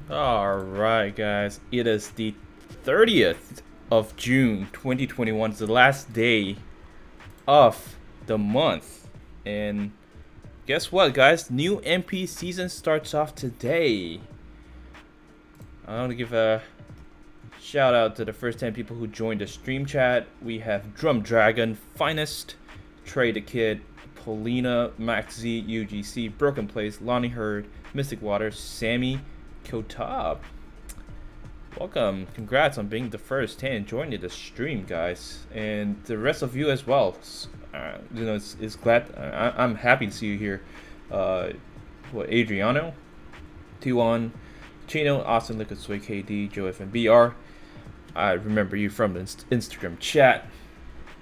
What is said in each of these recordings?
Alright, guys, it is the 30th of June 2021. It's the last day of the month. And guess what, guys? New MP season starts off today. I want to give a shout out to the first 10 people who joined the stream chat. We have Drum Dragon, Finest, Trey the Kid, Polina, Max Z, UGC, Broken Place, Lonnie Hurd, Mystic Waters, Sammy, Kotab. Welcome, congrats on being the first 10 joining the stream, guys, and the rest of you as well. It's glad I'm happy to see you here. Adriano, T1, Chino, Austin, Liquid Sway, KD, Joe FNBR. I remember you from the Instagram chat.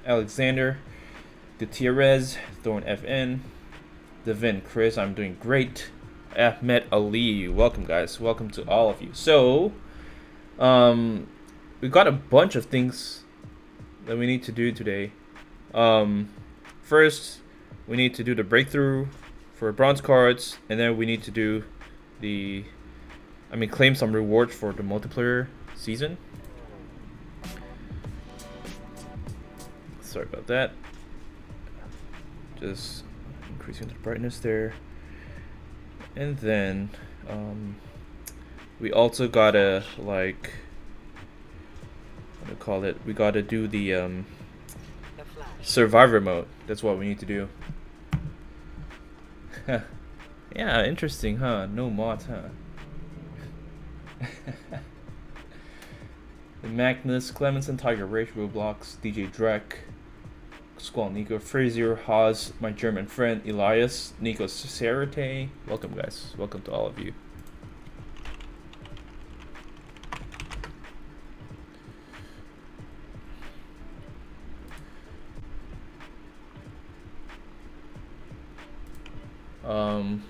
Alexander, Gutierrez, Thorn FN, Devin, Chris. I'm doing great. Ahmed Ali, welcome, guys. Welcome to all of you. So, we got a bunch of things that we need to do today. First, we need to do the breakthrough for bronze cards, and then we need to do claim some rewards for the multiplayer season. Sorry about that. Just increasing the brightness there. And then, we also gotta, we gotta do the, survivor mode. That's what we need to do. Yeah, interesting, huh? No mods, huh? The Magnus, Clemenson, Tiger Rage, Roblox, DJ Drek, Squall, Nico, Frazier, Haas, my German friend, Elias, Nico Cerate. Welcome, guys. Welcome to all of you.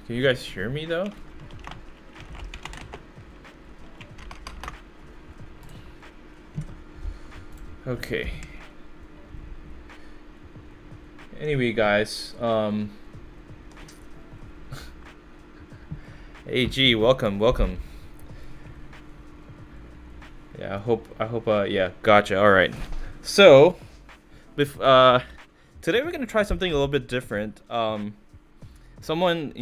Can you guys hear me though? Okay. Anyway, guys, AG, welcome. Yeah, I hope, yeah, gotcha. All right. So, today we're gonna try something a little bit different. Someone,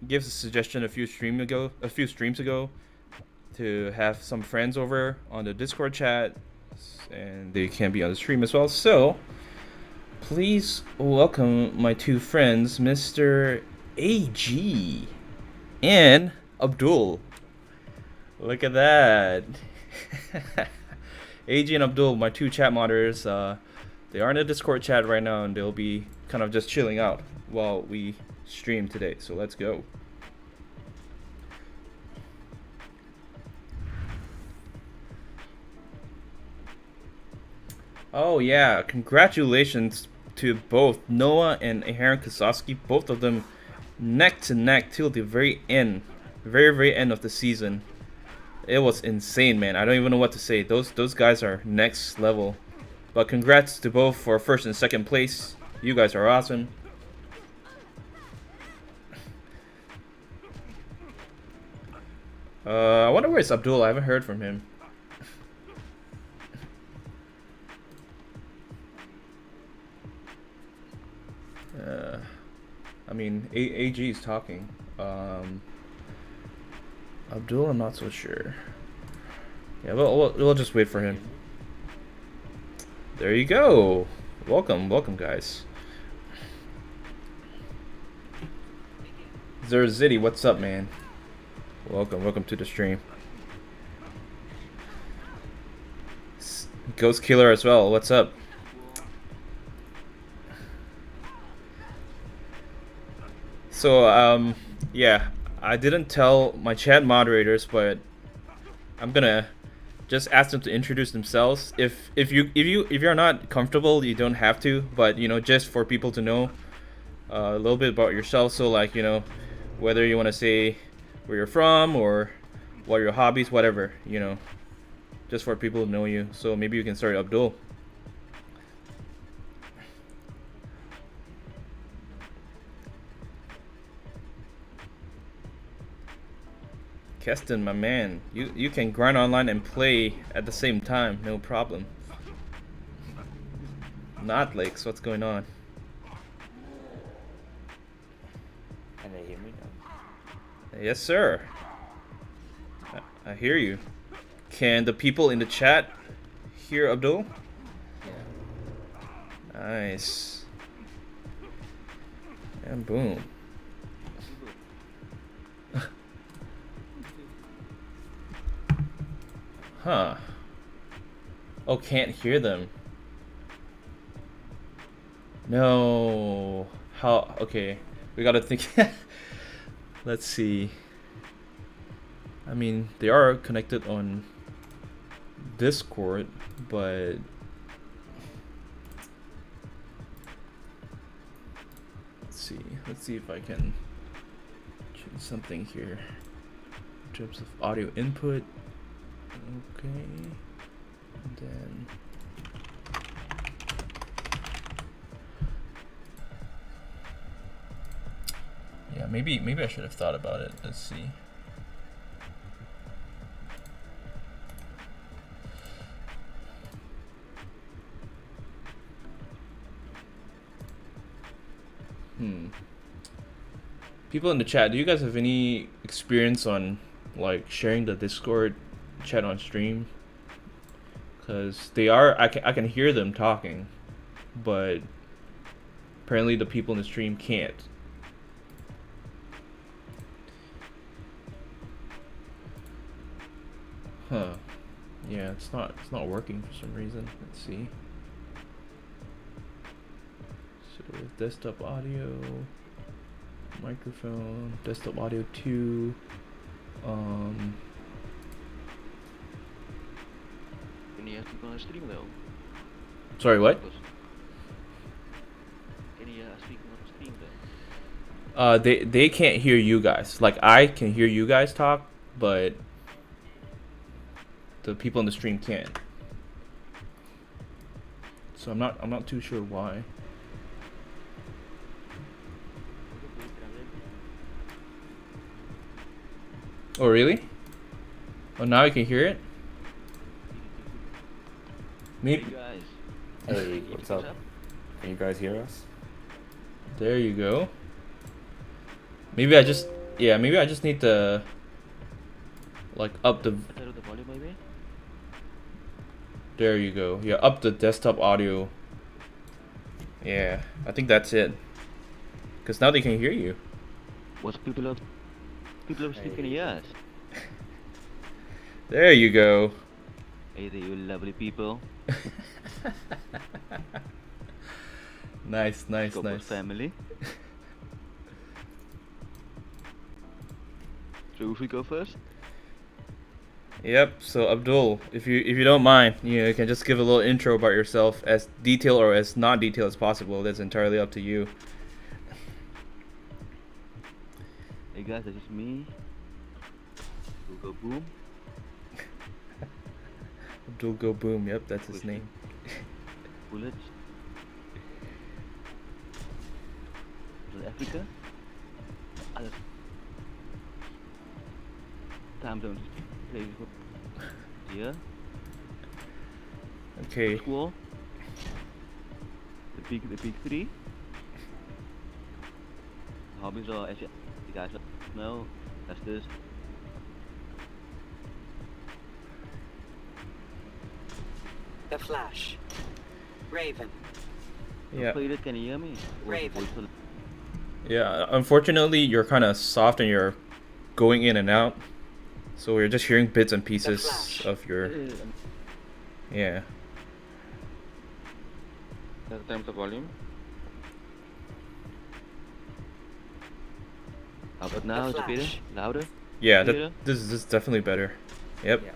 gives a suggestion a few streams ago, to have some friends over on the Discord chat, and they can be on the stream as well. So, please welcome my two friends, Mr. AG and Abdul. Look at that. AG and Abdul, my two chat moderators, they are in the Discord chat right now, and they'll be kind of just chilling out while we stream today. So let's go. Oh yeah, congratulations to both Noah and Aaron Kosowski, both of them neck to neck till the very end, very end of the season. It was insane, man. I don't even know what to say. Those guys are next level. But congrats to both for first and second place. You guys are awesome. I wonder where's Abdul. I haven't heard from him. AG is talking. Abdul, I'm not so sure. Yeah, we'll just wait for him. There you go. Welcome, guys. Zerzity, what's up, man? Welcome to the stream. Ghost Killer as well. What's up? So, yeah, I didn't tell my chat moderators, but I'm gonna just ask them to introduce themselves. If you're not comfortable, you don't have to, but just for people to know a little bit about yourself. So whether you want to say where you're from or what your hobbies, whatever, just for people to know you. So maybe you can start, Abdul. Keston, my man, you can grind online and play at the same time, no problem. Not Lakes, what's going on? Can they hear me now? Yes, sir. I hear you. Can the people in the chat hear Abdul? Yeah. Nice. And boom. Huh. Oh, can't hear them. No. How? Okay. We gotta think. Let's see. I mean, they are connected on Discord, but let's see if I can change something here in terms of audio input. Okay, and then yeah, maybe I should have thought about it. Let's see. People in the chat, do you guys have any experience on like sharing the Discord chat on stream? Because they are, I can hear them talking, but apparently the people in the stream can't. Huh. Yeah, it's not working for some reason. Let's see. So desktop audio, microphone, desktop audio 2. Can you speak on stream though? Sorry, what? Can you speak on stream though? They can't hear you guys. Like I can hear you guys talk, but the people in the stream can't. So I'm not too sure why. Oh really? Oh, now you can hear it? Maybe. Guys. Hey, what's up? Can you guys hear us? There you go. Maybe I just need to like up the. Better the volume maybe? There you go. Yeah, up the desktop audio. Yeah, I think that's it. Cause now they can hear you. What's people of stream can hear us? There you go. Hey there, you lovely people. Nice. Scope family. So if we go first? Yep. So Abdul, if you don't mind, you can just give a little intro about yourself, as detailed or as not detailed as possible. That's entirely up to you. Hey guys, this is me. We'll go boom. Abdul Go Boom. Yep, that's his name. Bullets. Little Africa. Alles. Time zone. Here. Okay. School. The big three. Hobbies are, as you guys know, that's this. The Flash. Raven. Yeah. Play it, can you hear me? Raven. Yeah. Unfortunately, you're kind of soft and you're going in and out, so we're just hearing bits and pieces of your. Yeah. That's time the volume. How about now? Is it better? Louder? Yeah. Clearer? This is definitely better. Yep. Yeah.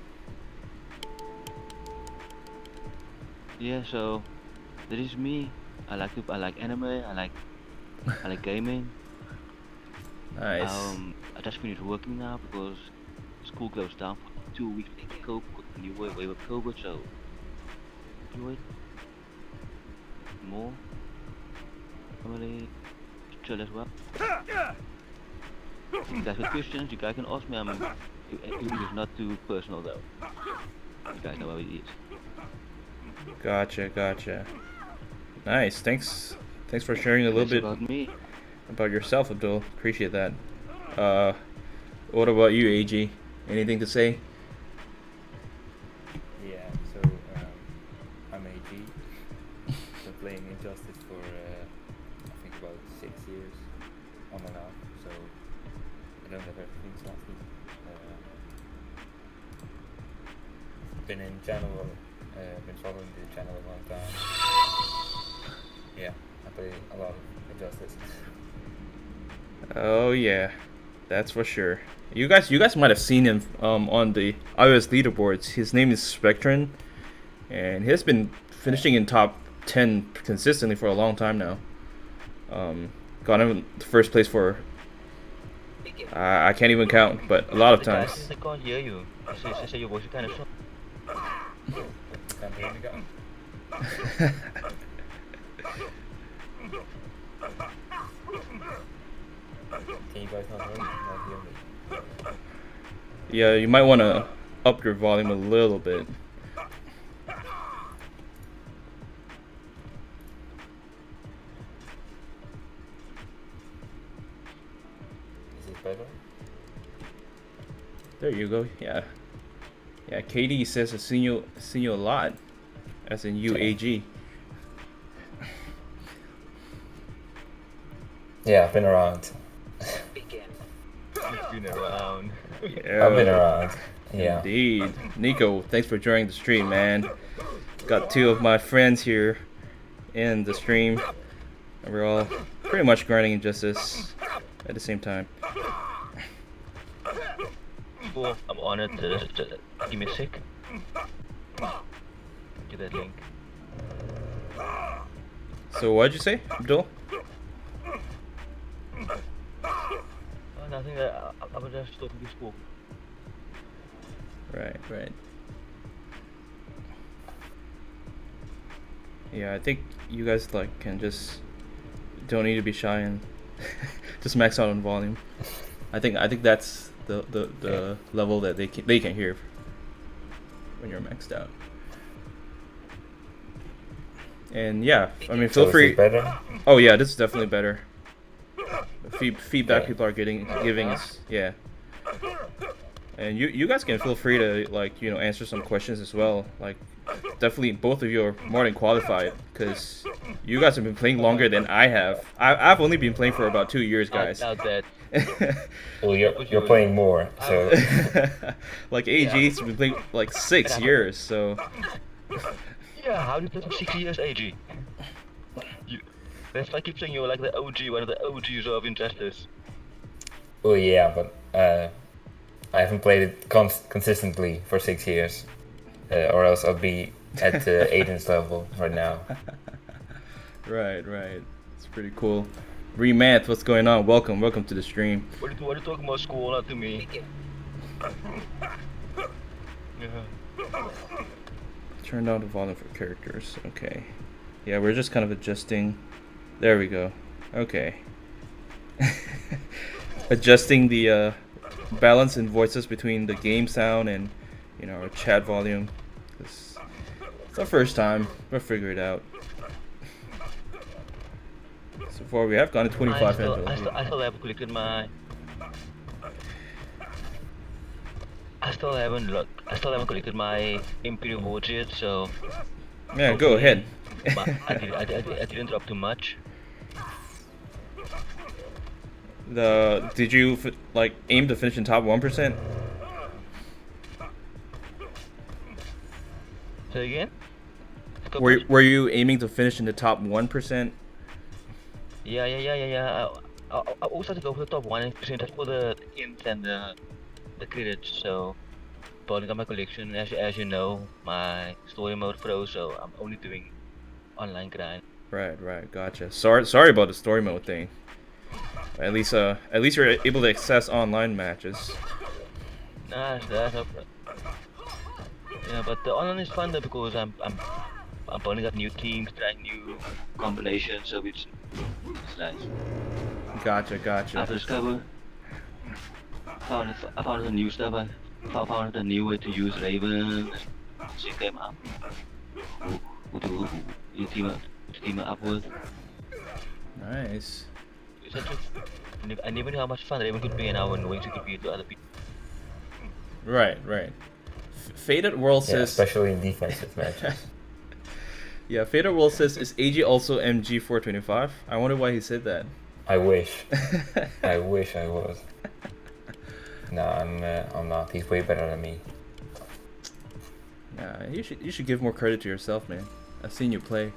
Yeah, so this is me. I like anime. I like gaming. Nice. I just finished working now because school goes down for 2 weeks. COVID, new wave of COVID, so enjoy it more. Family, chill as well. If you guys have questions, you guys can ask me. I'm It is not too personal though. You guys know how it is. Gotcha, gotcha. Nice. Thanks for sharing a little That's bit about me. about yourself, Abdul. Appreciate that. Uh, what about you, AG? Anything to say? Yeah, so I'm AG. Been playing Injustice for I think about 6 years on and off, so I don't have everything started. Been in channel, been following the channel a long time. Yeah, I play a lot of Injustice. Oh yeah, that's for sure. You guys might have seen him on the iOS leaderboards. His name is Spectron, and he's been finishing in top 10 consistently for a long time now. Got him first place for I can't even count, but a lot of times. I can't hear you. I say your voice is kind of soft. Can't hear me, guys. Can you guys not hear me? Yeah, you might want to up your volume a little bit. Is it better? There you go. Yeah. Yeah, Katie says I've seen you a lot. As in UAG. Yeah, I've been around. Begin. You've been around. Yeah. I've been around. Yeah. Indeed. Nico, thanks for joining the stream, man. Got two of my friends here in the stream. And we're all pretty much grinding Injustice at the same time. Cool. I'm honored to give me a sec. Get that link. So what'd you say, Abdul? Oh, nothing. I was just talking to school. Right, right. Yeah, I think you guys like can just don't need to be shy and just max out on volume. I think that's the level that they can hear when you're maxed out. And yeah, I mean, feel So free. is it better? Oh yeah, this is definitely better. The feedback Yeah. people are giving us, yeah. And you guys can feel free to like answer some questions as well. Like definitely both of you are more than qualified because you guys have been playing longer than I have. I've only been playing for about 2 years, guys. Out that. Well, you're playing more, so Like AG's been playing like 6 years, so Yeah, how do you play for 6 years, AG? That's why I keep saying you're like the OG, one of the OGs of Injustice. oh yeah, but I haven't played it consistently for 6 years, or else I'll be at Aiden's level right now. right. It's pretty cool. Remath, what's going on? Welcome to the stream. What are you talking about school, not to me? Begin. Yeah. Turn down the volume for characters. Okay. Yeah, we're just kind of adjusting. There we go. Okay. Adjusting the balance in voices between the game sound and our chat volume. It's our first time. We'll figure it out. So far we have gone to 25 minutes. I still haven't collected my. I still haven't collected my Imperial Wards yet, so. Yeah, go ahead. I didn't drop too much. Did you like aim to finish in top 1%? Say again? Were you aiming to finish in the top 1%? Yeah. I also had to go for the top 1% for the int and the credits, so building up my collection. As you know, my story mode pro, so I'm only doing online grind. Right, gotcha. Sorry about the story mode thing. At least you're able to access online matches. Nah, that's no problem. Yeah, but the online is fun though because I'm building up new teams, trying new combinations, so it's nice. Gotcha. After this cover. I found the new stuff. I found a new way to use Raven. She came up. Who you team up with? Nice. It's interesting. I never knew how much fun Raven could be and how annoying she could be to other people. Right, right. Faded World Yeah, says. especially in defensive matches. Yeah, Faded World says, is AG also MG 425? I wonder why he said that. I wish. I wish I was. No, I'm not. He's way better than me. Yeah, you should give more credit to yourself, man. I've seen you play.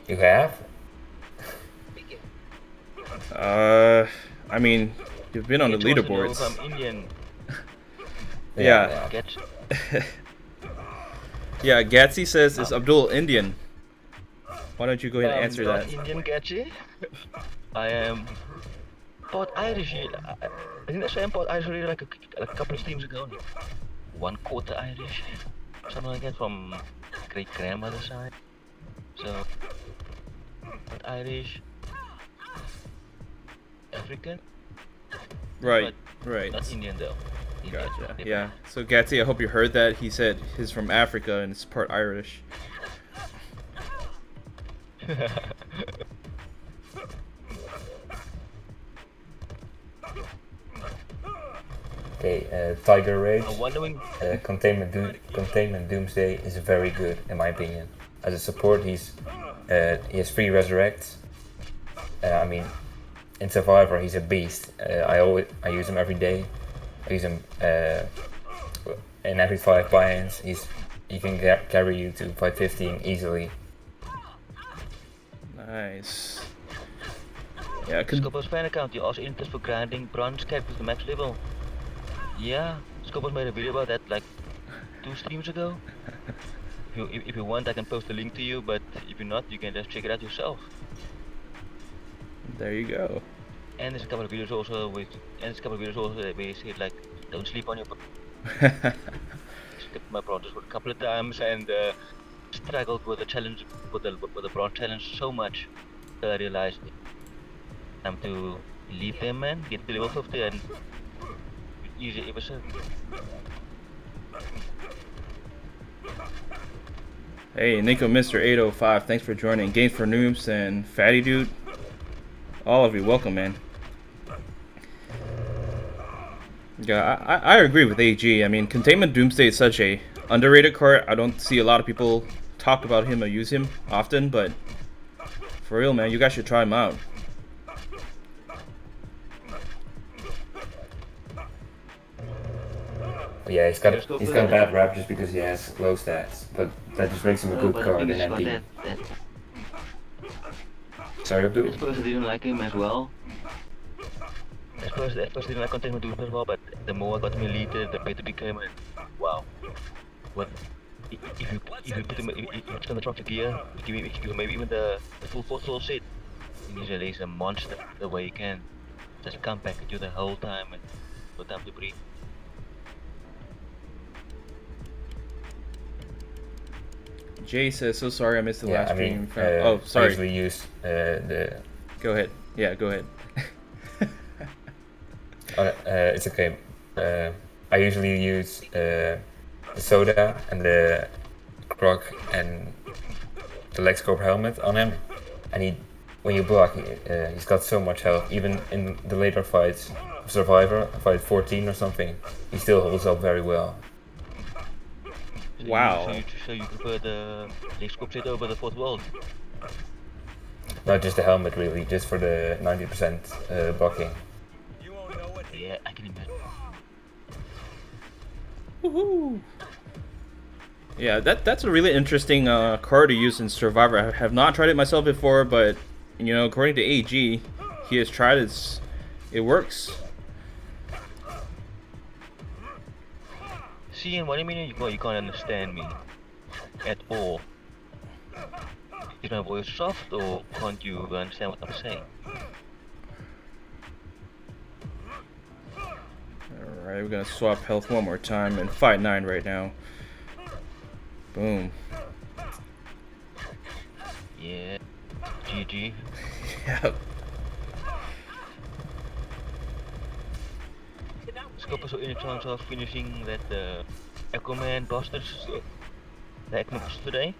You have? I mean, you've been on the leaderboards. I'm Indian. Yeah. Get. Yeah, Gatsy says, is Abdul Indian? Why don't you go ahead and answer I'm that? not Indian, Gatsy. I am part Irish. I think that's why I'm part Irish already like a couple of streams ago. 1/4 Irish. Something like that from great grandmother's side. So, part Irish. African. Right, But right. not Indian though. Indian. Gotcha. Yeah. So Gatsy, I hope you heard that. He said he's from Africa and it's part Irish. Okay, Tiger Rage. I'm wondering. Containment Doomsday is very good in my opinion. As a support, he has 3 resurrects. I mean, in Survivor, he's a beast. I use him every day. I use him in every 5 buy-ins. He can carry you to 515 easily. Nice. Yeah, Scopo's fan account, you also interest for grinding bronze characters to max level. Yeah, Scopo's made a video about that like 2 streams ago. If you want, I can post a link to you, but if you're not, you can just check it out yourself. there you go. And there's a couple of videos also where you say like, don't sleep on your skipped my bronzes for a couple of times and struggled with the challenge with the bronze challenge so much that I realized time to leave them and get to level 50 and easy episode. Hey, Nico Mr. 805, thanks for joining. Games for Noobs and Fatty Dude. All of you, welcome, man. Yeah, I agree with AG. I mean, Containment Doomsday is such a underrated card. I don't see a lot of people talk about him or use him often, but for real, man, you guys should try him out. Yeah, he's got a bad rap just because he has low stats, but that just makes him a good card in MD. Sorry, Abdul? This person didn't like him as well. At first didn't like Containment Doomsday as well, but the more I got him elite, the better became it. Wow. What? If you put him, if you put him the trophy gear, if you give him maybe even the full 4 soul set, he's a monster the way he can just come back at you the whole time and no time to breathe. Jay says, so sorry I missed the last stream. I sorry. usually use the... Go ahead. Yeah, go ahead. It's okay. I usually use the soda and the croc and the NightSkope helmet on him, and when you block, he's got so much health. Even in the later fights, Survivor, fight 14 or something, he still holds up very well. Wow. So you prefer the NightSkope set over the 4th world? Not just the helmet, really, just for the 90% blocking. Yeah, I can imagine. Woohoo! Yeah, that's a really interesting card to use in Survivor. I have not tried it myself before, but you know, according to AG, he has tried it. It works. See, and what do you mean you can't understand me at all? Is my voice soft or can't you understand what I'm saying? Alright, we're gonna swap health one more time and fight 9 right now. Boom. Yeah. GG. Yep. NightSkope is in terms of finishing that Aquaman bastards, the Aquaman bastards today?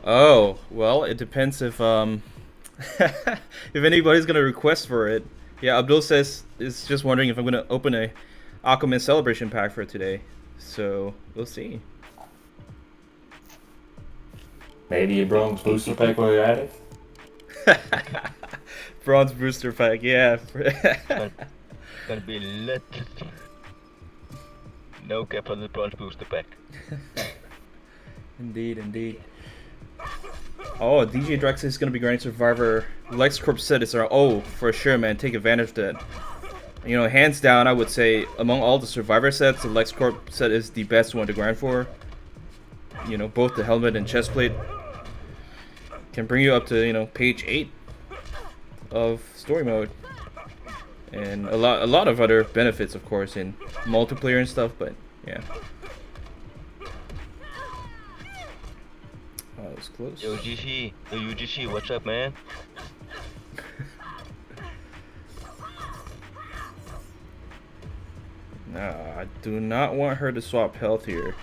Oh, well, it depends if if anybody's gonna request for it. Yeah, Abdul says is just wondering if I'm gonna open a Aquaman celebration pack for today. So we'll see. Maybe a bronze booster pack while you're at it. Bronze booster pack, yeah. Gonna be lit. No cap on the bronze booster pack. Indeed, indeed. Oh, DJ Drex is gonna be grinding Survivor. LexCorp set is our for sure, man. Take advantage of that. You know, hands down, I would say among all the Survivor sets, the LexCorp set is the best one to grind for. You know, both the helmet and chest plate can bring you up to page 8 of story mode, and a lot of other benefits, of course, in multiplayer and stuff. But yeah. Oh, that was close. Yo GC, what's up, man? Nah, I do not want her to swap health here.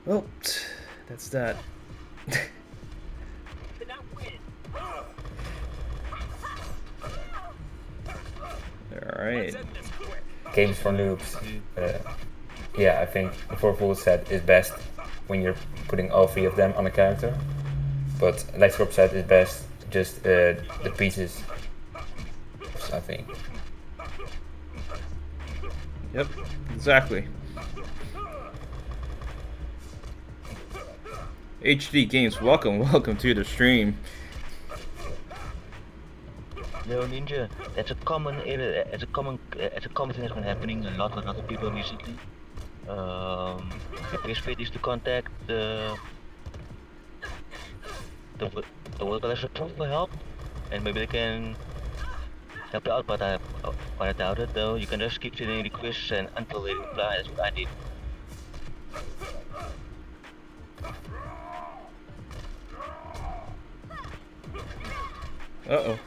Well, that's that. Alright. Games for noobs. Yeah, I think the 4 full set is best when you're putting all 3 of them on a character. But LexCorp set is best just the pieces, I think. Yep, exactly. HD Games, welcome to the stream. Yo Ninja, it's a common thing that's been happening a lot with other people recently. The best way is to contact the world collection for help, and maybe they can help you out. But I doubt it though. You can just keep sending requests and until they reply. That's what I did. Uh-oh.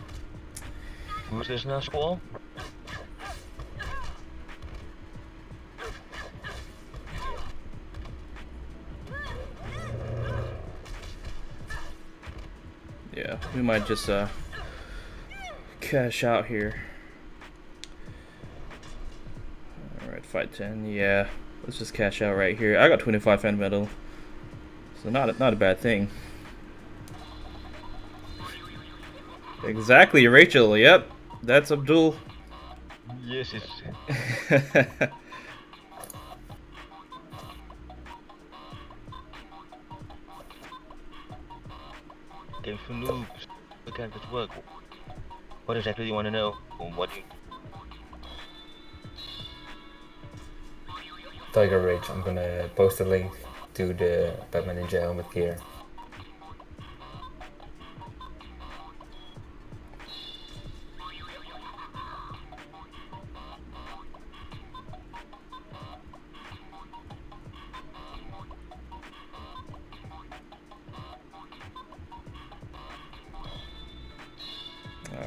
Who's this now, Squall? Yeah, we might just cash out here. Alright, fight 10. Yeah, let's just cash out right here. I got 25 fan metal, so not a bad thing. Exactly, Rachel. Yep, that's Abdul. Yes, it's... Game for noobs. Look at this work. What exactly do you want to know? What do you... Tiger Rage, I'm gonna post a link to the Batman Ninja helmet gear.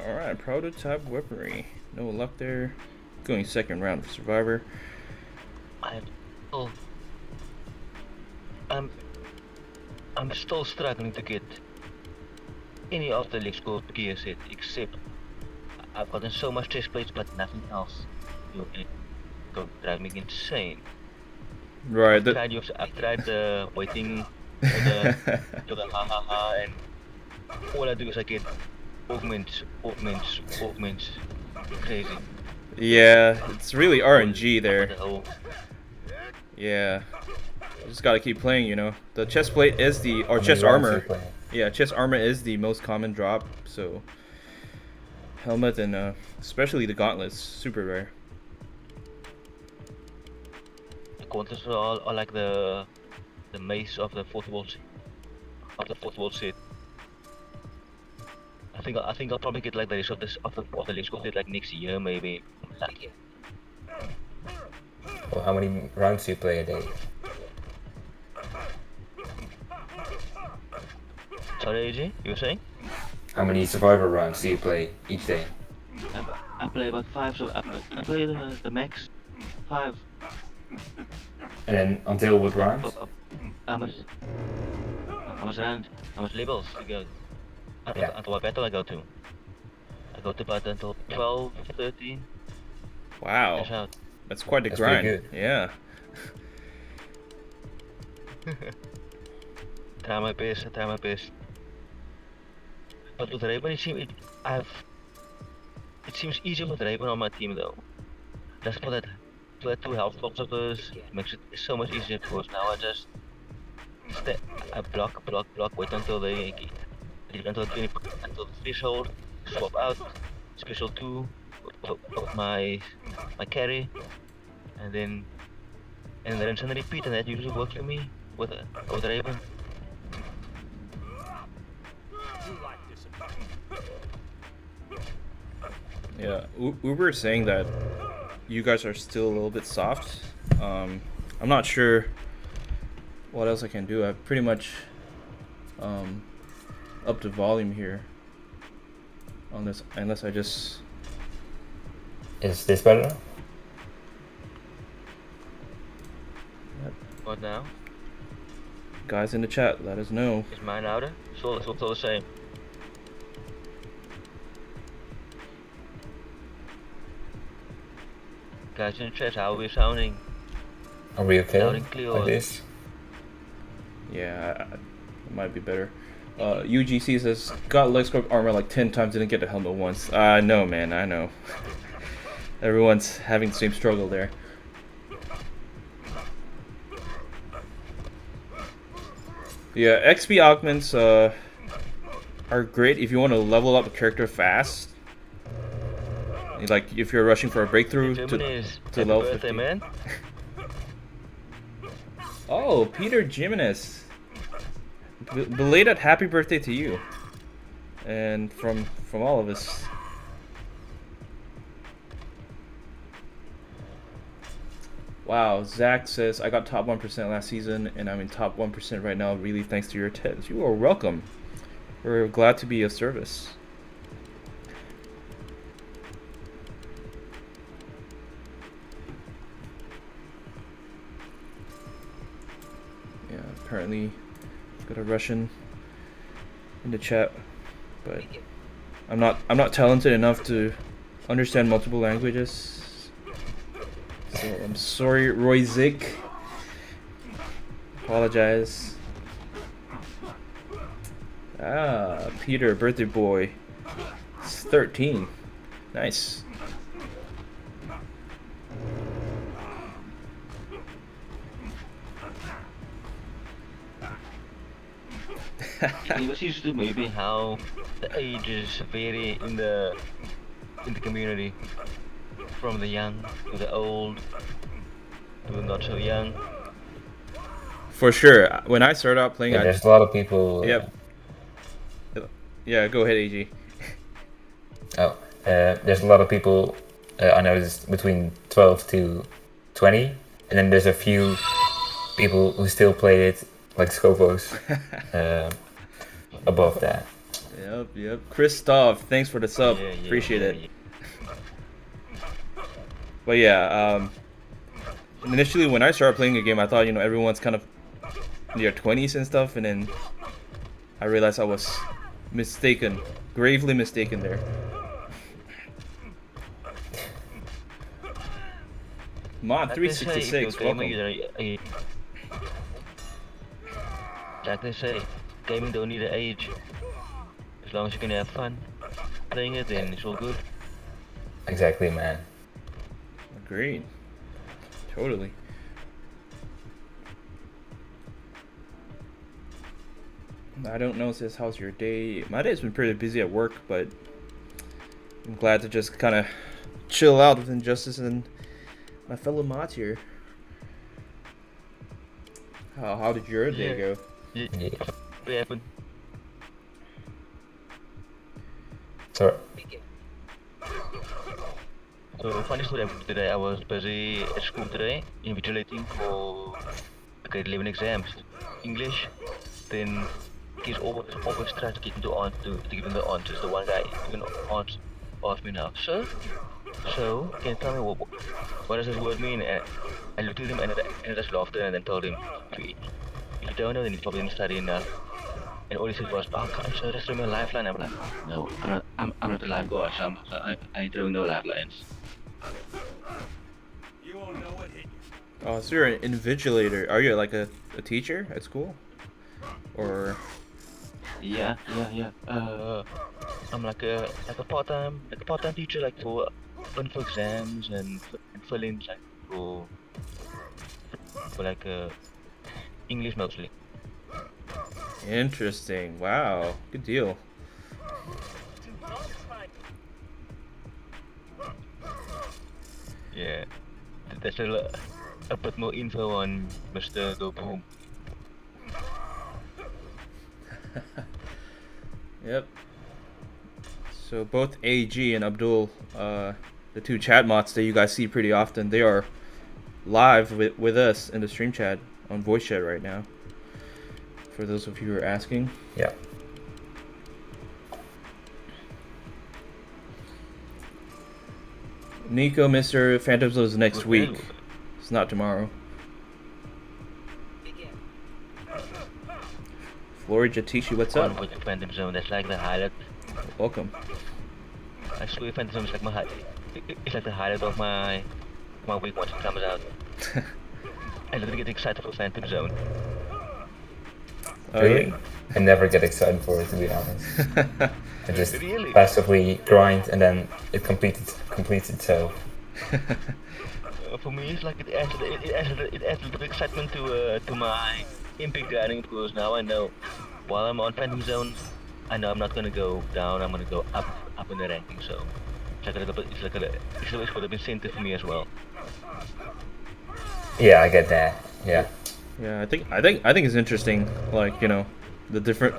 Alright, prototype weaponry. No luck there. Going second round for Survivor. I'm still struggling to get any of the NightSkope gear set, except I've gotten so much chest plates but nothing else. It drive me insane. Right. I've tried the waiting for the ha, and all I do is I get augments. Crazy. Yeah, it's really RNG there. Yeah. You just gotta keep playing, you know. The chest plate is chest armor. Yeah, chest armor is the most common drop, so helmet and especially the gauntlets, super rare. The gauntlets are like the mace of the fourth world set. I think I'll probably get like the rest of the NightSkope set like next year maybe. Lucky. Well, how many rounds do you play a day? Sorry AJ, you were saying? How many Survivor rounds do you play each day? play about 5, so I play the max 5. And then until what round? How much? How much round? How much levels to go? Yeah. Until what battle I go to? I go to about until 12, 13. Wow, Cash out. that's quite the That's pretty grind. good. Yeah. Try my best, I try my best. But with Raven, it seems easier with Raven on my team though. That's for that 2 health blocks of those makes it so much easier because now I just I block, wait until they get until the threshold, swap out, special 2 with my carry, and then rinse and repeat, and that usually works for me with Raven. Yeah, Uber is saying that you guys are still a little bit soft. I'm not sure what else I can do. I've pretty much upped the volume here on this, unless I just... Is this better? What now? Guys in the chat, let us know. Is mine louder? Still the same. Guys in the chat, how are we sounding? Are we okay Loud and clear. like this? Yeah, it might be better. UGC says, got NightSkope armor like 10 times, didn't get the helmet once. I know, man, I know. Everyone's having the same struggle there. Yeah, XP augments are great if you want to level up a character fast. Like if you're rushing for a breakthrough to level 50. Man. Oh, Peter Jimenez. Belated happy birthday to you. And from all of us. Wow, Zach says, I got top 1% last season and I'm in top 1% right now, really thanks to your tips. You are welcome. We're glad to be of service. Yeah, apparently got a Russian in the chat, but I'm not talented enough to understand multiple languages. So I'm sorry, Roy Zick. Apologize. Ah, Peter, birthday boy. It's 13. Nice. It was used to maybe how the ages vary in the community, from the young to the old to the not so young. For sure. When I started out playing, Yeah, there's a lot of people. Yep. Yeah, go ahead, AG. There's a lot of people. I noticed between 12 to 20, and then there's a few people who still play it like Scopos above that. Yep. Christoph, thanks for the sub. Yeah, Appreciate it. yeah. But yeah, initially when I started playing a game, I thought, everyone's kind of in their 20s and stuff, and then I realized I was mistaken, gravely mistaken there. Mod 366, welcome. Like they say, gaming don't need an age. As long as you can have fun playing it, then it's all good. Exactly, man. Agreed. Totally. I don't know, sis, how's your day? My day's been pretty busy at work, but I'm glad to just kind of chill out with Injustice and my fellow mods here. How did your day go? Yeah. What happened? So, So funny story today. I was busy at school today, invigilating for grade 11 exams, English. Then kids always try to get into to give them the answers. The one guy even asked me now, sir, So, can you tell me what does this word mean? And I looked at him and I just laughed and then told him, if you don't know, then you probably didn't study enough. And all he said was, oh, can't you just throw me a lifeline? I'm like, no, I'm not a lifeguard, so I ain't throwing no lifelines. Oh, so you're an invigilator. Are you like a teacher at school? Or Yeah. I'm like a part-time teacher, like for exams and fill-ins, like for like English mostly. interesting. Wow, good deal. Yeah, there's a bit more info on Mr. Go Boom. Yep. So both AG and Abdul, the two chat mods that you guys see pretty often, they are live with us in the stream chat on voice chat right now. For those of you who are asking. Yeah. Nico, Mr. Phantom Zone is next week. It's not tomorrow. Begin. Flory Jatishi, what's One up? with Phantom Zone, that's like the highlight. Welcome. I swear Phantom Zone is like it's like the highlight of my week once it comes out. I literally get excited for Phantom Zone. Oh, Really? yeah. I never get excited for it, to be honest. I just Really? passively grind and then it completes itself. For me, it's like it adds a little bit of excitement to my Impic grinding, because now I know while I'm on Phantom Zone, I know I'm not gonna go down. I'm gonna go up in the ranking. So it's like a little bit. It's a little bit of incentive for me as well. Yeah, I get that. Yeah. Yeah, I think it's interesting, like, you know,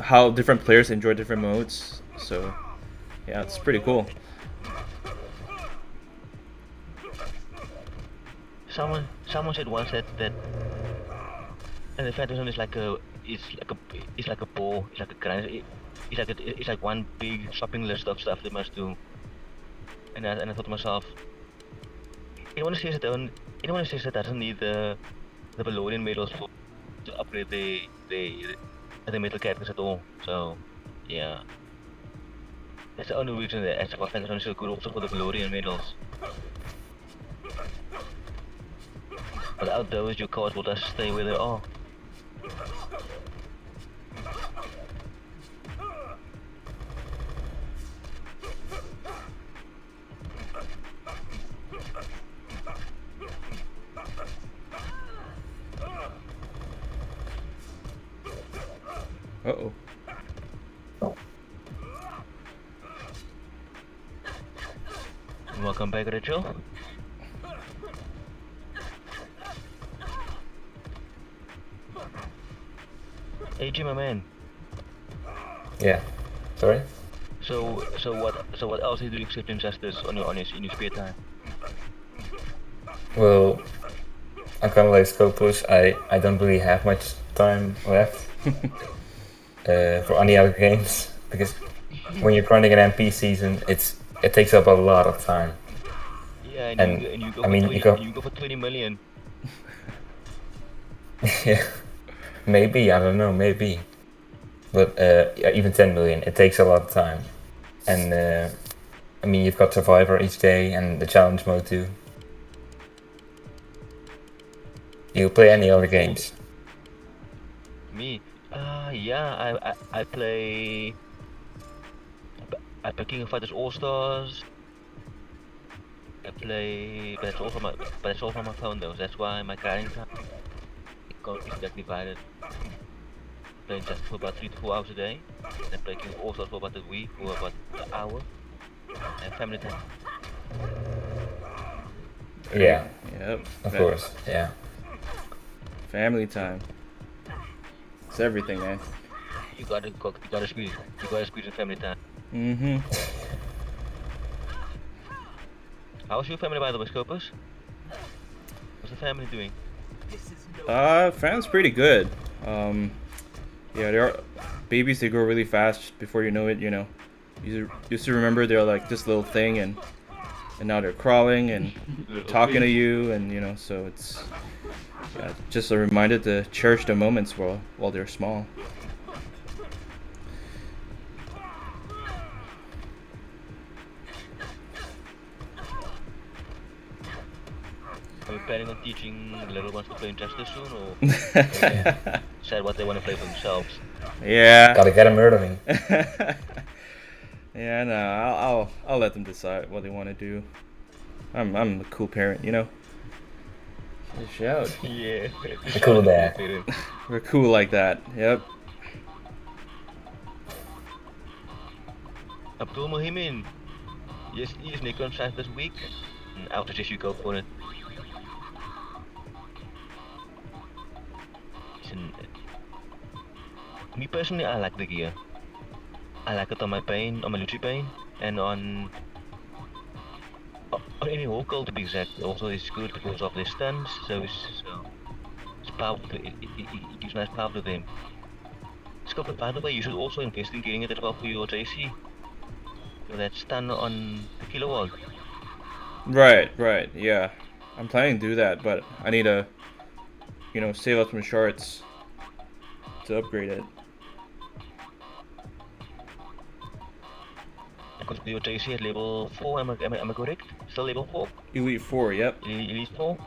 how different players enjoy different modes. So yeah, it's pretty cool. Someone said once that and the Phantom Zone is like a ball. It's like a grind. It's like one big shopping list of stuff they must do. And I thought to myself, anyone who says that doesn't need the Valorian medals to upgrade the metal characters at all. So yeah, that's the only reason that Xbox Phantom Zone is so good, also for the Valorian medals. Without those, your cards will just stay where they are. Uh-oh. Welcome back, Rachel. AG, my man. Yeah. Sorry? So what else are you doing except Injustice in your spare time? Well, I'm kind of like Scopus. I don't really have much time left for any other games, because when you're grinding an MP season, it takes up a lot of time. Yeah, And, you go I for mean, 20, you go- you go for 20 million. Yeah. Maybe, I don't know, maybe. But yeah, even 10 million, it takes a lot of time. And I mean, you've got Survivor each day and the challenge mode too. You play any other games? Me? Yeah, I play King of Fighters All Stars. I play, but it's all from my phone though. So that's why my grinding time is that divided. I play just for about 3 to 4 hours a day. And I play King of All Stars for about a week, for about an hour. And family time. Yeah, Yep. of course, yeah. Family time. It's everything, man. You gotta squeeze in family time. Mm-hmm. How's your family, by the way, Scopus? What's the family doing? Family's pretty good. Yeah, they are babies. They grow really fast. Before you know it, you know, you used to remember they're like this little thing, and and now they're crawling and Little talking to fish. you, and so it's just a reminder to cherish the moments while they're small. Are you planning on teaching the little ones to play Injustice soon, or decide what they want to play for themselves? Yeah. Gotta get him murdering. Yeah, no, I'll let them decide what they want to do. I'm a cool parent, Shout. Yeah. Cool dad. We're cool like that. Yep. Abdul Mohimin. Yes, he is Nekron Scythe this week. And after this, you go for it. Me personally, I like the gear. I like it on my pain, on my Luci pain, and on any Hawkle to be exact. Also, it's good because of the stuns, so it's powerful. It gives nice power to them. Scope, by the way, you should also invest in getting it as well for your JC. So that stun on the kilowatt. Right. Yeah, I'm planning to do that, but I need to, save up some shards to upgrade it. Because your JC at level 4, am I correct? Still level 4? Elite 4. Yep. Elite 4?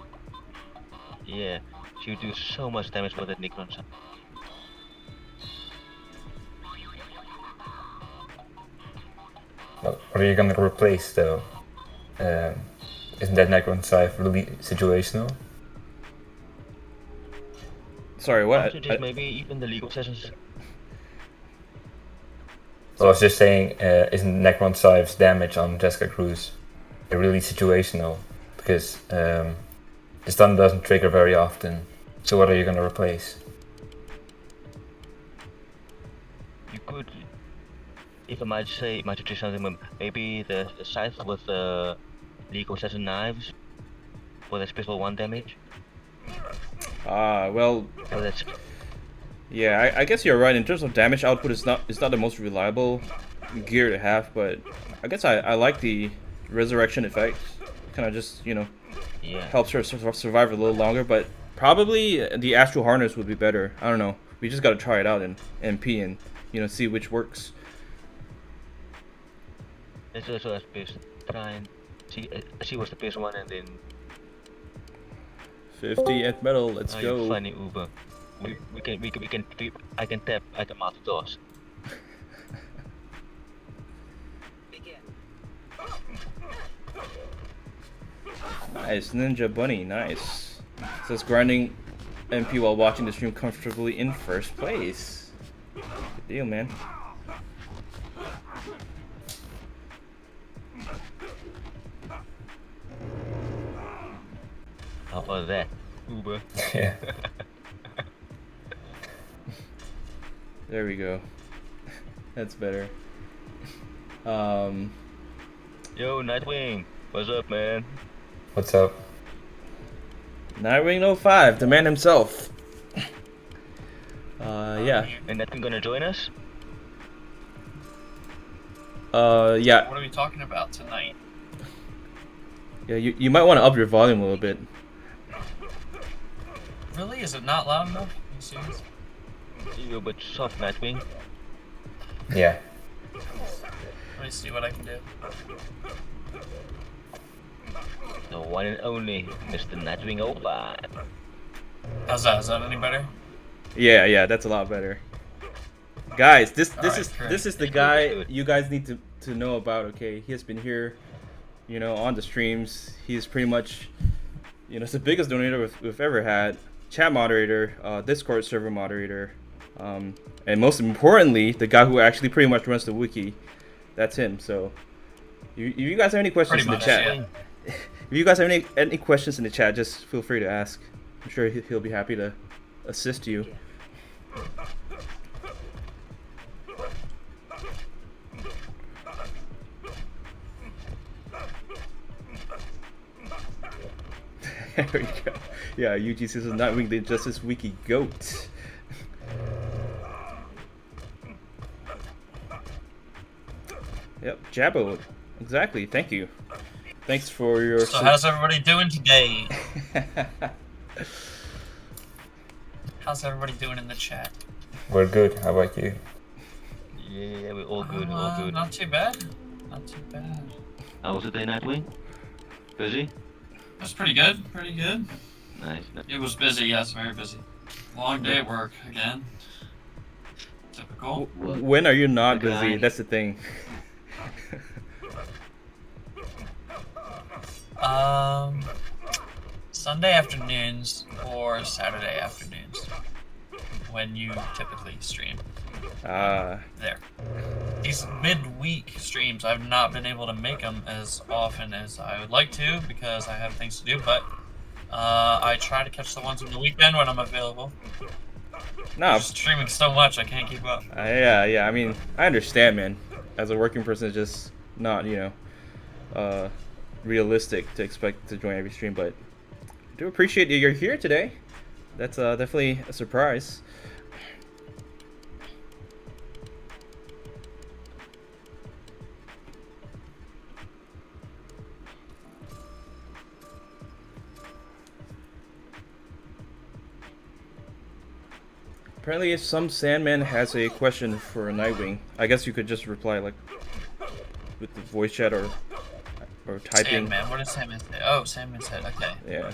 Yeah, so you do so much damage with that Nekron. What are you gonna replace though? Isn't that Necron Scythe really situational? Sorry, what? Just maybe even the legal sessions. I was just saying, isn't Necron Scythe's damage on Jessica Cruz really situational? Because the stun doesn't trigger very often. So what are you gonna replace? You could, if I might suggest something, maybe the Scythe with the legal session knives for the special 1 damage. Well, So that's yeah, I guess you're right. In terms of damage output, it's not the most reliable gear to have, but I guess I like the resurrection effect. Kind of just yeah. helps her survive a little longer, but probably the astral harness would be better. I don't know. We just gotta try it out in MP and see which works. Let's also best try and see what's the best one, and then 50 at metal. Let's go. funny Uber. We can I can tap, I can multitask. Begin. Nice, Ninja Bunny, nice. Says grinding MP while watching the stream comfortably in first place. Good deal, man. How about that, Uber? Yeah. There we go. That's better. Yo, Nightwing, what's up, man? What's up? Nightwing 05, the man himself. Yeah. And Nightwing gonna join us? Yeah. What are we talking about tonight? Yeah, you might want to up your volume a little bit. Really? Is it not loud enough? Are you serious? Yo, but soft, Nightwing. Yeah. Let me see what I can do. The one and only Mr. Nightwing 05. How's that? Is that any better? Yeah, that's a lot better. Guys, this Alright, is great. this is the It's good, guy it's good. you guys need to know about. Okay, he has been here, on the streams. He's pretty much, it's the biggest donator we've ever had. Chat moderator, Discord server moderator, and most importantly, the guy who actually pretty much runs the wiki. That's him. So, if you guys have any questions Pretty in the much, chat, yeah. if you guys have any questions in the chat, just feel free to ask. I'm sure he'll be happy to assist you. There we go. Yeah, UG says Nightwing the Justice Wiki GOAT. Yep, Jabbo. Exactly, thank you. Thanks for your. So how's everybody doing today? How's everybody doing in the chat? We're good. How about you? Yeah, we're all good, all good. Not too bad. Not too bad. How was the day, Nightwing? Busy? It was pretty good. Pretty good. Nice. It was busy. Yes, very busy. Long day at work again. Typical. When are you not Okay. busy? That's the thing. Sunday afternoons or Saturday afternoons when you typically stream. There. These midweek streams, I've not been able to make them as often as I would like to because I have things to do, but I try to catch the ones on the weekend when I'm available. No. I'm just streaming so much I can't keep up. Yeah. I mean, I understand, man. As a working person, it's just not, realistic to expect to join every stream. But I do appreciate that you're here today. That's definitely a surprise. Apparently, if some Sandman has a question for Nightwing, I guess you could just reply like with the voice chat or typing. Sandman, what does Sandman say? Oh, Sandman said, okay. Yeah.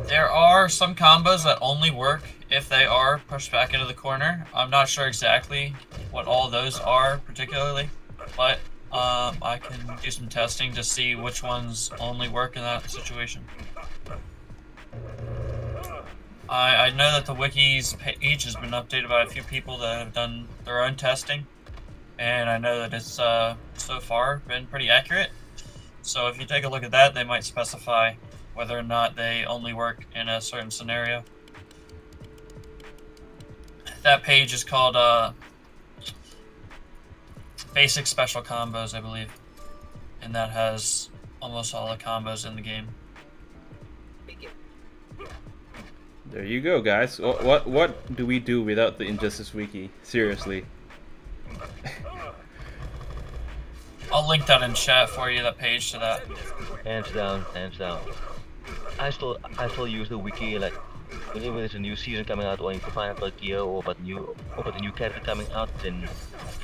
There are some combos that only work if they are pushed back into the corner. I'm not sure exactly what all those are particularly, but I can do some testing to see which ones only work in that situation. I know that the wiki's page has been updated by a few people that have done their own testing, and I know that it's so far been pretty accurate. So if you take a look at that, they might specify whether or not they only work in a certain scenario. That page is called Basic Special Combos, I believe, and that has almost all the combos in the game. There you go, guys. What do we do without the Injustice Wiki? Seriously. I'll link that in chat for you, that page to that. Hands down, hands down. I still use the wiki like whenever there's a new season coming out or you can find out about gear or about the new character coming out, then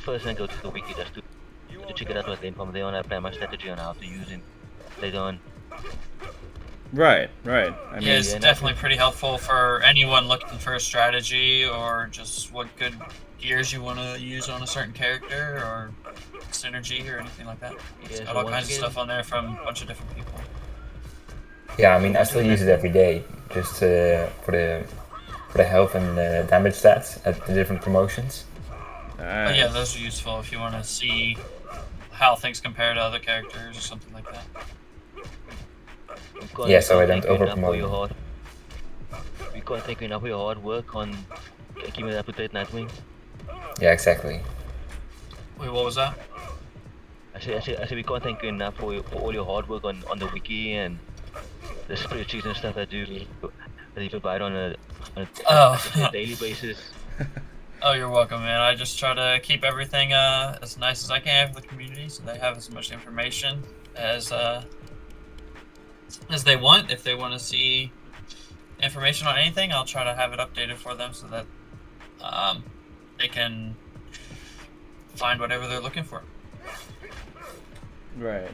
first I go to the wiki just to check it out, but then from there on I plan my strategy on how to use him later on. Right. I mean, Yeah, it's yeah, definitely pretty helpful for anyone looking for a strategy or just what good gears you want to use on a certain character or synergy or anything like that. It's Yeah, got so all once kinds of again- stuff on there from a bunch of different people. Yeah, I mean, I still use it every day, just for the health and damage stats at the different promotions. But yeah, those are useful if you want to see how things compare to other characters or something like that. Yeah, so I don't Thank you enough for overpromote your them. hard. We can't thank you enough for your hard work on keeping it up to date, Nightwing. Yeah, exactly. Wait, what was that? I said we can't thank you enough for all your hard work on the wiki and the spreadsheets and stuff that you provide on a daily basis. Oh, you're welcome, man. I just try to keep everything as nice as I can for the community, so they have as much information as they want. If they want to see information on anything, I'll try to have it updated for them so that they can find whatever they're looking for. Right.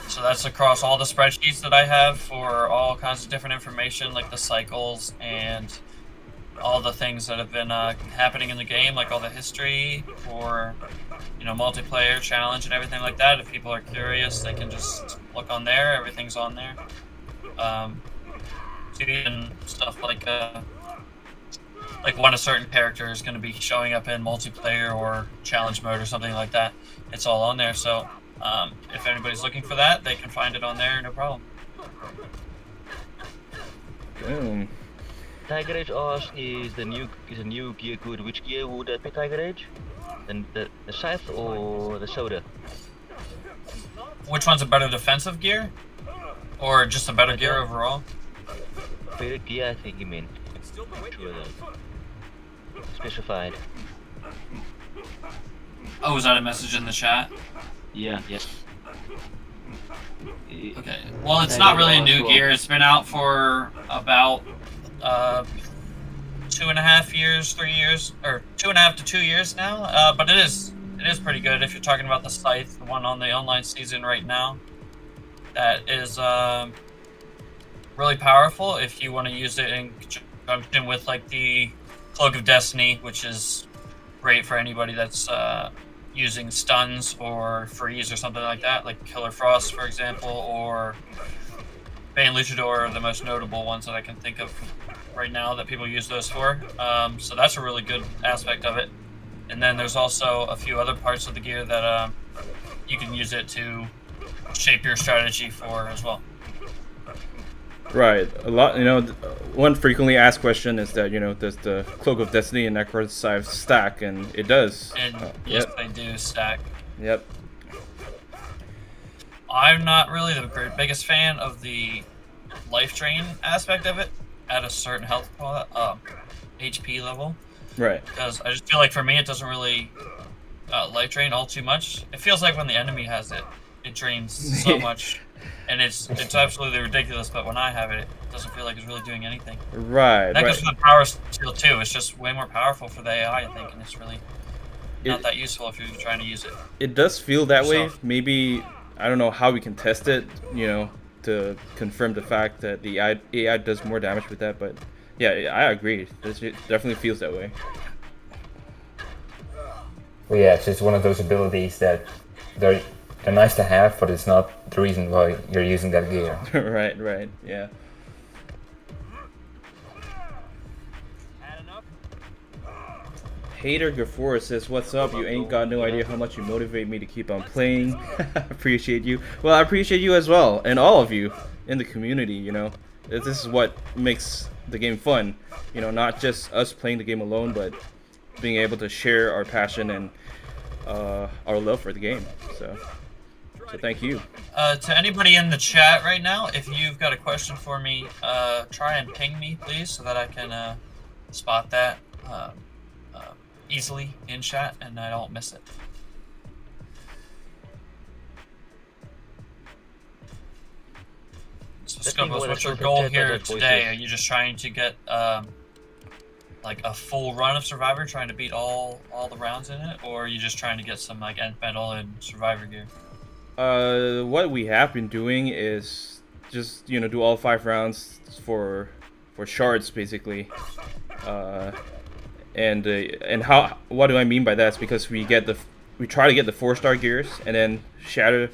So that's across all the spreadsheets that I have for all kinds of different information, like the cycles and all the things that have been happening in the game, like all the history for, multiplayer, challenge, and everything like that. If people are curious, they can just look on there. Everything's on there. And stuff like when a certain character is going to be showing up in multiplayer or challenge mode or something like that, it's all on there. So if anybody's looking for that, they can find it on there, no problem. Boom. Tiger Age asks, is a new gear good? Which gear would that be, Tiger Age? Then the Scythe or the Soda? Which one's a better defensive gear? Or just a better gear overall? Better gear, I think you mean. Sure though. specified. Oh, was that a message in the chat? Yeah. Okay. Well, it's not really a new gear. It's been out for about 2.5 years, 3 years, or 2.5 to 2 years now. But it is pretty good if you're talking about the Scythe, the one on the online season right now. That is really powerful if you want to use it in conjunction with like the Cloak of Destiny, which is great for anybody that's using stuns or freeze or something like that, like Killer Frost, for example, or Bane Luchador are the most notable ones that I can think of right now that people use those for. So that's a really good aspect of it. And then there's also a few other parts of the gear that you can use it to shape your strategy for as well. Right. A lot, one frequently asked question is that, does the Cloak of Destiny and Necron Scythe stack? And it does. And yes, they do stack. Yep. I'm not really the biggest fan of the life drain aspect of it at a certain health HP level. Right. Because I just feel like for me it doesn't really life drain all too much. It feels like when the enemy has it, it drains so much. And it's absolutely ridiculous, but when I have it, it doesn't feel like it's really doing anything. Right. That goes for the power steal too. It's just way more powerful for the AI, I think, and it's really not that useful if you're trying to use it. It does feel that way. Maybe, I don't know how we can test it, to confirm the fact that the AI does more damage with that, but yeah, I agree. It definitely feels that way. Well, yeah, it's just one of those abilities that they're nice to have, but it's not the reason why you're using that gear. Right, yeah. Hater Gafor says, "What's up? You ain't got no idea how much you motivate me to keep on playing." Appreciate you. Well, I appreciate you as well, and all of you in the community. This is what makes the game fun. Not just us playing the game alone, but being able to share our passion and our love for the game. So thank you. To anybody in the chat right now, if you've got a question for me, try and ping me, please, so that I can spot that easily in chat and I don't miss it. So, Scopos, what's your goal here today? Are you just trying to get like a full run of Survivor, trying to beat all the rounds in it, or are you just trying to get some like end medal and Survivor gear? What we have been doing is just do all 5 rounds for shards basically. And what do I mean by that? It's because we try to get the 4-star gears and then shatter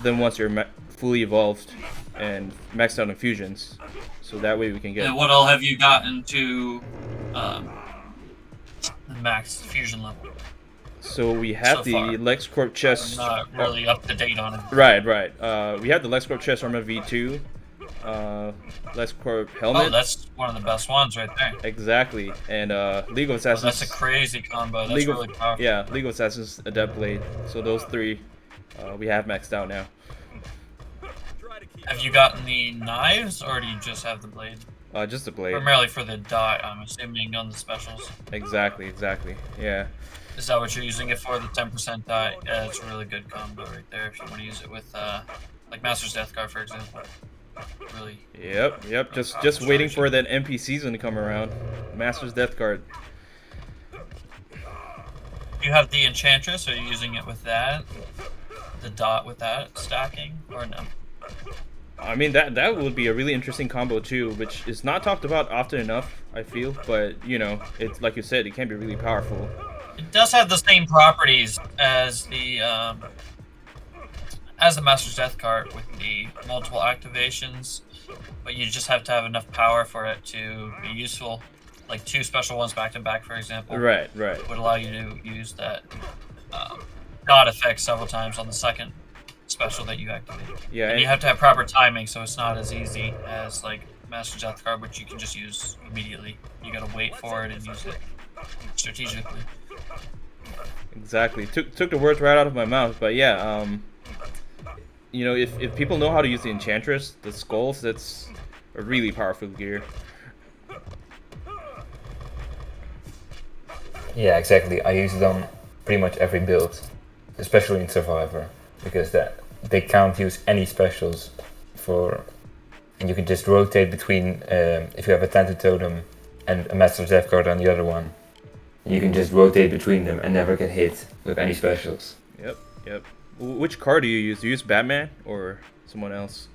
them once you're fully evolved and maxed out infusions, so that way we can get. And what all have you gotten to max fusion level? So we have the LexCorp chest. I'm not really up to date on it. Right. We have the LexCorp chest armor V2. LexCorp helmet. Oh, that's one of the best ones right there. Exactly. And League of Assassins. That's a crazy combo. That's really powerful. Yeah, League of Assassins Adept Blade. So those 3 we have maxed out now. Have you gotten the knives, or do you just have the blade? Just the blade. Primarily for the dot, I'm assuming, on the specials. Exactly. Yeah. Is that what you're using it for, the 10% dot? Yeah, it's a really good combo right there if you want to use it with, like Master's Death Guard, for example. Really. Yep. Just waiting for that MP season to come around. Master's Death Guard. You have the Enchantress. Are you using it with that? The dot with that stacking, or no? I mean, that would be a really interesting combo too, which is not talked about often enough, I feel. But it's like you said, it can be really powerful. It does have the same properties as the Master's Death Card with the multiple activations, but you just have to have enough power for it to be useful. Like 2 special ones back to back, for example. Right. Would allow you to use that dot effect several times on the second special that you activate. Yeah. And you have to have proper timing, so it's not as easy as like Master's Death Card, which you can just use immediately. You gotta wait for it and use it strategically. Exactly. Took the words right out of my mouth, but yeah. If people know how to use the Enchantress, the skulls, that's a really powerful gear. Yeah, exactly. I use it on pretty much every build, especially in Survivor, because they can't use any specials for, and you can just rotate between. If you have a Tainted Totem and a Master of Death card on the other one, you can just rotate between them and never get hit with any specials. Yep, yep. Which card do you use? Do you use Batman or someone else?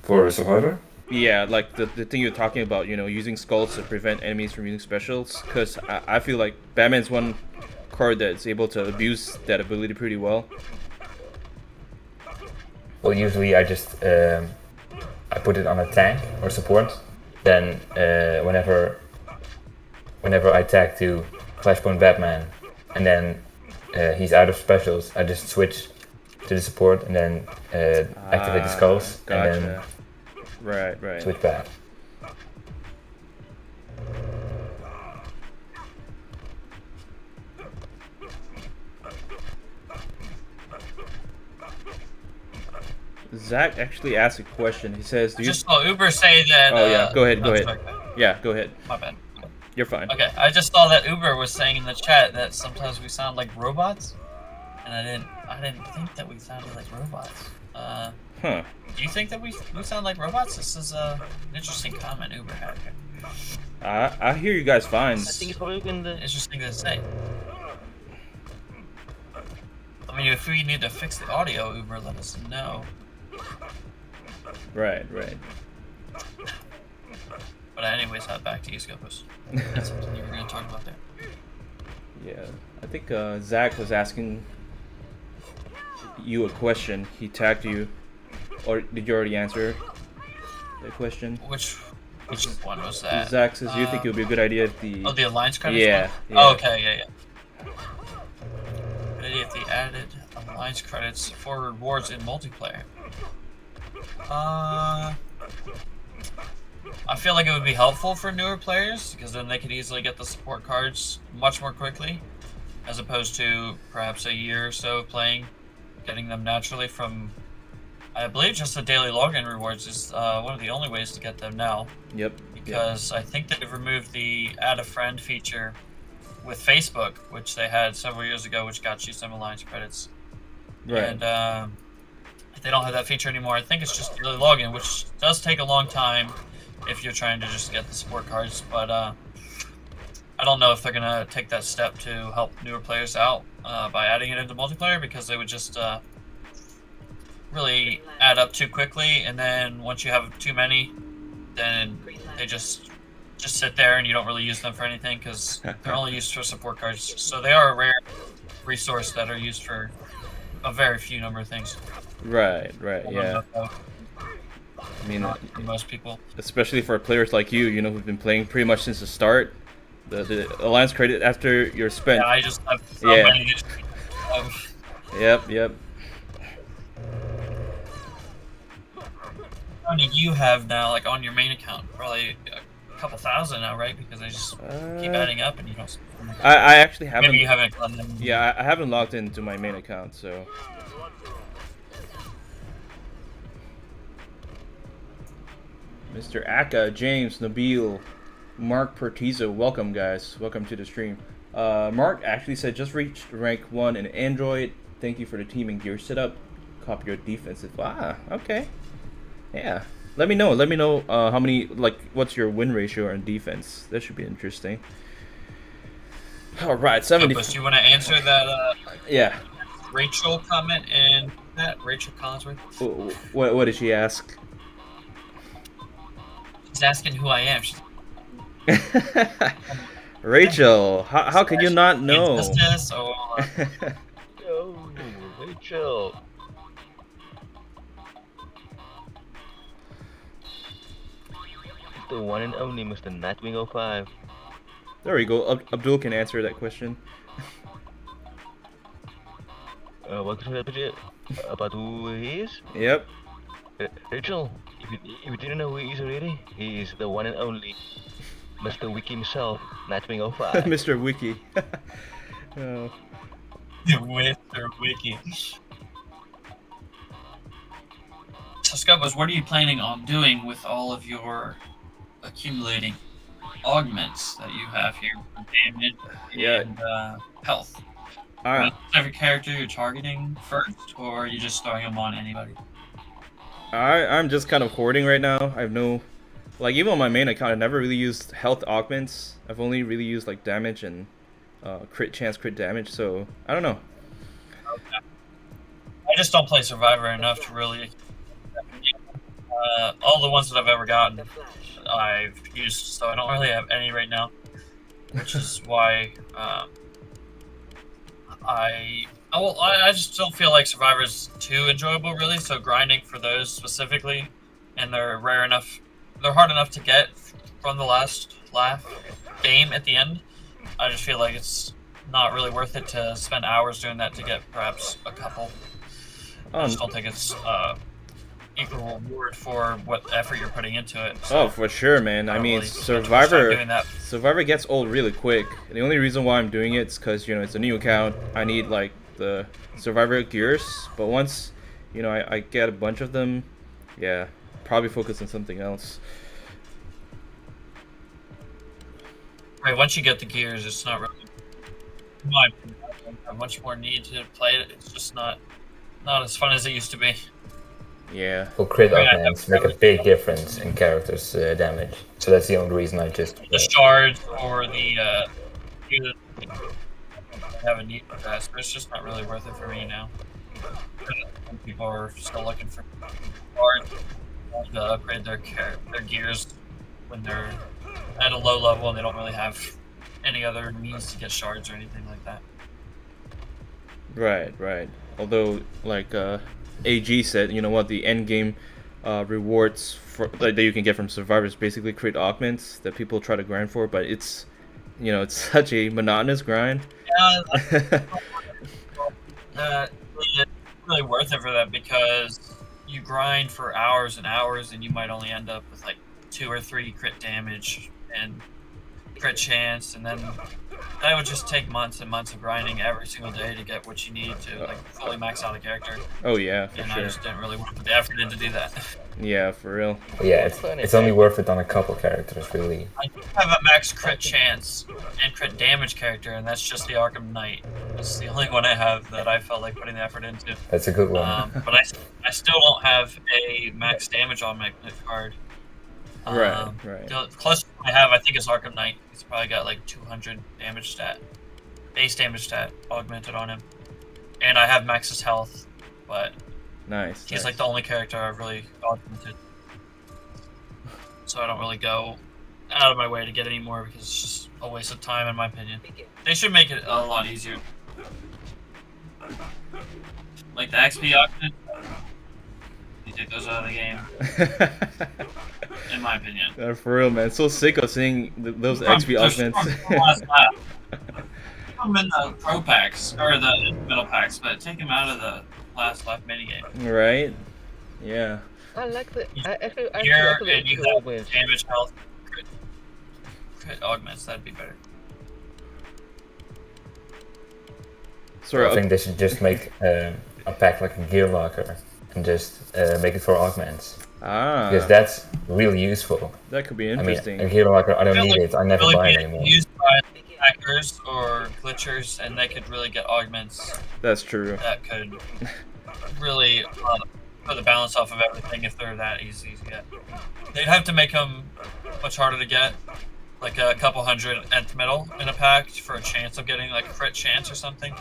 For a Survivor? Yeah, like the thing you're talking about, you know, using skulls to prevent enemies from using specials. Because I feel like Batman's one card that's able to abuse that ability pretty well. Well, usually I just I put it on a tank or support. Then whenever I tag to Flashpoint Batman, and then he's out of specials, I just switch to the support and then activate the skulls. Gotcha. And then Right. switch back. Zach actually asked a question. He says, "Do I you?" just saw Uber say that. Oh yeah, go ahead. sorry. Yeah, go ahead. My bad. You're fine. Okay, I just saw that Uber was saying in the chat that sometimes we sound like robots, and I didn't think that we sounded like robots. Huh. Do you think that we sound like robots? This is an interesting comment Uber had here. I hear you guys fine. I think it's probably in the. Interesting to say. I mean, if we need to fix the audio, Uber, let us know. Right. But anyways, back to you, Scopus. That's something you were going to talk about there. Yeah, I think Zach was asking you a question. He tagged you, or did you already answer the question? Which one was that? Zach says, "Do you think it would be a good idea if the?" Oh, the Alliance credits? Yeah. one? Oh, okay, yeah. Good idea if they added Alliance credits for rewards in multiplayer. I feel like it would be helpful for newer players, because then they could easily get the support cards much more quickly, as opposed to perhaps a year or so of playing, getting them naturally from, I believe just the daily login rewards is one of the only ways to get them now. Yep. Because I think they've removed the add a friend feature with Facebook, which they had several years ago, which got you some Alliance credits. Right. And if they don't have that feature anymore, I think it's just daily login, which does take a long time if you're trying to just get the support cards. But I don't know if they're gonna take that step to help newer players out by adding it into multiplayer, because they would just really add up too quickly, and then once you have too many, then they just sit there and you don't really use them for anything, because they're only used for support cards. So they are a rare resource that are used for a very few number of things. Right, yeah. I mean, most people, especially for players like you, you know, who've been playing pretty much since the start. The Alliance credit after you're spent. Yeah, I just have so many. Yep. How many you have now, like on your main account? Probably a couple thousand now, right? Because they just keep adding up, and you don't. I actually haven't. Maybe you haven't gotten them. Yeah, I haven't logged into my main account, so. Mr. Aka, James, Nabil, Mark Pertizo, welcome guys. Welcome to the stream. Mark actually said just reached rank 1 in Android. Thank you for the team and gear setup. Copy your defensive. Okay. Yeah. Let me know how many, like, what's your win ratio on defense. That should be interesting. Alright, 70. Do you want to answer that yeah. Rachel comment in that? Rachel Collinsworth? What did she ask? She's asking who I am. She's Rachel, how could you not know? Injustice or... Yo, Rachel. The one and only Mr. Nightwing 05. There we go. Abdul can answer that question. What can I tell you about who he is? Yep. Rachel, if you didn't know who he is already, he is the one and only Mr. Wiki himself, Nightwing 05. Mr. Wiki. Oh. Mr. Wiki. So, Scubbles, what are you planning on doing with all of your accumulating augments that you have here for damage Yeah. and health. I, Every character you're targeting first, or are you just throwing them on anybody? I'm just kind of hoarding right now. I have no, like, even on my main account, I never really used health augments. I've only really used like damage and crit chance, crit damage. So I don't know. Okay. I just don't play Survivor enough to really. All the ones that I've ever gotten, I've used, so I don't really have any right now, which is why I just don't feel like Survivor's too enjoyable, really. So grinding for those specifically, and they're rare enough, they're hard enough to get from the last game at the end. I just feel like it's not really worth it to spend hours doing that to get perhaps a couple. I just don't think it's equal reward for what effort you're putting into it. So Oh, for sure, man. I mean, really spend too much time doing that. Survivor gets old really quick. The only reason why I'm doing it is because, you know, it's a new account. I need like the Survivor gears, but once, you know, I get a bunch of them, yeah, probably focus on something else. Right, once you get the gears, it's not really, in my opinion, I don't have much more need to play it. It's just not as fun as it used to be. Yeah. Well, crit Yeah, augments make a big difference in characters' damage, so that's the only reason I just. The shards or the gear that I have a need for that, so it's just not really worth it for me now. People are still looking for shards to upgrade their gears when they're at a low level and they don't really have any other means to get shards or anything like that. Right, right. Although, like AG said, you know what, the end game rewards for that you can get from survivors basically create augments that people try to grind for, but it's, you know, it's such a monotonous grind. Yeah, it's really worth it for that because you grind for hours and hours and you might only end up with like 2 or 3 crit damage and crit chance, and then that would just take months and months of grinding every single day to get what you need to like fully max out a character. Oh yeah, for And sure. I just didn't really want to put the effort in to do that. Yeah, for real. Yeah, it's only worth it on a couple characters, really. I do have a max crit chance and crit damage character, and that's just the Arkham Knight. That's the only one I have that I felt like putting the effort into. That's a good one. But I still don't have a max damage on my card. Right, right. The closest I have, I think, is Arkham Knight. He's probably got like 200 damage stat, base damage stat augmented on him, and I have Max's health, but Nice. he's nice. like the only character I've really augmented, so I don't really go out of my way to get any more because it's just a waste of time, in my opinion. They should make it a lot easier. Like the XP augment, you take those out of the game, in my opinion. For real, man. So sick of seeing those XP augments. Put them in the pro packs or the middle packs, but take them out of the last left minigame. Right? Yeah. I like the. I Here, like the and you tool have with. damage, health, crit augments. That'd be better. Sorry. I think they should just make a pack like a gear locker and just make it for augments. Because that's really useful. That could be I interesting. mean, a gear locker, I don't need it. I never Really buy it be anymore. used by hackers or glitchers, and they could really get augments That's true. that could really put the balance off of everything if they're that easy to get. They'd have to make them much harder to get, like a couple hundred nth middle in a pack for a chance of getting like a crit chance or something.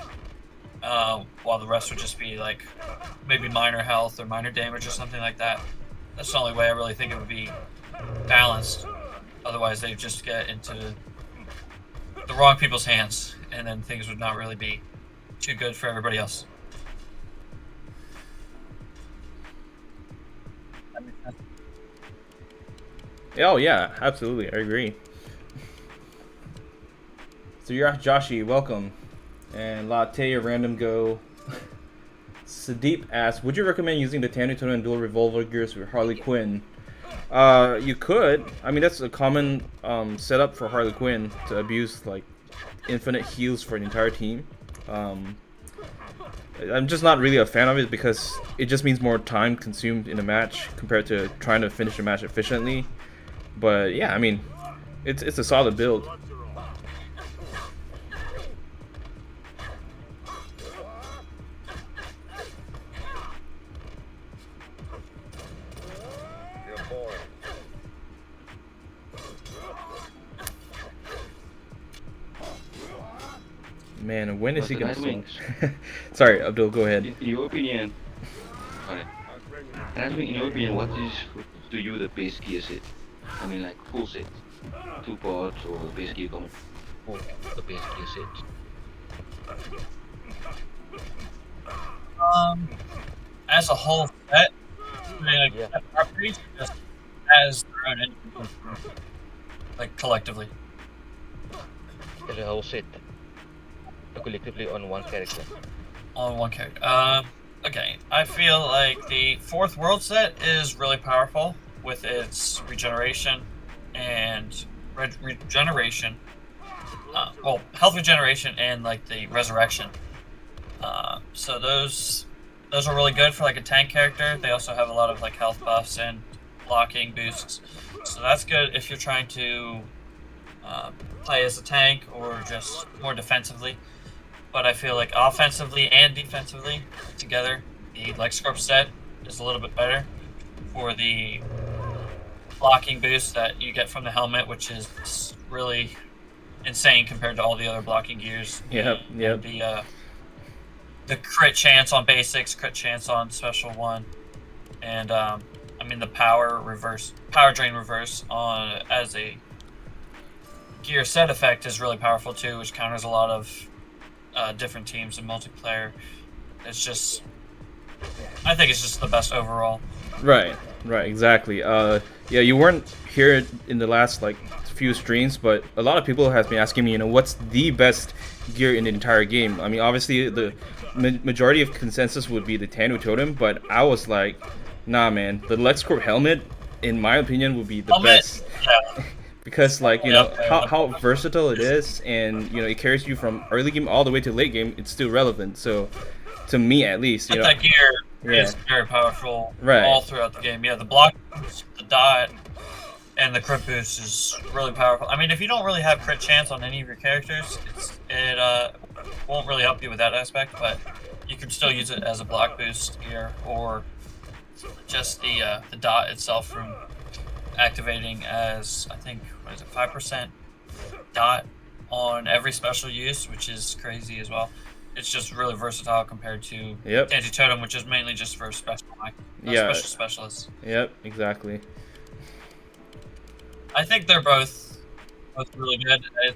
While the rest would just be like maybe minor health or minor damage or something like that. That's the only way I really think it would be balanced. Otherwise, they'd just get into the wrong people's hands, and then things would not really be too good for everybody else. That makes sense. Oh yeah, absolutely. I agree. So you're Joshi, welcome. And Latte Random Go. Sadeep asks, would you recommend using the Tanitona and dual revolver gears with Harley Quinn? You could. I mean, that's a common setup for Harley Quinn to abuse like infinite heals for an entire team. I'm just not really a fan of it because it just means more time consumed in a match compared to trying to finish a match efficiently. But yeah, I mean, It's a solid build. Man, when is he gonna swing? Sorry, Abdul, go ahead. In your opinion, in your opinion, what is to you the base gear set? I mean, like full set, 2 parts or base gear combo, or the base gear set. As a whole set, like properties just as their own individual, like collectively. As a whole set, collectively on one character. On one character. Okay. I feel like the 4th world set is really powerful with its regeneration and regeneration. Well, health regeneration and like the resurrection. So those are really good for like a tank character. They also have a lot of like health buffs and blocking boosts. So that's good if you're trying to play as a tank or just more defensively. But I feel like offensively and defensively together, the NightSkope set is a little bit better for the blocking boost that you get from the helmet, which is really insane compared to all the other blocking gears. Yep. The crit chance on basics, crit chance on special 1, and I mean the power drain reverse on as a gear set effect is really powerful too, which counters a lot of different teams in multiplayer. It's just, I think it's just the best overall. Right, exactly. Yeah, you weren't here in the last like few streams, but a lot of people has been asking me, what's the best gear in the entire game? I mean, obviously the majority of consensus would be the Tandu Totem, but I was like, nah, man, the NightSkope helmet, in my opinion, would be the best. Yeah. Because like how versatile it is, and it carries you from early game all the way to late game. It's still relevant. So to me, at least, that gear is very powerful all throughout the game. Yeah, the block boost, the dot, and the crit boost is really powerful. I mean, if you don't really have crit chance on any of your characters, it won't really help you with that aspect. But you can still use it as a block boost gear, or just the dot itself from activating as, I think, 5% dot on every special use, which is crazy as well. It's just really versatile compared to Anti-Totem, which is mainly just for special specialists. Yep, exactly. I think they're both really good. I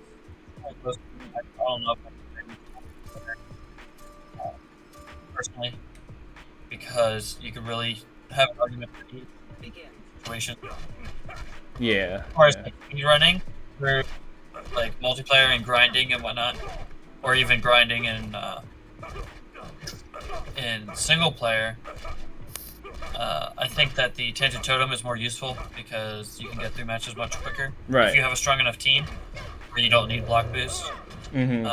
don't know if I can personally, because you could really have an argument for each situation. Yeah. As far as like speed running through like multiplayer and grinding and whatnot, or even grinding in single player, I think that the Tainted Totem is more useful because you can get through matches much quicker. Right. If you have a strong enough team where you don't need block boost, you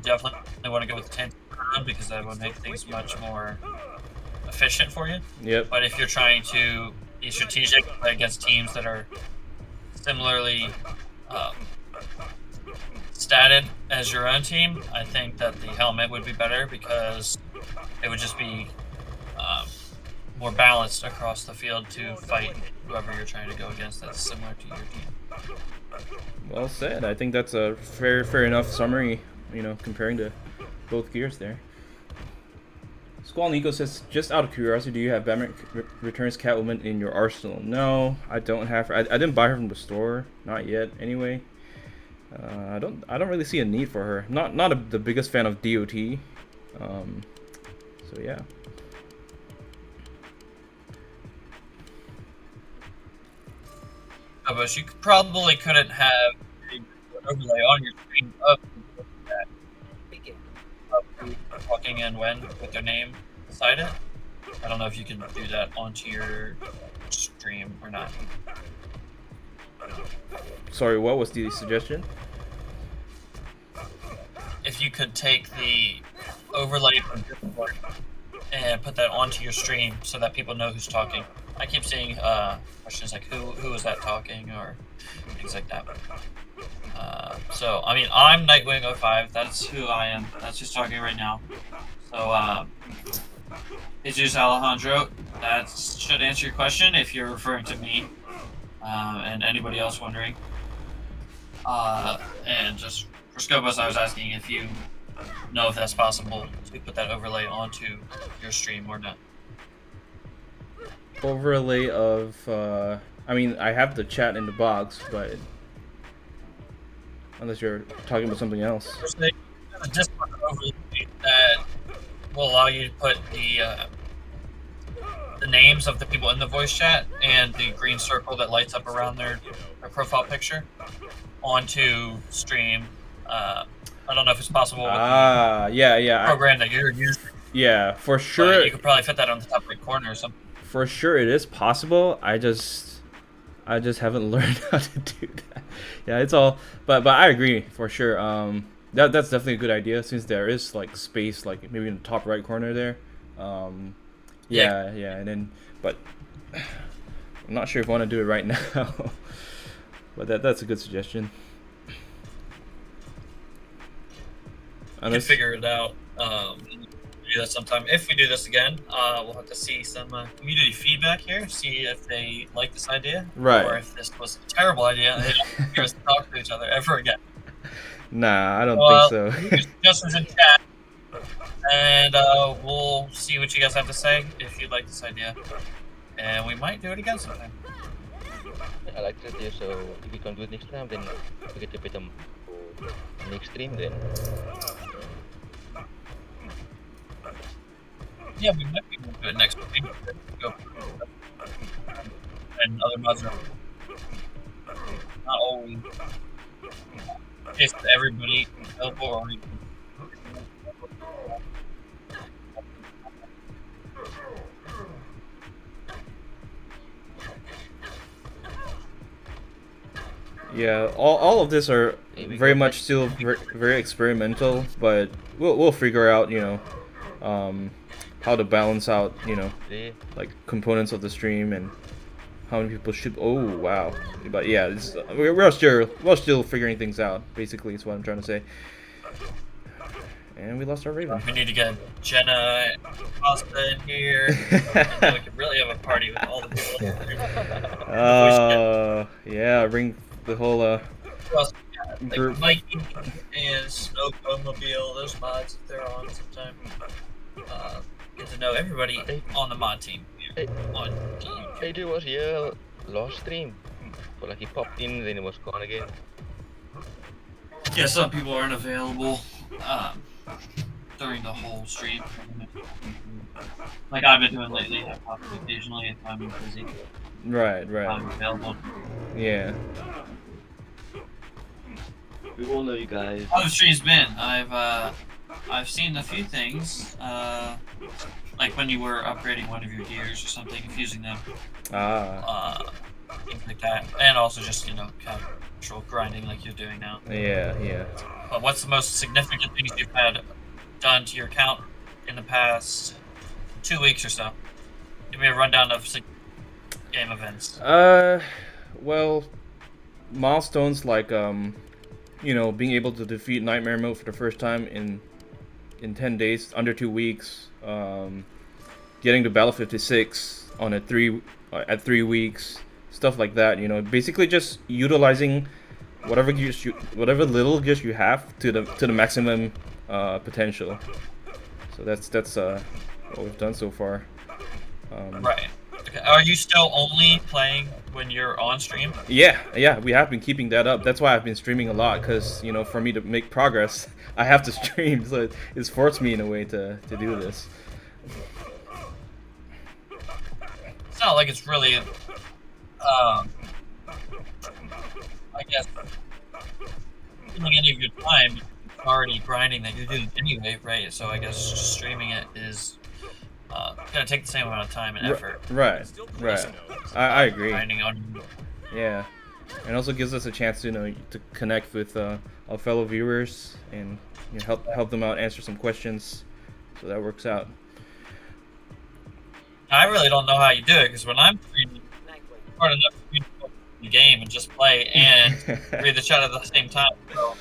definitely want to go with the Tainted Totem because that will make things much more efficient for you. Yep. But if you're trying to be strategic, play against teams that are similarly statted as your own team, I think that the helmet would be better because it would just be more balanced across the field to fight whoever you're trying to go against that's similar to your team. Well said. I think that's a fair enough summary, comparing to both gears there. Squall Nico says, just out of curiosity, do you have Batman Returns Catwoman in your arsenal? No, I don't have her. I didn't buy her from the store, not yet. Anyway, I don't really see a need for her. Not the biggest fan of DOT. So yeah. But you probably couldn't have an overlay on your screen of that. Walking in when with their name beside it. I don't know if you can do that onto your stream or not. Sorry, what was the suggestion? If you could take the overlay from Discord and put that onto your stream so that people know who's talking. I keep seeing questions like who is that talking or things like that. So I mean, I'm Nightwing05. That's who I am. That's who's talking right now. So Jesus Alejandro. That should answer your question if you're referring to me and anybody else wondering. And just for Scopus, I was asking if you know if that's possible to put that overlay onto your stream or not. Overlay of, I mean, I have the chat in the box, but unless you're talking about something else. There's a Discord overlay that will allow you to put the names of the people in the voice chat and the green circle that lights up around their profile picture onto stream. I don't know if it's possible with the program that you're using. Yeah, for sure. But you could probably fit that on the top right corner or something. For sure, it is possible. I just haven't learned how to do that. Yeah, it's all. But I agree for sure. That's definitely a good idea since there is like space, like maybe in the top right corner there. Yeah, and then but I'm not sure if I want to do it right now. But that's a good suggestion. We can figure it out. Do that sometime. If we do this again, we'll have to see some community feedback here, see if they like this idea, right, or if this was a terrible idea and they don't hear us talk to each other ever again. Nah, I don't think so. Leave suggestions in chat, and we'll see what you guys have to say if you like this idea, and we might do it again sometime. I like this idea, so if we can do it next time, then we get to put them next stream then. Yeah, we might be able to do it next week. And other mods are not always in case everybody available or yeah, all of this are very much still very experimental, but we'll figure out, you know, how to balance out, you know, like components of the stream and how many people should. Oh wow! But yeah, we're still figuring things out. Basically, is what I'm trying to say. And we lost our Raven. We need to get Jenna and Costa in here. And then we can really have a party with all the people. Yeah, bring the whole group. Like Mikey and Snowmobile, those mods if they're on sometime. Get to know everybody on the mod team. On YouTube. AJ was here last stream. But like he popped in, then he was gone again. Yeah, some people aren't available during the whole stream. Like I've been doing lately, I pop in occasionally if I'm busy. Right. I'm available. Yeah. We all know you guys. How the stream's been? I've seen a few things. Like when you were upgrading one of your gears or something, fusing them. Things like that. And also just, you know, casual grinding like you're doing now. Yeah. But what's the most significant things you've had done to your account in the past 2 weeks or so? Give me a rundown of game events. Well, milestones like, you know, being able to defeat Nightmare Mode for the first time in 10 days, under 2 weeks, getting to Battle 56 on at 3 weeks, stuff like that. You know, basically just utilizing whatever little gears you have to the maximum potential. So that's what we've done so far. Right. Okay. Are you still only playing when you're on stream? Yeah, we have been keeping that up. That's why I've been streaming a lot, because, you know, for me to make progress, I have to stream, so it's forced me in a way to do this. It's not like it's really, I guess, taking any of your time. It's already grinding that you're doing anyway, right? So I guess just streaming it is gonna take the same amount of time and effort. Right. I agree. Grinding on. Yeah, and also gives us a chance to, you know, to connect with our fellow viewers and, you know, help them out, answer some questions, so that works out. I really don't know how you do it, because when I'm streaming, it's hard enough for me to focus on the game and just play and read the chat at the same time. So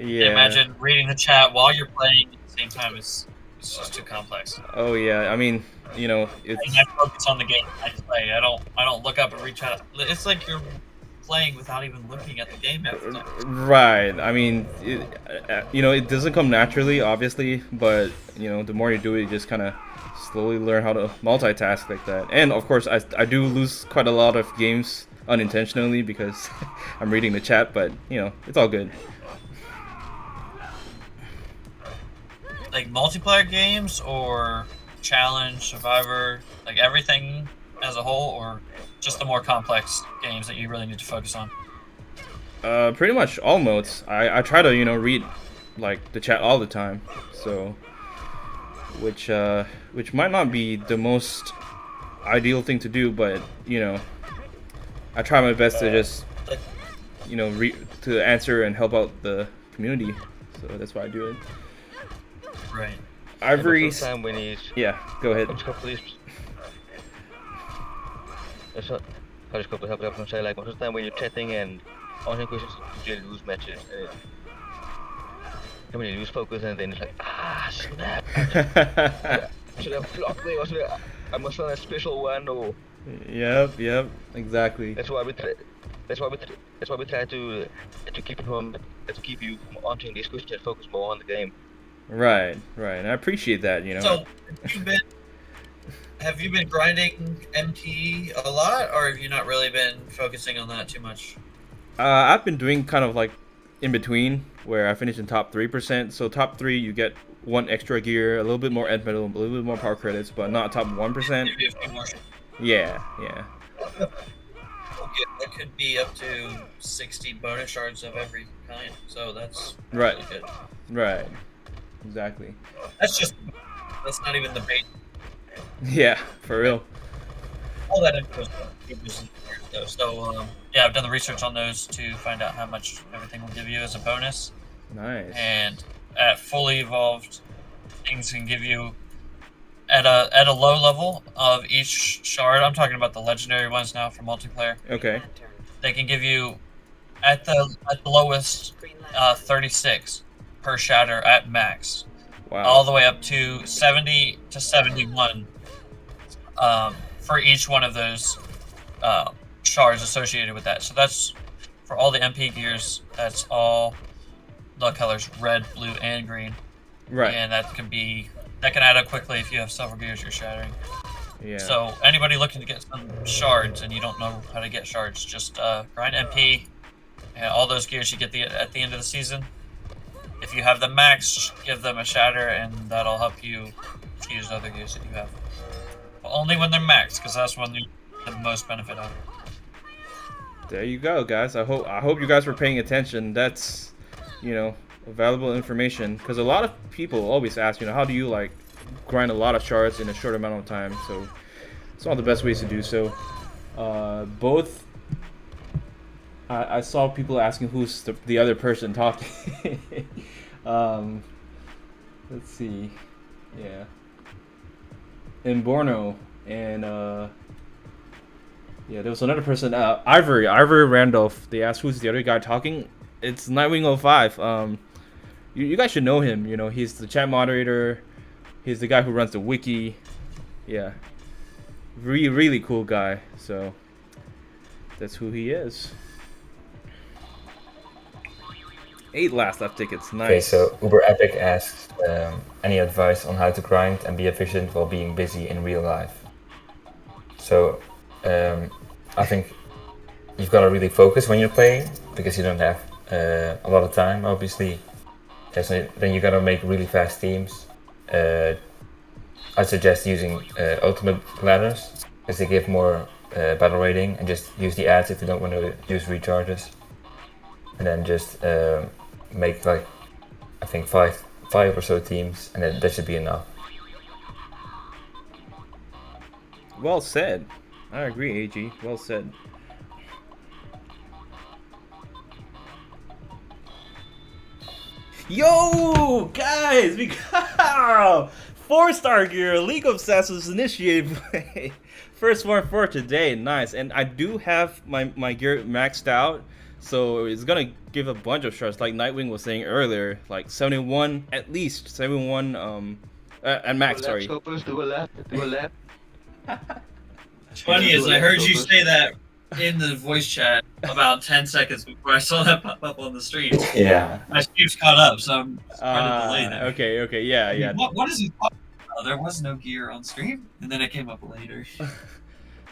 Yeah. imagine reading the chat while you're playing at the same time is just too complex. Oh yeah, I mean, you know, it's. I focus on the game I play. I don't look up and read chat. It's like you're playing without even looking at the game half the time. Right. I mean, you know, it doesn't come naturally, obviously, but you know, the more you do it, you just kind of slowly learn how to multitask like that. And of course, I do lose quite a lot of games unintentionally because I'm reading the chat, but you know, it's all good. Like multiplayer games or challenge, survivor, like everything as a whole, or just the more complex games that you really need to focus on? Pretty much all modes. I try to, you know, read like the chat all the time, so which might not be the most ideal thing to do, but you know, I try my best to just, you know, to answer and help out the community, so that's why I do it. Right. Every time when he's go ahead. How does Couple help from say, like most of the time when you're chatting and answering questions, you lose matches. And when you lose focus, and then it's like, snap! Should I block me, or should I must run a special one, or? Yep, exactly. That's why we try to keep you from answering these questions and focus more on the game. Right. And I appreciate that, you know. So, have you been grinding MT a lot, or have you not really been focusing on that too much? I've been doing kind of like in between, where I finished in top 3%. So top 3, you get 1 extra gear, a little bit more end medal, a little bit more power credits, but not top 1%. Maybe a few more. Yeah. That could be up to 60 bonus shards of every kind, so that's right. Really good. Right. Exactly. That's not even the base. Yeah, for real. All that info is though. So yeah, I've done the research on those to find out how much everything will give you as a bonus. Nice. And at fully evolved, things can give you at a low level of each shard. I'm talking about the legendary ones now for multiplayer. Okay. They can give you at the lowest 36 per shatter at max. Wow. All the way up to 70 to 71 for each one of those shards associated with that. So that's for all the MP gears. That's all the colors red, blue, and green. Right. And that can add up quickly if you have several gears you're shattering. Yeah. So anybody looking to get some shards and you don't know how to get shards, just grind MP and all those gears you get at the end of the season. If you have the max, just give them a shatter, and that'll help you use other gears that you have. But only when they're maxed, because that's when you get the most benefit out of it. There you go, guys. I hope you guys were paying attention. That's, you know, valuable information, because a lot of people always ask, you know, how do you like grind a lot of shards in a short amount of time? So it's one of the best ways to do so. Both. I saw people asking who's the other person talking. Let's see. Yeah. In Borno, and yeah, there was another person, Ivory Randolph. They asked who's the other guy talking. It's Nightwing 05. You guys should know him. You know, he's the chat moderator. He's the guy who runs the wiki. Yeah. Really cool guy. So that's who he is. 8 last left tickets. Nice. Okay, so Uber Epic asks any advice on how to grind and be efficient while being busy in real life. So I think you've got to really focus when you're playing, because you don't have a lot of time, obviously. So then you got to make really fast teams. I suggest using ultimate ladders, because they give more battle rating, and just use the ads if you don't want to use recharges. And then just make like, I think five or so teams, and then that should be enough. Well said. I agree, AG. Well said. Yo, guys, we got 4-star gear, League of Assassins initiated play. First one for today, nice. And I do have my gear maxed out, so it's gonna give a bunch of shards, like Nightwing was saying earlier, like 71, at least 71 at max, sorry. Scopers, to a left, to a left. Funny is, I heard you say that in the voice chat about 10 seconds before I saw that pop up on the stream. Yeah. My stream's caught up, so I'm part of the delay there. Okay, yeah, yeah. What is he talking about? There was no gear on stream, and then it came up later.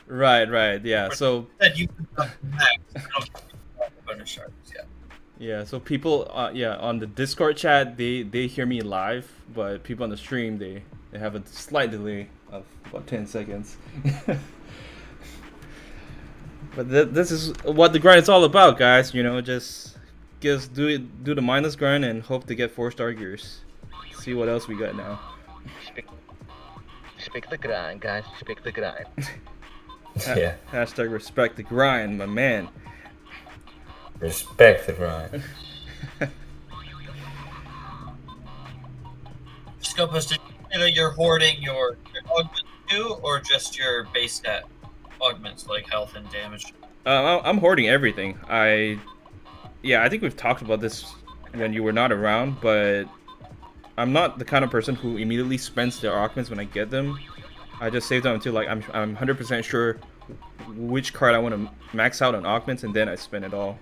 Right, yeah. So That you can bonus shards, yeah. yeah, so people, on the Discord chat, they hear me live, but people on the stream, they have a slight delay of about 10 seconds. But this is what the grind is all about, guys. You know, just do the mindless grind and hope to get 4-star gears. See what else we got now. Respect the grind, guys. Respect the grind. Yeah. Hashtag respect the grind, my man. Respect the grind. Scopus, did you say that you're hoarding your augments too, or just your base stat augments like health and damage? I'm hoarding everything. I think we've talked about this when you were not around, but I'm not the kind of person who immediately spends their augments when I get them. I just save them until like I'm 100% sure which card I want to max out on augments, and then I spend it all.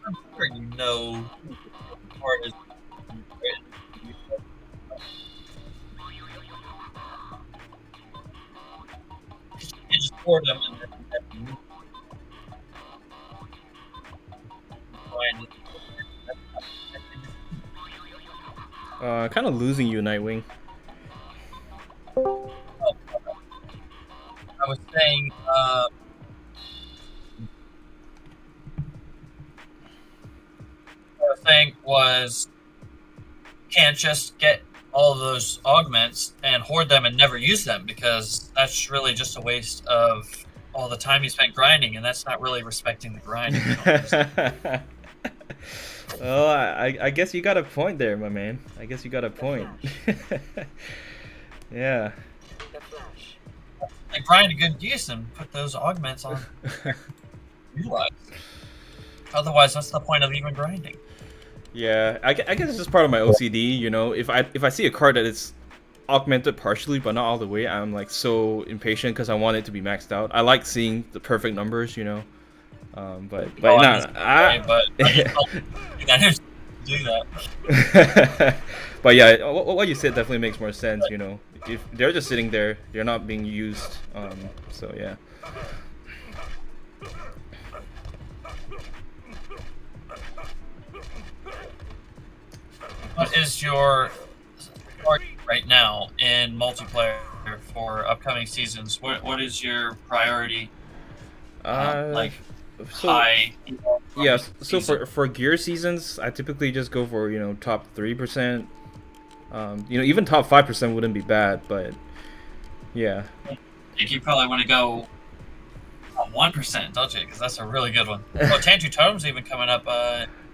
I'm sure you know part is you just hoard them and then Kind of losing you, Nightwing. I was saying, was can't just get all of those augments and hoard them and never use them, because that's really just a waste of all the time you spent grinding, and that's not really respecting the grind. Well, I guess you got a point there, my man. I guess you got a point. Yeah. Like, grind a good use and put those augments on. Utilize. Otherwise, what's the point of even grinding? Yeah, I guess it's just part of my OCD, you know. If I see a card that is augmented partially but not all the way, I'm like so impatient because I want it to be maxed out. I like seeing the perfect numbers, you know. But I didn't do that. But yeah, what you said definitely makes more sense, you know. If they're just sitting there, they're not being used. So yeah. What is your target right now in multiplayer for upcoming seasons? What is your priority? Like so, high. Yeah. So for gear seasons, I typically just go for, you know, top 3%. You know, even top 5% wouldn't be bad, but yeah. I think you probably want to go on 1%, don't you? Because that's a really good one. Well, Tantu Totem's even coming up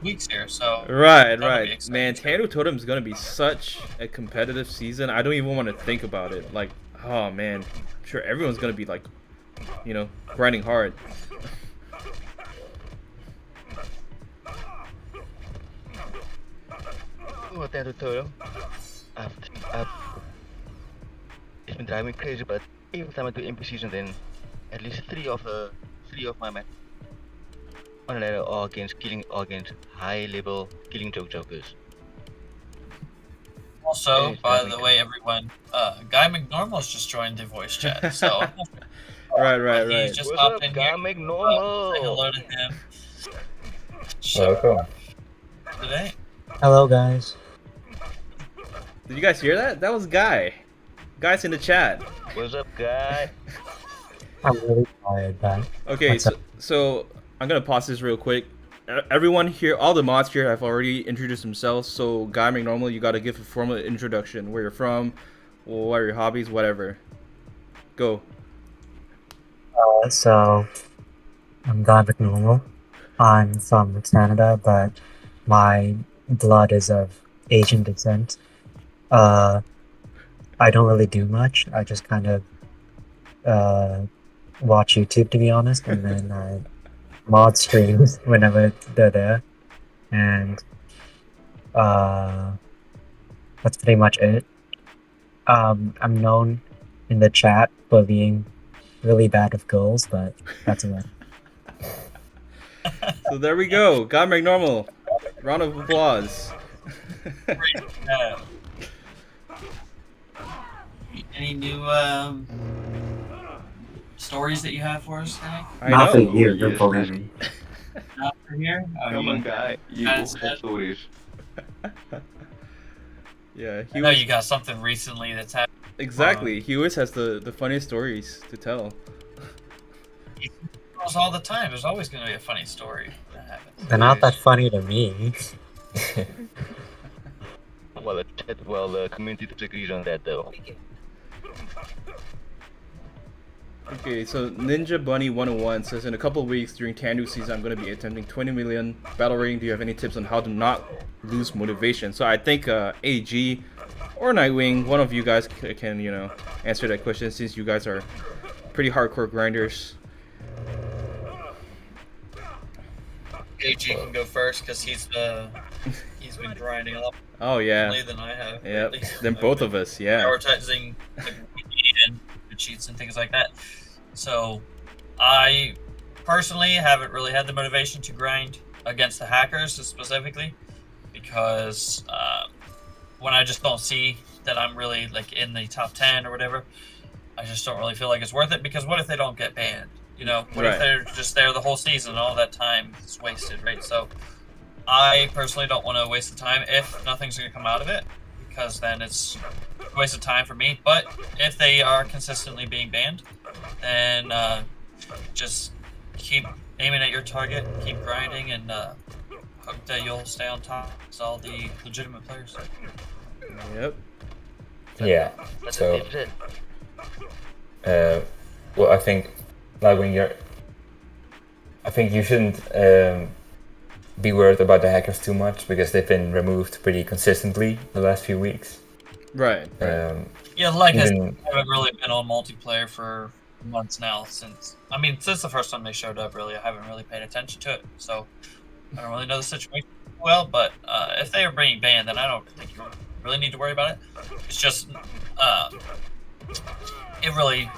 weeks here, so right. Man, Tantu Totem's gonna be such a competitive season. I don't even want to think about it. Like, oh man, I'm sure everyone's gonna be like, you know, grinding hard. Oh, Tantu Totem. It's been driving me crazy, but every time I do MP season, then at least three of my matches on a ladder are against high level killing jokers. Also, by the way, everyone, Guy McNormal's just joined the voice chat, so right. He's just What's hopped up, in Guy here. McNormal? Say hello to him. Welcome. Today. Hello, guys. Did you guys hear that? That was Guy. Guy's in the chat. What's up, Guy? I'm really tired, man. Okay, What's up? so I'm gonna pause this real quick. Everyone here, all the mods here have already introduced themselves. So Guy McNormal, you gotta give a formal introduction. Where you're from, what are your hobbies, whatever. Go. So, I'm God McNormal. I'm from Canada, but my blood is of Asian descent. I don't really do much. I just kind of watch YouTube, to be honest, and then I mod streams whenever they're there, and that's pretty much it. I'm known in the chat for being really bad with girls, but that's enough. So there we go. God make normal. Round of applause. Uh, any new stories that you have for us today? I Not for know. you, yes, don't believe me. Not for here? Come on, guy. You kinda also have sad. stories. Yeah, I he know was you got something recently that's happened. exactly. He always has the funniest stories to tell. All the time. There's always going to be a funny story that happens. They're not that funny to me. Well, the community disagrees on that though. Okay, so Ninja Bunny 101 says in a couple of weeks during Tandu season, I'm going to be attempting 20 million battle rating. Do you have any tips on how to not lose motivation? So I think AG or Nightwing, one of you guys can answer that question since you guys are pretty hardcore grinders. AG can go first because he's been grinding a lot Oh yeah, more than I have. yep. At least Then I've both been of us, yeah. prioritizing like, and cheats and things like that. So I personally haven't really had the motivation to grind against the hackers specifically because when I just don't see that I'm really like in the top 10 or whatever, I just don't really feel like it's worth it because what if they don't get banned? You know, what if Right. they're just there the whole season and all that time is wasted, right? So I personally don't want to waste the time if nothing's going to come out of it because then it's a waste of time for me. But if they are consistently being banned, then just keep aiming at your target, keep grinding, and hope that you'll stay on top as all the legitimate players. Yep. Yeah. That's So, what they well, I think like I think you shouldn't be worried about the hackers too much because they've been removed pretty consistently the last few weeks. Right. Yeah, like I said, Even- I haven't really been on multiplayer for months now since the first time they showed up, really. I haven't really paid attention to it, so I don't really know the situation well, but if they are being banned, then I don't think you really need to worry about it. It's just, it really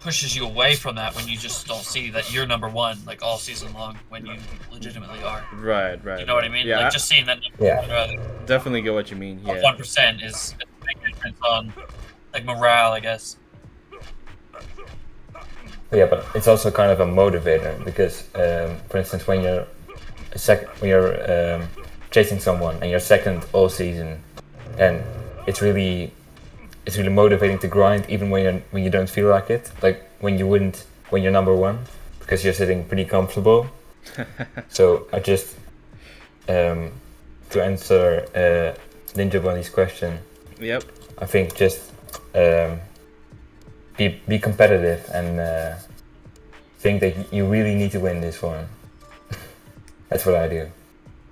pushes you away from that when you just don't see that you're number one, like, all season long, when you legitimately are. Right. You know what I mean? Yeah, Like, just seeing that Yeah. definitely get what you mean. Yeah. 1% is a big difference on, like, morale, I guess. Yeah, but it's also kind of a motivator because, for instance, when you're chasing someone and you're second all season, then it's really motivating to grind even when you don't feel like it. Like when you're number one because you're sitting pretty comfortable. So I just to answer Ninja Bunny's question. Yep. I think just be competitive and think that you really need to win this one. That's what I do.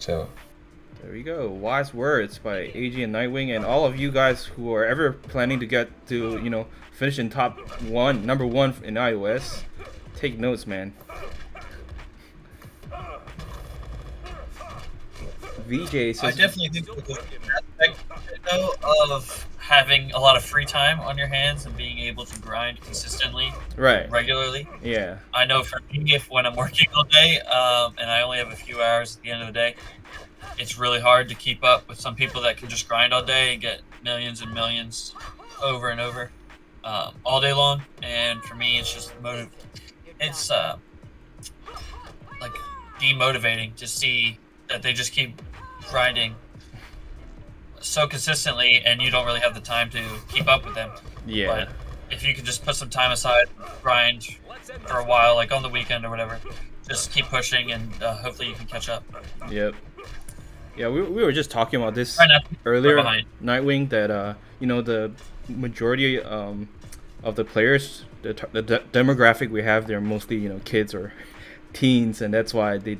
So There we go. Wise words by AG and Nightwing, and all of you guys who are ever planning to get to finish in number one in iOS. Take notes, man. VJ I says. definitely think there's an aspect though of having a lot of free time on your hands and being able to grind consistently, Right. regularly. Yeah. I know for me, if when I'm working all day and I only have a few hours at the end of the day, it's really hard to keep up with some people that can just grind all day and get millions and millions over and over all day long. And for me, it's just it's like demotivating to see that they just keep grinding so consistently and you don't really have the time to keep up with them. Yeah. But if you can just put some time aside, grind for a while, like on the weekend or whatever, just keep pushing and hopefully you can catch up. Yep. Yeah, we were just talking about this Try not to be earlier, behind. Nightwing, that the majority of the players, the demographic we have, they're mostly kids or teens, and that's why they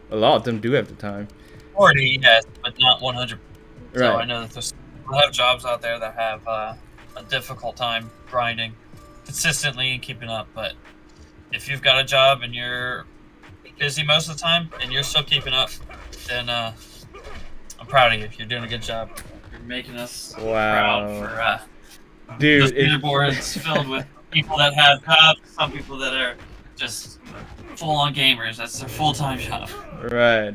a lot of them do have the time. 40, yes, but not 100. So Right. I know that there's people have jobs out there that have a difficult time grinding consistently and keeping up. But if you've got a job and you're busy most of the time and you're still keeping up, then I'm proud of you. You're doing a good job. You're making us proud for dude, this leaderboard's filled with people that have jobs, some people that are just full-on gamers. That's their full-time job. right.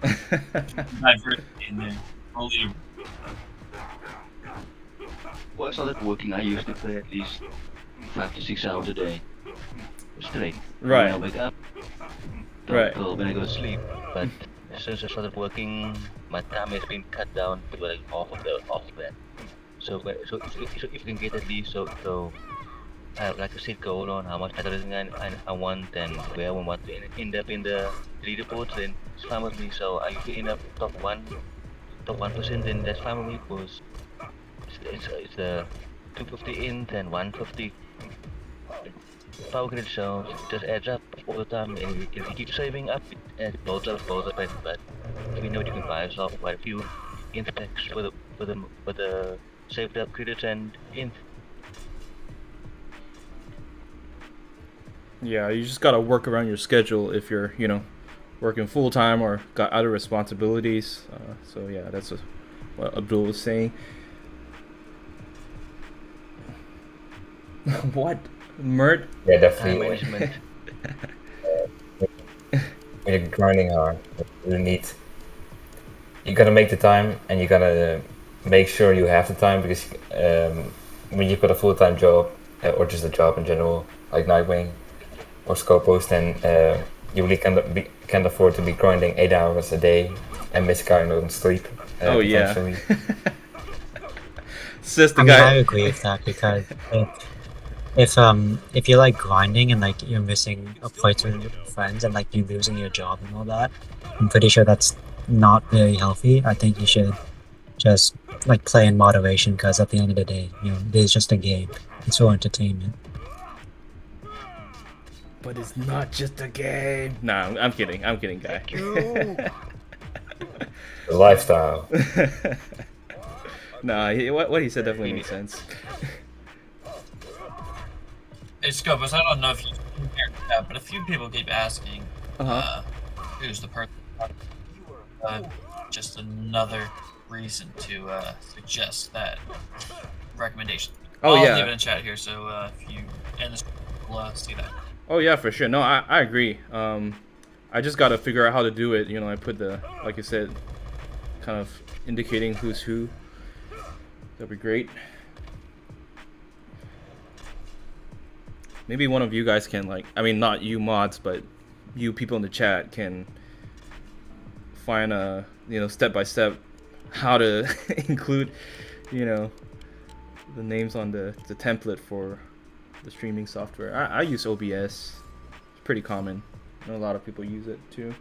Diversity in there. Only When I started working, I used to play at least 5 to 6 hours a day, straight. Right. When I wake up, Right. till when I go to sleep. But since I started working, my time has been cut down to like half of that. So if you can get at least so I have like a set goal on how much advertising I want and where I want to end up in the leaderboards, then it's fine with me. So I usually end up top 1%, then that's fine with me because it's the 250 int and 150 power grid, so it just adds up all the time, and if you keep saving up, it builds up, but if you know you can buy yourself quite a few int packs with the saved up credits and int. Yeah, you just gotta work around your schedule if you're, working full time or got other responsibilities. So yeah, that's what Abdul was saying. What, Mert? Yeah, Time definitely. management. When you're grinding hard, you gotta make the time, and you gotta make sure you have the time, because when you've got a full-time job, or just a job in general, like Nightwing or Scopos, then you really can't afford to be grinding 8 hours a day and miss kind of sleep. Oh yeah. potentially. Says the I mean, I guy. agree with that because if you like grinding and like you're missing a playthrough with your friends and like you're losing your job and all that, I'm pretty sure that's not very healthy. I think you should just like play in moderation because at the end of the day, it's just a game. It's for entertainment. But it's not just a game. Nah, I'm kidding, guy. The lifestyle. Nah, what he said definitely makes sense. Hey, Scopus, I don't know if you can hear that, but a few people keep asking, who's the person? Just another reason to suggest that recommendation. Oh, I'll yeah. leave it in chat here, so if you end this, we'll see that. Oh yeah, for sure. No, I agree. I just gotta figure out how to do it. I put the, like you said, kind of indicating who's who. That'd be great. Maybe one of you guys can, like, I mean, not you mods, but you people in the chat can find a, step by step how to include, the names on the template for the streaming software. I use OBS. It's pretty common. I know a lot of people use it too.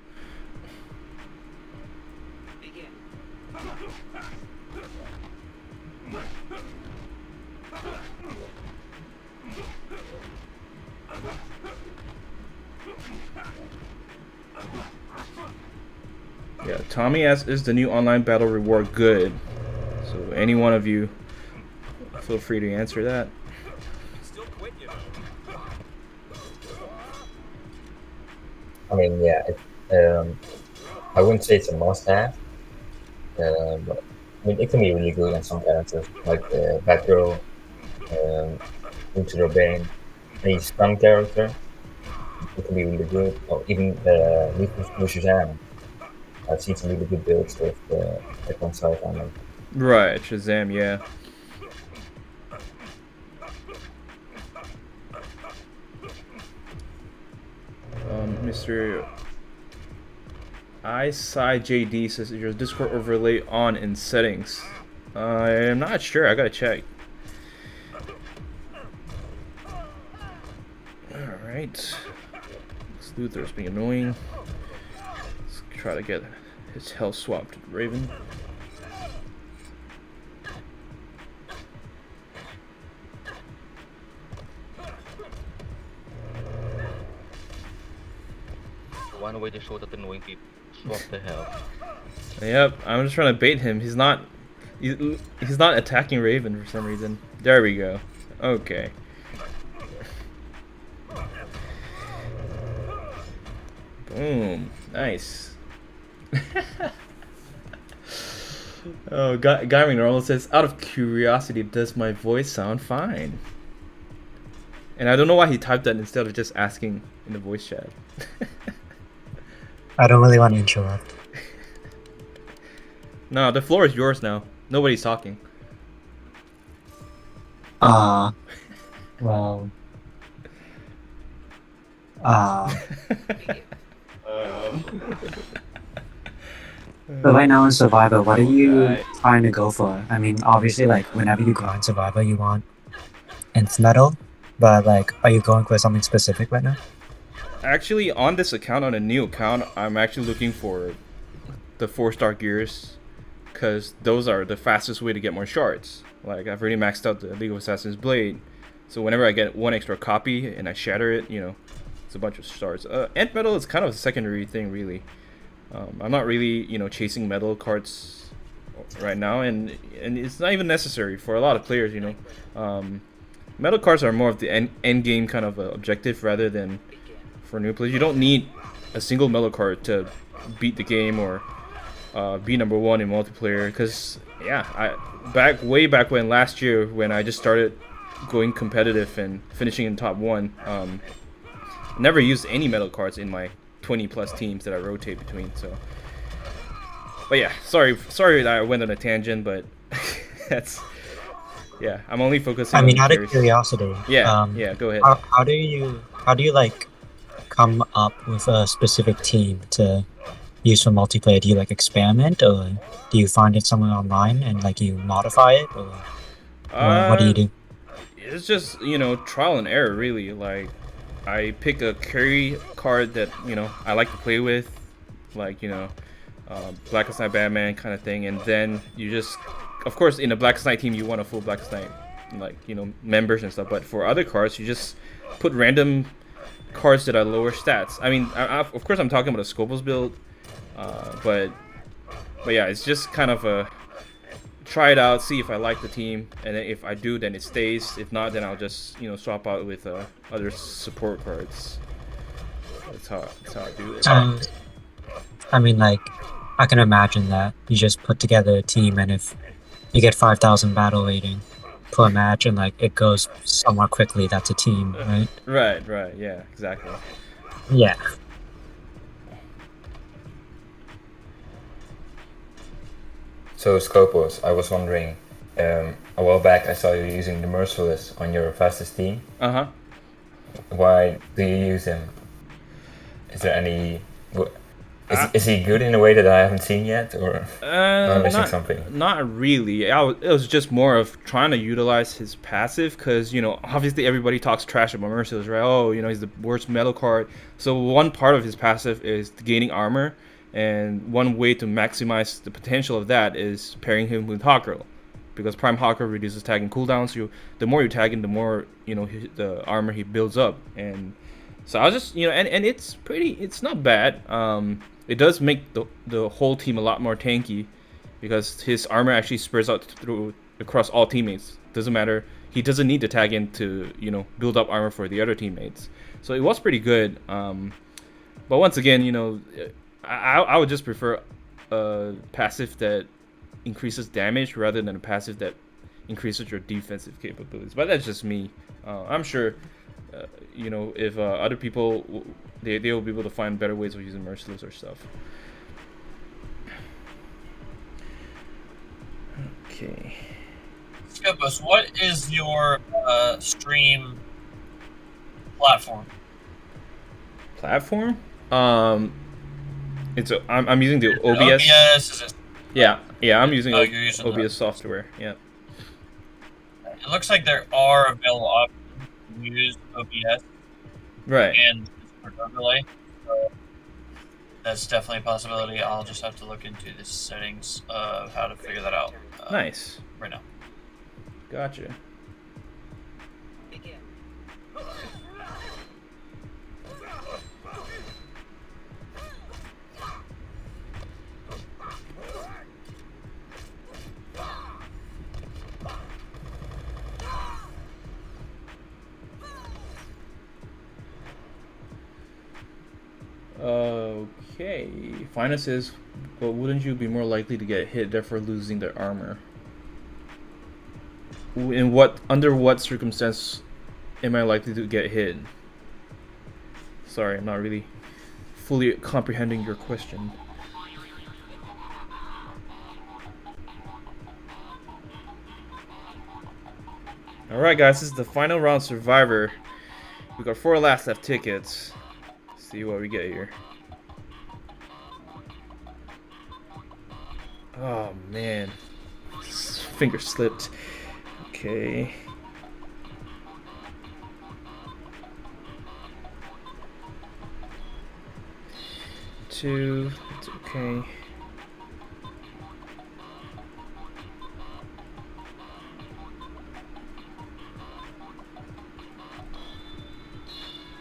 Yeah, Tommy asks, is the new online battle reward good? So any one of you, feel free to answer that. I mean, yeah, I wouldn't say it's a must-have, but I mean, it can be really good on some characters, like Batgirl, Into the Bane, any stun character. It can be really good, or even Shazam. I've seen some really good builds with Nekron Scythe on them. Right, Shazam, yeah. Mr. JD says, is your Discord overlay on in settings? I'm not sure, I gotta check. Alright. Luther's being annoying. Let's try to get his health swapped to Raven. One way to show that annoying people swap the hell. Yep, I'm just trying to bait him. He's not He's not attacking Raven for some reason. There we go. Okay. Boom. Nice. Oh, Gaming Normal says, out of curiosity, does my voice sound fine? And I don't know why he typed that instead of just asking in the voice chat. I don't really want to interrupt. No, the floor is yours now. Nobody's talking. Well. But right now in Survivor, what are you trying to go for? I mean, obviously, like, whenever you grind Survivor, you want Nth Metal, but, like, are you going for something specific right now? Actually, on this account, on a new account, I'm actually looking for the 4-star gears, because those are the fastest way to get more shards. Like, I've already maxed out the League of Assassins Blade, so whenever I get one extra copy and I shatter it, you know, it's a bunch of shards. Nth Metal is kind of a secondary thing, really. I'm not really, you know, chasing metal cards right now, and it's not even necessary for a lot of players, you know. Metal cards are more of the end game kind of objective rather than for new players. You don't need a single metal card to beat the game or be number one in multiplayer. Because yeah, way back when last year when I just started going competitive and finishing in top 1, never used any metal cards in my 20+ teams that I rotate between. So, but yeah, sorry that I went on a tangent, but that's. Yeah, I'm only focusing. I mean, on out of curiosity. Yeah, yeah. Go ahead. How do you like come up with a specific team to use for multiplayer? Do you like experiment, or do you find it somewhere online and like you modify it, or what do you do? It's just, you know, trial and error, really. Like, I pick a carry card that, you know, I like to play with, like, you know, Blackest Night Batman kind of thing, and then you just. Of course, in a Blackest Night team, you want a full Blackest Night, like, you know, members and stuff. But for other cards, you just put random cards that are lower stats. I mean, of course, I'm talking about a Scopus build, but yeah, it's just kind of a try it out, see if I like the team, and then if I do, then it stays. If not, then I'll just, you know, swap out with other support cards. That's how I do it. I mean, like, I can imagine that you just put together a team, and if you get 5,000 battle rating per match, and like it goes somewhat quickly, that's a team, right? Right, yeah, exactly. Yeah. So Scopus, I was wondering, a while back I saw you using the Merciless on your fastest team. Why do you use him? Is there any... Is he good in a way that I haven't seen yet, or am I missing something? Not really. It was just more of trying to utilize his passive, because, you know, obviously everybody talks trash about Merciless, right? Oh, you know, he's the worst metal card. So one part of his passive is gaining armor, and one way to maximize the potential of that is pairing him with Hawker, because Prime Hawker reduces tagging cooldowns. So the more you tag him, the more, you know, the armor he builds up. And so I was just, you know, and it's not bad. It does make the whole team a lot more tanky, because his armor actually spreads out across all teammates. Doesn't matter. He doesn't need to tag in to, you know, build up armor for the other teammates. So it was pretty good. But once again, you know, I would just prefer a passive that increases damage rather than a passive that increases your defensive capabilities. But that's just me. I'm sure, you know, if other people, they will be able to find better ways of using Merciless or stuff. Okay. Scopus, what is your stream platform? Platform? I'm using the OBS. OBS. Yeah, I'm using you're using OBS software. Yeah. It looks like there are available options to use OBS. Right. And Discord overlay. So that's definitely a possibility. I'll just have to look into the settings of how to figure that out. Nice. Right now. Gotcha. Okay. Finance says, well, wouldn't you be more likely to get hit, therefore losing their armor? Under what circumstance am I likely to get hit? Sorry, I'm not really fully comprehending your question. Alright guys, this is the final round Survivor. We got 4 last left tickets. Let's see what we get here. Oh man. Finger slipped. Okay. Two. It's okay.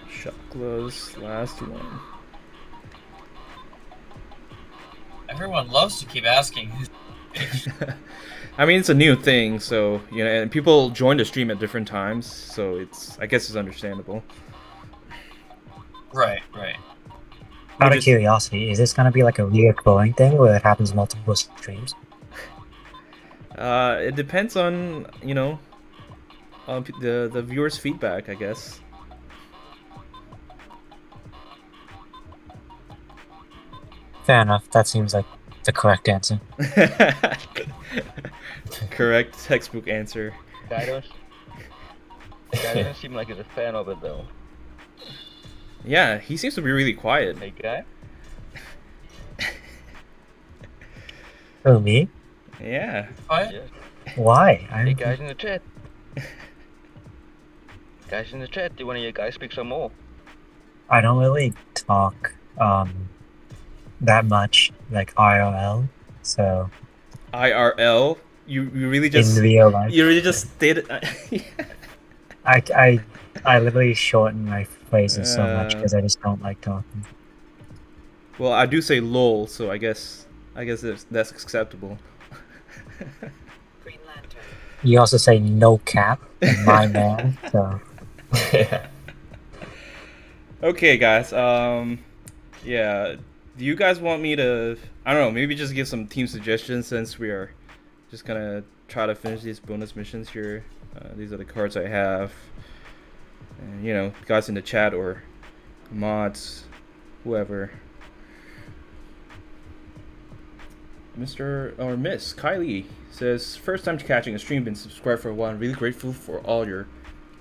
Shot gloves. Last one. Everyone loves to keep asking who's. I mean, it's a new thing, so you know, and people join the stream at different times, so I guess it's understandable. Right. Out of curiosity, is this gonna be like a reoccurring thing where it happens multiple streams? It depends on, you know, on the viewers' feedback, I guess. Fair enough. That seems like the correct answer. Correct textbook answer. Guy doesn't seem like he's a fan of it though. Yeah, he seems to be really quiet. Hey guy? Oh, me? Yeah. What? Yes. Why? Hey guys in the chat. Guys in the chat, do one of you guys speak some more? I don't really talk that much like IRL, so IRL? You really just in real life. You really just stated. I literally shorten my phrases so much because I just don't like talking. Well, I do say lol, so I guess that's acceptable. You also say no cap and my man, so Yeah. Okay, guys. Yeah. Do you guys want me to? I don't know. Maybe just give some team suggestions since we are just gonna try to finish these bonus missions here. These are the cards I have. And, you know, guys in the chat or mods, whoever. Mr. or Miss Kylie says, first time catching a stream, been subscribed for a while. I'm really grateful for all your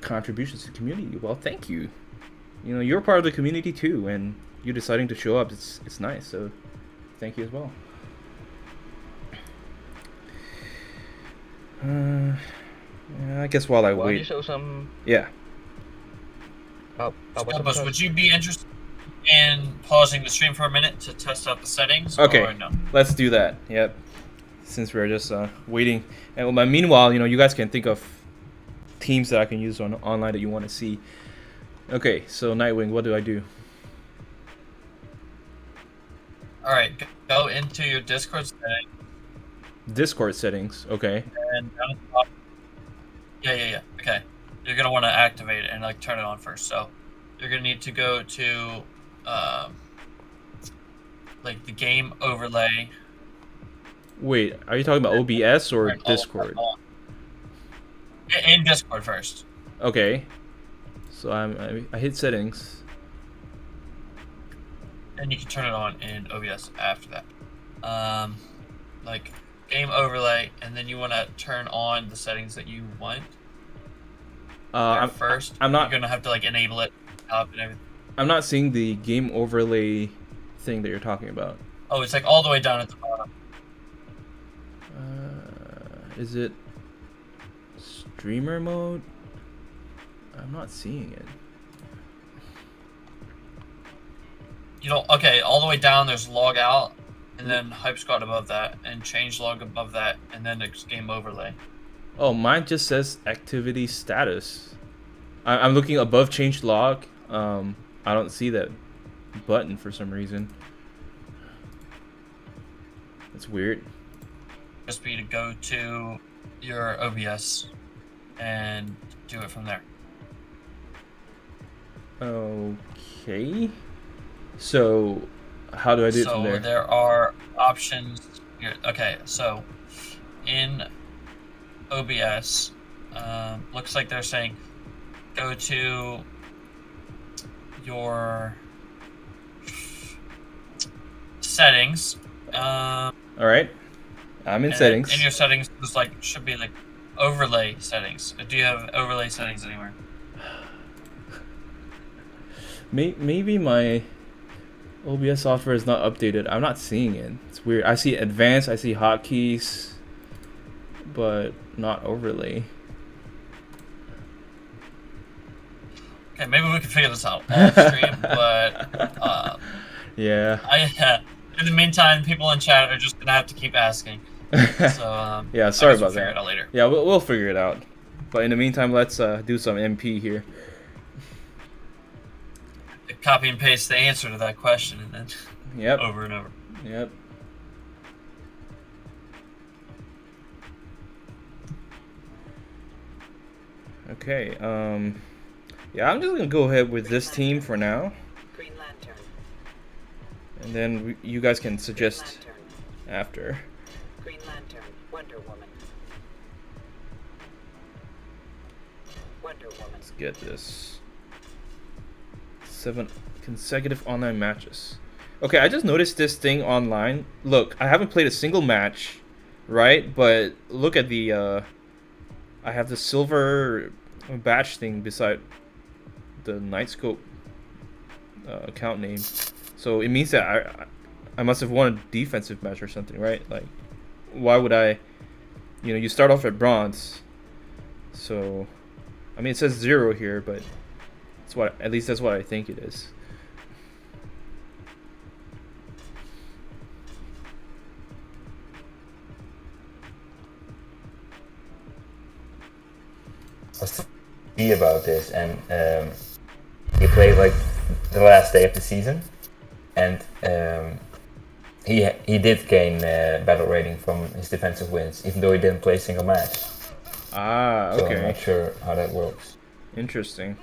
contributions to the community. Well, thank you. You know, you're part of the community too, and you deciding to show up, it's nice. So, thank you as well. Yeah, I guess while I Why don't wait. you show some... Yeah. Scabos, would you be interested in pausing the stream for a minute to test out the settings? Okay, Or no? let's do that. Yep. Since we're just waiting, and meanwhile, you know, you guys can think of teams that I can use on online that you want to see. Okay, so Nightwing, what do I do? All right, go into your Discord settings. Discord settings. Okay. And down at the top. Yeah. Okay. You're gonna want to activate it and like turn it on first. So you're gonna need to go to like the game overlay. Wait, are you talking about OBS or Turn all Discord? of that on. In Discord first. Okay. So I hit settings. And you can turn it on in OBS after that. Like game overlay, and then you want to turn on the settings that you want. I'm not. You're gonna have to like enable it, and everything. I'm not seeing the game overlay thing that you're talking about. Oh, it's like all the way down at the bottom. Is it streamer mode? I'm not seeing it. You don't. Okay, all the way down there's log out, and then Hype Squad above that, and change log above that, and then it's game overlay. Oh, mine just says activity status. I'm looking above change log. I don't see that button for some reason. That's weird. Just be to go to your OBS and do it from there. Okay. So, how do I do it from So there? there are options here. Okay, so in OBS, looks like they're saying go to your settings. All right, I'm in and settings. In your settings, there's should be overlay settings. Do you have overlay settings anywhere? Maybe my OBS software is not updated. I'm not seeing it. It's weird. I see advanced, I see hotkeys, but not overlay. Okay, maybe we can figure this out off stream, but yeah. In the meantime, people in chat are just gonna have to keep asking. So yeah, sorry about we'll figure that. it out later. Yeah, we'll figure it out. But in the meantime, let's do some MP here. Copy and paste the answer to that question, and then over and over. Yep. Okay. Yeah, I'm just gonna go ahead with this team for now. Green Lantern. And then you guys can suggest after. Green Lantern. Wonder Woman. Wonder Woman. Let's get this. 7 consecutive online matches. Okay, I just noticed this thing online. Look, I haven't played a single match, right? But look at the I have the silver badge thing beside the NightSkope account name. So it means that I must have won a defensive match or something, right? Like, why would I? You know, you start off at bronze. So, I mean, it says 0 here, but it's what, at least that's what I think it is. I was thinking about this, and he played like the last day of the season, and he did gain battle rating from his defensive wins, even though he didn't play a single match. Ah, okay. So I'm not sure how that works. Interesting.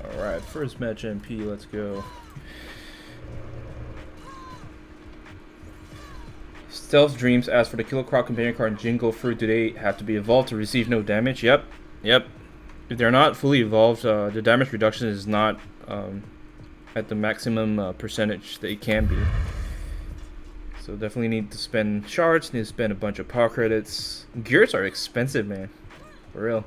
Alright, first match MP, let's go. Stealth Dreams asks for the Killer Croc companion card and Jingle Fruit. Do they have to be evolved to receive no damage? Yep. If they're not fully evolved, the damage reduction is not at the maximum percentage that it can be. So definitely need to spend shards, need to spend a bunch of power credits. Gears are expensive, man. For real.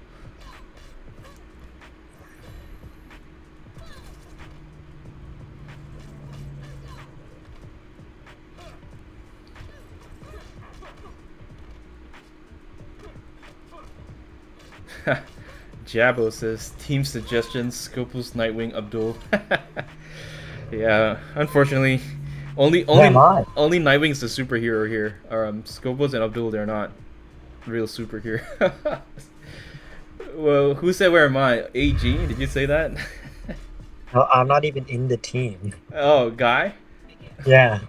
Jabo says team suggestions, Scopus, Nightwing, Abdul. Yeah, unfortunately, only Nightwing's the superhero here. Scopus and Abdul, they're not real superhero. Well, who said where am I? AG? Did you say that? No, I'm not even in the team. Oh, Guy? Yeah.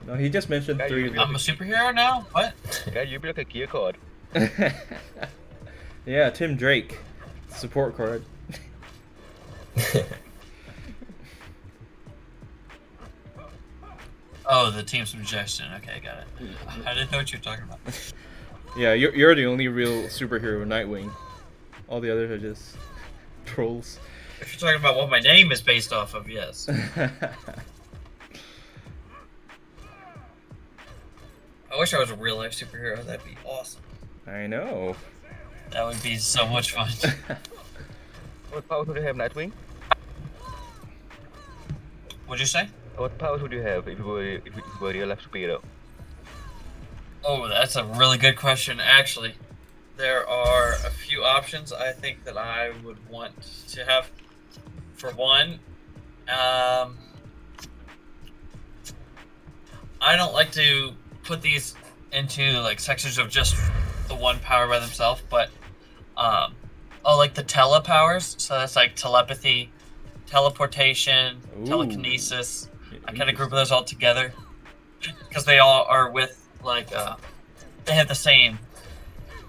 No, he just mentioned 3. I'm a superhero now? What? Yeah, you be like a gear card. Yeah, Tim Drake. Support card. Oh, the team suggestion. Okay, got it. I didn't know what you were talking about. Yeah, you're the only real superhero, Nightwing. All the others are just trolls. If you're talking about what my name is based off of, yes. I wish I was a real life superhero. That'd be awesome. I know. That would be so much fun. What powers would you have, Nightwing? What'd you say? What powers would you have if you were a real life superhero? Oh, that's a really good question, actually. There are a few options I think that I would want to have. For one, I don't like to put these into like sections of just the one power by themselves, but like the tele powers. So that's like telepathy, teleportation, telekinesis. I kind of group those all together because they all are with like they have the same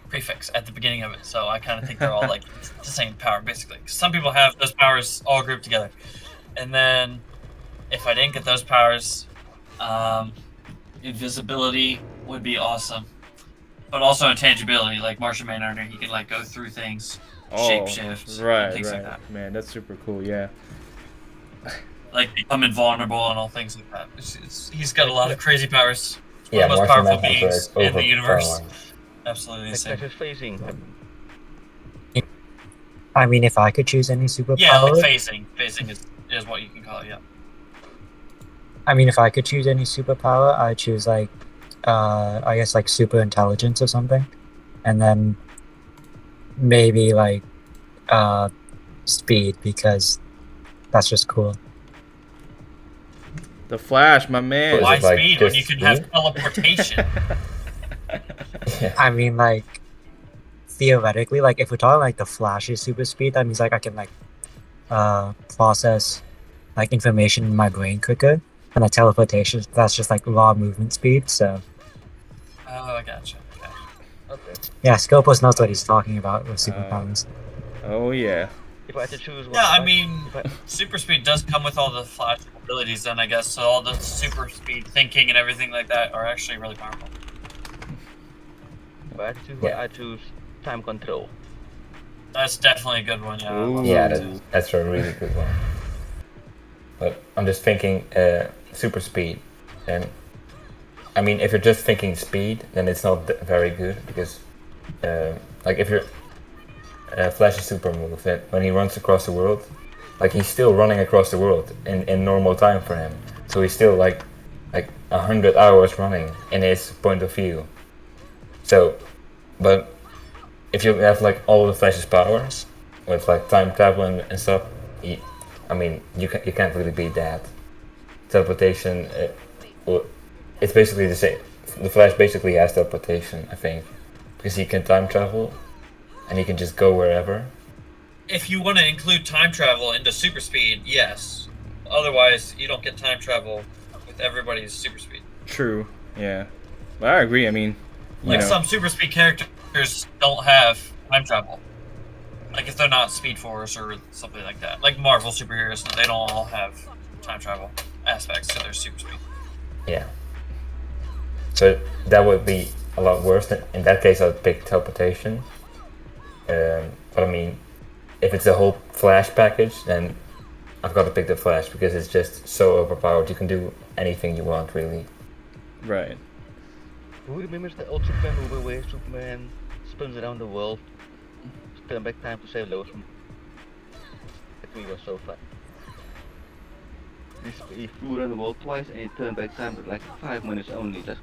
prefix at the beginning of it, so I kind of think they're all like the same power, basically. Some people have those powers all grouped together. And then, if I didn't get those powers, invisibility would be awesome. But also intangibility, like Martian Manhunter, he can like go through things, shapeshift, and things like that. Man, that's super cool. Yeah. Like become invulnerable and all things like that. He's got a lot of crazy powers. Yeah, One of the most Martian powerful Manhunter beings is in the universe. overpowered. Absolutely Like insane. Clash is phasing. I mean, if I could choose any superpower, Yeah, like phasing. Phasing is what you can call it, yeah. I mean, if I could choose any superpower, I'd choose like, I guess like super intelligence or something, and then maybe like, speed, because that's just cool. The Flash, my man. Is Why it, like, speed when just you can have speed? teleportation? I mean, like, theoretically, like, if we're talking like the Flash's super speed, that means like I can like, process like information in my brain quicker, and like teleportation, that's just like raw movement speed. So Oh, I gotcha. Okay. yeah, Scopus knows what he's talking about with superpowers. Oh yeah. If I had to choose one, Yeah, I if mean, if I, super speed does come with all the Flash abilities then, I guess, so all the super speed thinking and everything like that are actually really powerful. if I had to choose one, Yeah. I choose time control. That's definitely a good one, yeah. I love Yeah, that too. that's a really good one. But I'm just thinking super speed. And I mean, if you're just thinking speed, then it's not very good because, like, if you're Flash's super move, that when he runs across the world, like he's still running across the world in normal time for him. So he's still like 100 hours running in his point of view. So, but if you have like all the Flash's powers with like time travel and stuff, I mean, you can't really beat that. Teleportation, it's basically the same. The Flash basically has teleportation, I think, because he can time travel, and he can just go wherever. If you want to include time travel into super speed, yes. Otherwise, you don't get time travel with everybody's super speed. True. Yeah. But I agree. I mean, you Like know. some super speed characters don't have time travel. Like if they're not Speed Force or something like that. Like Marvel superheroes, they don't all have time travel aspects to their super speed. Yeah. So that would be a lot worse. In that case, I'd pick teleportation. But I mean, if it's a whole Flash package, then I've got to pick the Flash because it's just so overpowered. You can do anything you want, really. Right. Who remembers the old Superman movie where Superman spins around the world, to turn back time to save Lois from? That movie was so fun. He flew around the world twice and he turned back time with like 5 minutes only. That's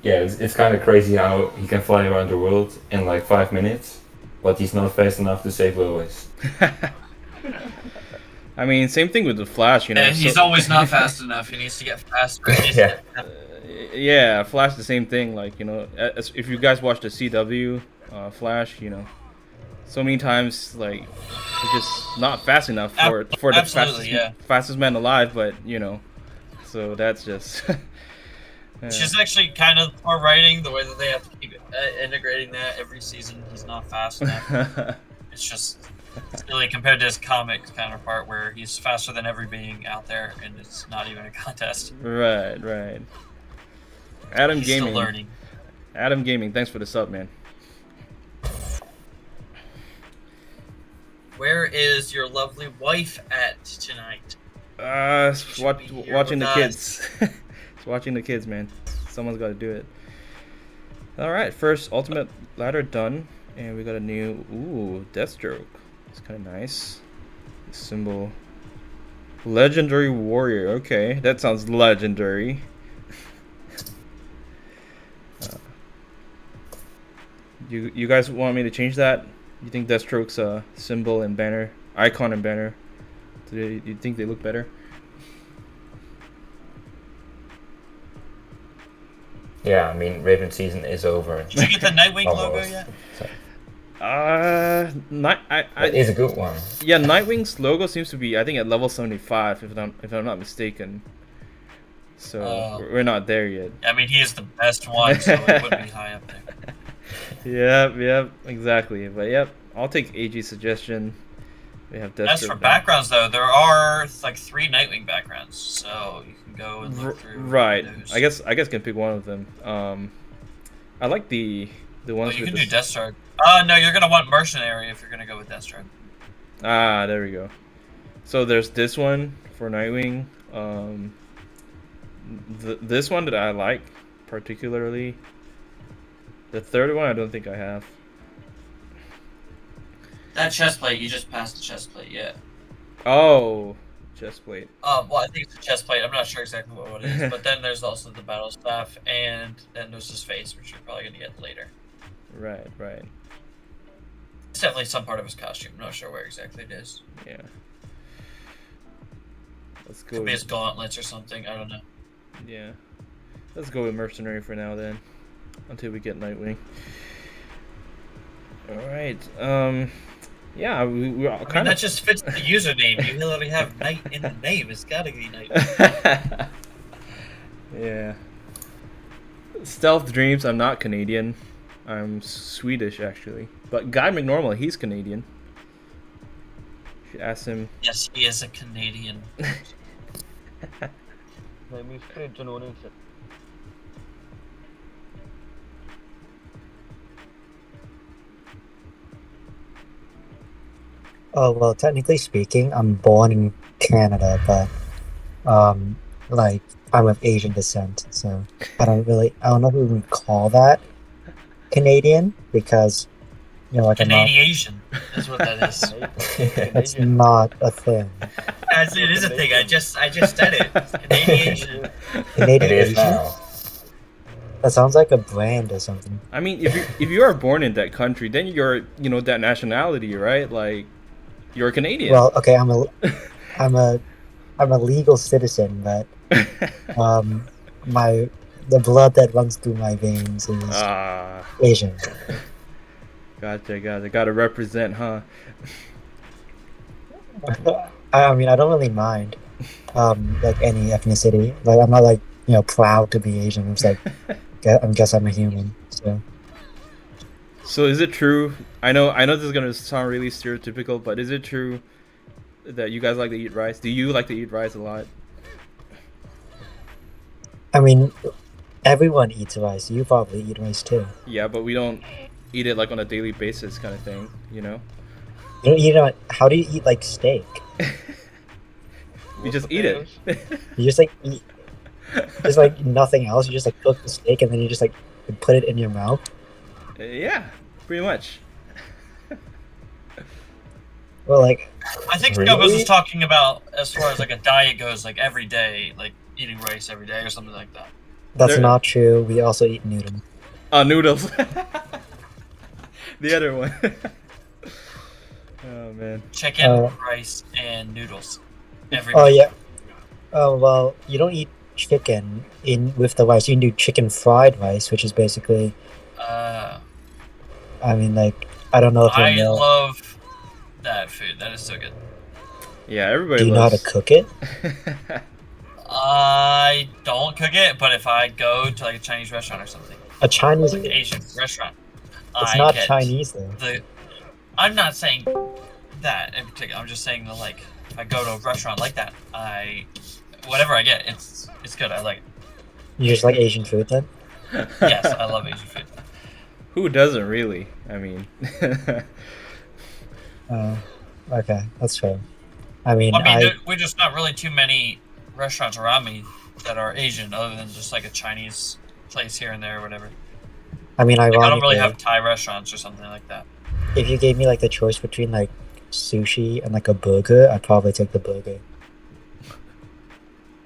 Yeah, it's kind of crazy how he can fly around the world in like 5 minutes, but he's not fast enough to save Lois. I mean, same thing with the Flash, you know. And he's always not fast enough. He needs to get faster. Yeah. Yeah, Flash the same thing. Like, you know, if you guys watch the CW Flash, you know, so many times like he's just not fast enough for the Absolutely, fastest man alive. But you know, so that's just. It's just actually kind of poor writing, the way that they have to keep integrating that every season. He's not fast enough. It's just silly compared to his comic counterpart, where he's faster than every being out there, and it's not even a contest. Right. Adam He's Gaming. still learning. Adam Gaming, thanks for the sub, man. Where is your lovely wife at tonight? Watching the with kids. It's watching the kids, man. Someone's got to do it. All right, first ultimate ladder done, and we got a new Deathstroke. It's kind of nice. Symbol. Legendary warrior. Okay, that sounds legendary. You guys want me to change that? You think Deathstroke's symbol and banner, icon and banner? Do you think they look better? Yeah, I mean, Raven season is over. Did you get the Nightwing logo Almost. yet? So, It is a good one. Yeah, Nightwing's logo seems to be, I think, at level 75, if I'm not mistaken. So we're not there yet. I mean, he is the best one, so it would be high up there. Yep, exactly. But yep, I'll take AG's suggestion. We have Deathstroke. As for backgrounds, though, there are like 3 Nightwing backgrounds, so you can go and look through. Right. those. I guess I can pick one of them. I like the ones. You with can do the Deathstroke. No, you're gonna want Mercenary if you're gonna go with Deathstroke. Ah, there we go. So there's this one for Nightwing. This one that I like particularly. The third one I don't think I have. That chest plate, you just passed the chest plate, yeah. Oh, chest plate. Well, I think it's a chest plate. I'm not sure exactly what it is, but then there's also the battle staff, and then there's his face, which you're probably gonna get later. Right. It's definitely some part of his costume. I'm not sure where exactly it is. Yeah. Let's go. Could be his gauntlets or something. I don't know. Yeah. Let's go with Mercenary for now then, until we get Nightwing. All right. Yeah, we all kind of. That just fits the username. You literally have Knight in the name. It's gotta be Knight. Yeah. Stealth Dreams. I'm not Canadian. I'm Swedish actually. But Guy McNormal, he's Canadian. You should ask him. Yes, he is a Canadian. Oh, well, technically speaking, I'm born in Canada, but like I'm of Asian descent, so I don't know if we would call that Canadian because like Canadian is what that is. That's not a thing. As it is a thing. I just said it. Canadian. It is now. That sounds like a brand or something. I mean, if you are born in that country, then you're that nationality, right? Like, you're a Canadian. Well, okay, I'm a legal citizen, but the blood that runs through my veins is Asian. Gotcha. Gotta represent, huh? I mean, I don't really mind like any ethnicity. Like, I'm not like proud to be Asian. I'm just like, I guess I'm a human. So is it true? I know this is gonna sound really stereotypical, but is it true that you guys like to eat rice? Do you like to eat rice a lot? I mean, everyone eats rice. You probably eat rice too. Yeah, but we don't eat it like on a daily basis, kind of thing. You don't eat it. How do you eat like steak? You just eat it. You just like eat. There's like nothing else. You just like cook the steak and then you just like put it in your mouth. Yeah, pretty much. Well, like, I think Scubbles was talking about as far as like a diet goes, like every day, like eating rice every day or something like that. That's not true. We also eat noodles. Noodles. The other one. Oh man. Chicken, rice, and noodles. Every Oh day. yeah. Oh well, you don't eat chicken with the rice. You can do chicken fried rice, which is basically. I mean, like, I don't know if you know. I love that food. That is so good. Yeah, everybody. Do you know how to cook it? I don't cook it, but if I go to like a Chinese restaurant or something, a Chinese like Asian restaurant, it's not Chinese though. I'm not saying that in particular. I'm just saying that, like, if I go to a restaurant like that, whatever I get, it's good. I like it. You just like Asian food then? Yes, I love Asian food. Who doesn't really? I mean. Okay, that's fair. I mean, we're just not really too many restaurants around me that are Asian, other than just like a Chinese place here and there or whatever. I mean, ironically, I don't really have Thai restaurants or something like that. If you gave me like the choice between like sushi and like a burger, I'd probably take the burger.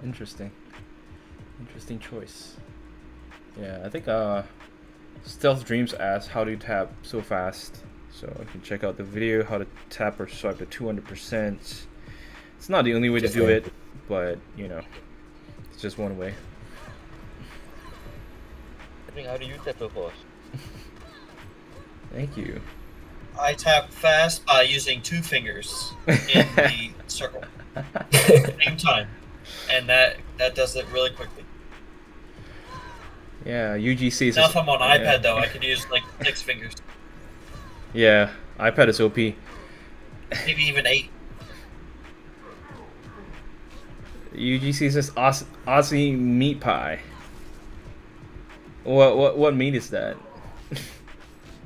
Interesting choice. Yeah, I think Stealth Dreams asked how do you tap so fast. So you can check out the video how to tap or swipe to 200%. It's not the only way to do it, but it's just one way. How do you tap so fast? Thank you. I tap fast by using 2 fingers in the circle at the same time, and that does it really quickly. Yeah, UGC Now says. if I'm on yeah. iPad though, I could use like 6 fingers, Yeah, iPad is OP. maybe even 8. UGC says Aussie meat pie. What meat is that?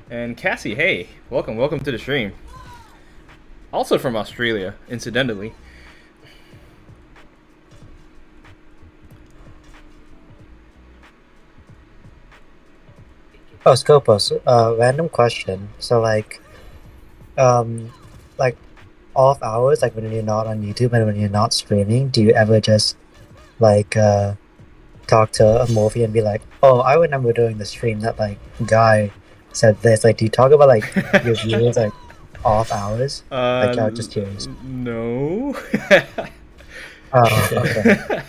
And Cassie, hey, welcome to the stream. Also from Australia, incidentally. Oh, Scopus, random question. So like off hours, like when you're not on YouTube and when you're not streaming, do you ever just like talk to a movie and be like, oh, I remember doing the stream that like guy said this. Like, do you talk about like your viewers like off hours? Like, I'm just curious. No. Oh, okay.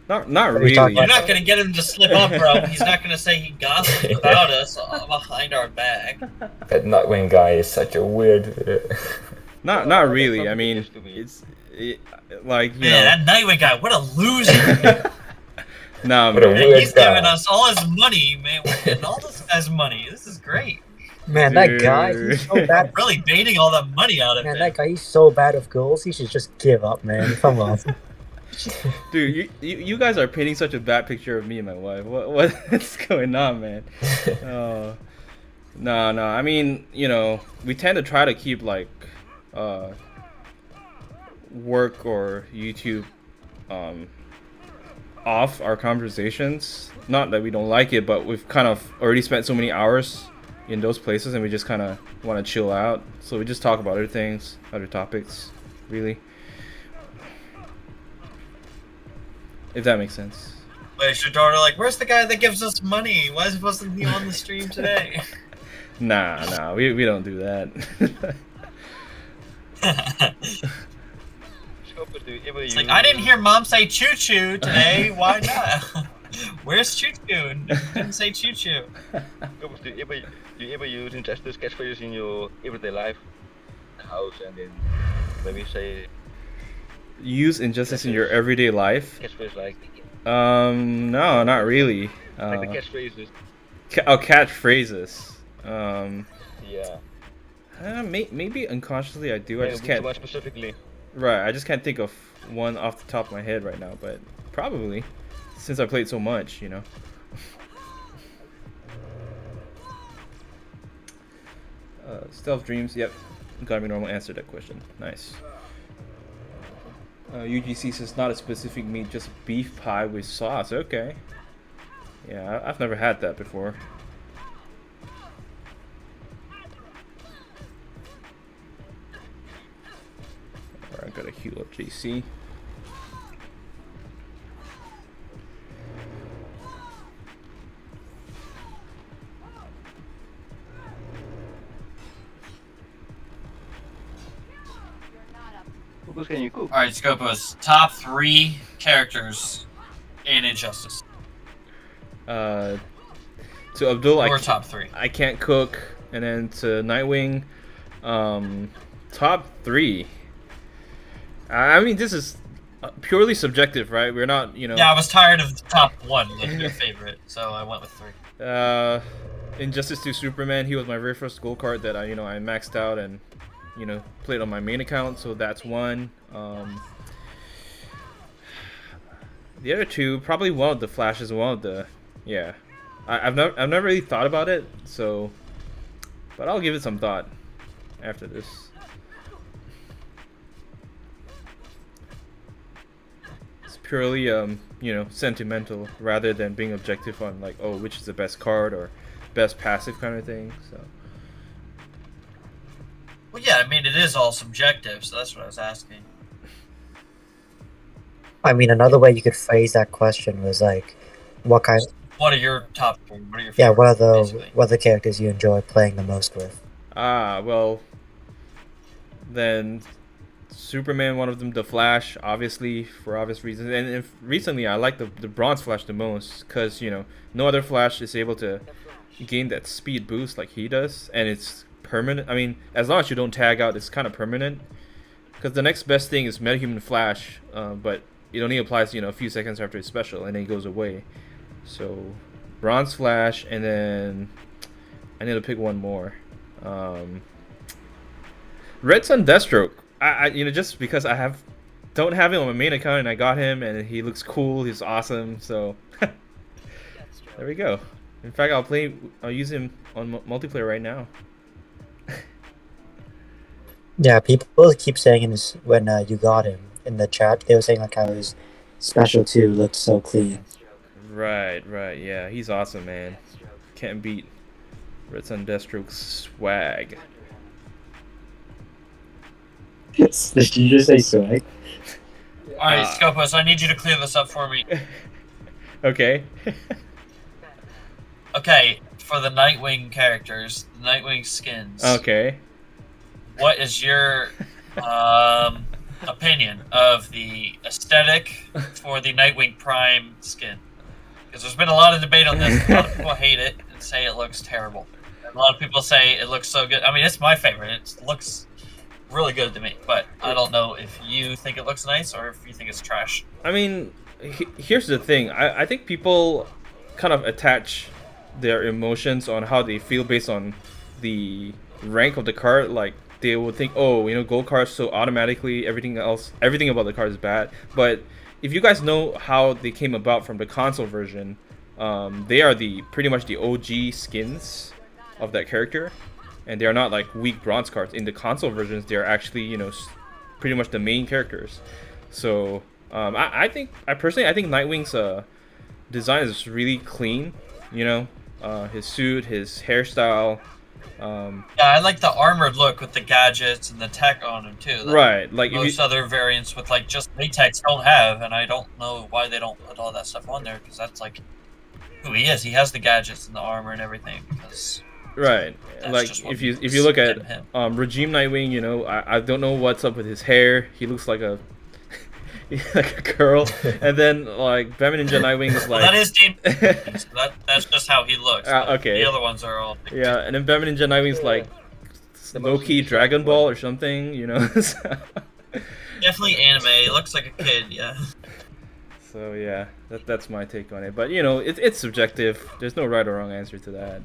Not What are you really. talking You're not gonna get him to slip up, bro. He's not gonna say he gossiped about us behind our back. That Nightwing guy is such a weird. Not really. I mean, like you Man, that Nightwing guy, what a loser! no, What a man. weird He's guy. giving us all his money, man. We're getting all this guy's money. This is great. Man, that guy, he's so bad. Really baiting all that money out of Man, him. that guy, he's so bad with girls. He should just give up, man. Come on. Dude, you guys are painting such a bad picture of me and my wife. What's going on, man? Oh, no. I mean, we tend to try to keep like work or YouTube off our conversations. Not that we don't like it, but we've kind of already spent so many hours in those places, and we just kind of want to chill out. So we just talk about other things, other topics, really. If that makes sense. Wait, is your daughter like, where's the guy that gives us money? Why is he supposed to be on the stream today? Nah, we don't do that. It's like, I didn't hear mom say choo choo today. Why not? Where's choo choo? Didn't say choo choo. Do you ever use injustice catchphrases in your everyday life? House and then maybe say Use injustice in your everyday life? catchphrase like No, not really. like the catchphrases. Catchphrases. Yeah. Maybe unconsciously I do. I Yeah, just which can't. one specifically? Right, I just can't think of one off the top of my head right now, but probably since I played so much, Stealth Dreams. Yep, got me normal. Answered that question. Nice. UGC says not a specific meat, just beef pie with sauce. Okay. Yeah, I've never had that before. Alright, I gotta heal up JC. What can you cook? Alright, Scopus, top 3 characters in Injustice. To Abdul, Or top 3. I can't cook, and then to Nightwing, top 3. I mean, this is purely subjective, right? We're not, Yeah, I was tired of the top 1, like your favorite, so I went with 3. Injustice 2 Superman. He was my very first gold card that I maxed out and played on my main account, so that's one. The other two, probably one of the Flashes, one of the I've never really thought about it, so but I'll give it some thought after this. It's purely sentimental rather than being objective on like, oh, which is the best card or best passive kind of thing. So Well, yeah, I mean, it is all subjective, so that's what I was asking. I mean, another way you could phrase that question was like, what are your top 3? What are your favorites, yeah, what are basically? the characters you enjoy playing the most with? Well, then Superman, one of them, the Flash, obviously for obvious reasons, and if recently I like the Bronze Flash the most because no other Flash is able to gain that speed boost like he does, and it's permanent. I mean, as long as you don't tag out, it's kind of permanent. Because the next best thing is Metahuman Flash, but it only applies a few seconds after it's special, and then it goes away. So, Bronze Flash, and then I need to pick one more. Red Sun Deathstroke. I just because don't have him on my main account and I got him and he looks cool, he's awesome, so there we go. In fact, I'll use him on multiplayer right now. Yeah, people keep saying this when you got him in the chat. They were saying like how his special 2 looked so clean. Right, yeah, he's awesome, man. Can't beat Red Sun Deathstroke's swag. Did you just say swag? Alright, Scopus, I need you to clear this up for me. Okay. Okay, for the Nightwing characters, the Nightwing skins. Okay. What is your opinion of the aesthetic for the Nightwing Prime skin? Because there's been a lot of debate on this. A lot of people hate it and say it looks terrible. And a lot of people say it looks so good. I mean, it's my favorite. It looks really good to me, but I don't know if you think it looks nice or if you think it's trash. I mean, here's the thing. I think people kind of attach their emotions on how they feel based on the rank of the card. Like, they would think, oh, gold cards, so automatically everything about the card is bad. But if you guys know how they came about from the console version, they are pretty much the OG skins of that character, and they are not like weak bronze cards. In the console versions, they are actually pretty much the main characters. So I personally think Nightwing's design is really clean. His suit, his hairstyle. Yeah, I like the armored look with the gadgets and the tech on him too. Right, like most other variants with like just latex don't have, and I don't know why they don't put all that stuff on there, because that's like who he is. He has the gadgets and the armor and everything. Because right, like if you look at Regime Nightwing, I don't know what's up with his hair. He looks like a like a girl, and then like Batman Ninja Nightwing is like that is Team. So that's just how he looks. Okay. The other ones are all. Yeah, and then Batman Ninja Nightwing is like low-key Dragon Ball or something, So. Definitely anime. He looks like a kid, yeah. So yeah, that's my take on it. But it's subjective. There's no right or wrong answer to that.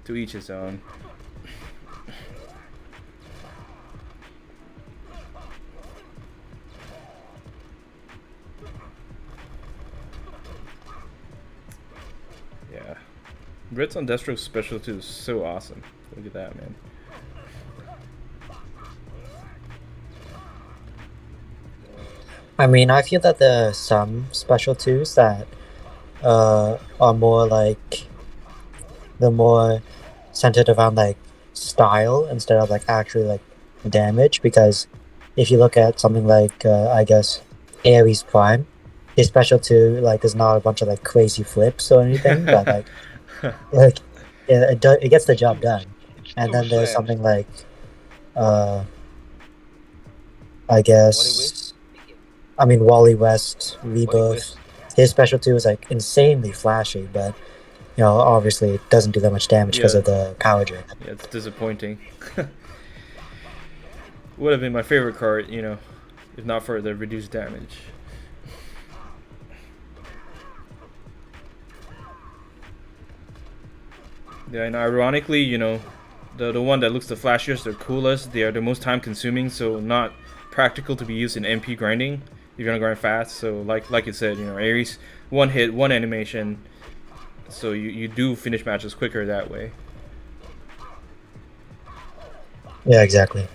To each his own. Yeah, Red Sun Deathstroke's special 2 is so awesome. Look at that, man. I mean, I feel that there are some special 2s that are more like they're more centered around like style instead of like actually like damage. Because if you look at something like I guess Ares Prime, his special 2 like there's not a bunch of like crazy flips or anything, but like it gets the job done. And then there's something like I guess Wally West Rebirth. His special 2 is like insanely flashy, but obviously it doesn't do that much damage because of the power drain. Yeah, it's disappointing. Would have been my favorite card, if not for the reduced damage. Yeah, and ironically, the one that looks the flashiest, the coolest, they are the most time consuming, so not practical to be used in MP grinding if you're gonna grind fast. So like you said, Ares, one hit, one animation, so you do finish matches quicker that way. Yeah, exactly.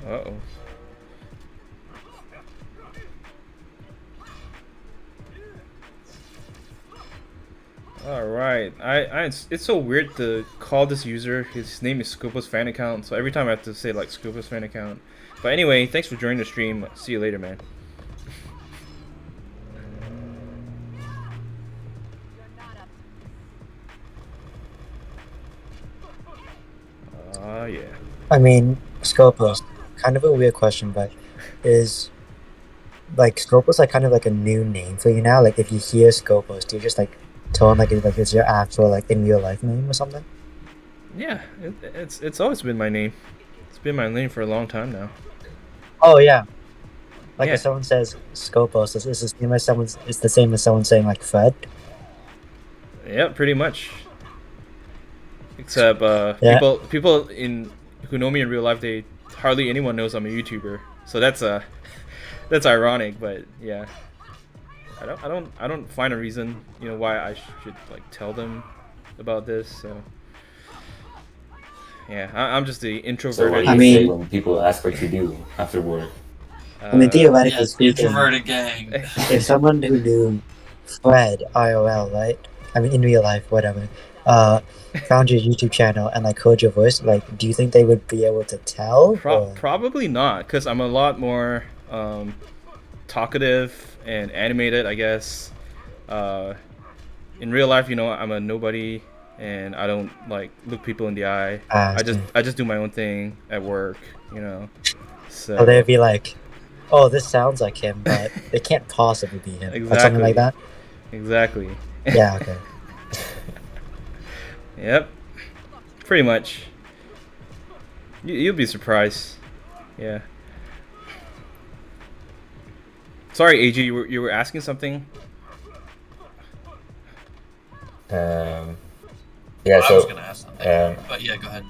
Uh-oh. Alright, it's so weird to call this user, his name is Scopus fan account, so every time I have to say like Scopus fan account. But anyway, thanks for joining the stream. See you later, man. Yeah. I mean, Scopus, kind of a weird question, but is like Scopus like kind of like a new name for you now? Like if you hear Scopus, do you just like tone like it's your actual like in real life name or something? Yeah, it's always been my name. It's been my name for a long time now. Oh yeah. Like Yeah. if someone says Scopos, is the same as someone saying like Fred. Yeah, pretty much. Except Yeah. people who know me in real life, they hardly anyone knows I'm a YouTuber. So that's that's ironic, but yeah. I don't find a reason, why I should like tell them about this. So yeah, I'm just the So introverted. what do I you mean- say when people ask what you do after work? I mean, theoretically Yes, speaking, introverted gang. if someone who knew Fred IRL, right? I mean, in real life, whatever, found your YouTube channel and like heard your voice, like, do you think they would be able to tell? or- Probably not, because I'm a lot more talkative and animated, I guess. In real life, I'm a nobody, and I don't like look people in the eye. Ah, I just do my own thing at work, So So they'd be like, "Oh, this sounds like him, but it can't possibly be him," or something like that. Exactly. Yeah. Okay. Yep. Pretty much. You'll be surprised. Yeah. Sorry, AG, you were asking something? Yeah, I was gonna ask something, but yeah, go ahead.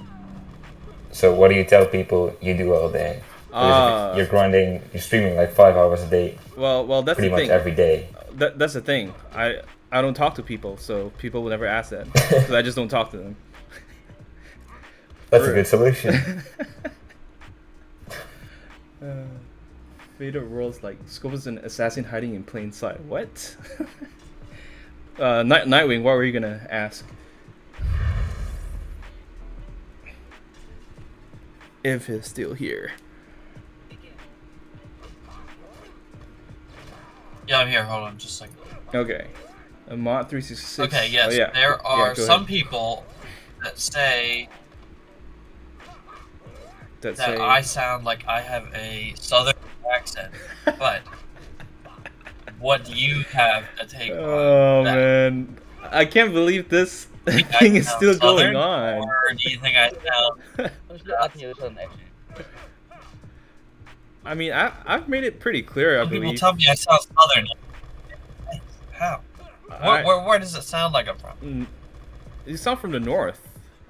so what do you tell people you do all day? Because if you're grinding, you're streaming like 5 hours a day, Well, that's pretty the much thing. every day. That's the thing. I don't talk to people, so people will never ask that because I just don't talk to them. That's a good solution. Favorite worlds like Scope is an assassin hiding in plain sight. What? Nightwing, what were you gonna ask? If he's still here. Yeah, I'm here. Hold on, just a second. Okay. A mod 366. Okay, yes, Oh, yeah. there are go some ahead. people that say that that say I sound like I have a southern accent, but what do you have a take Oh on that? man, I can't believe this Do you think I thing is sound still southern, going on. or do you think I sound? Honestly, I think it's an accent. I mean, I've made it pretty clear. I Some people believe. tell me I sound southern. How? I- Where does it sound like I'm from? You sound from the north.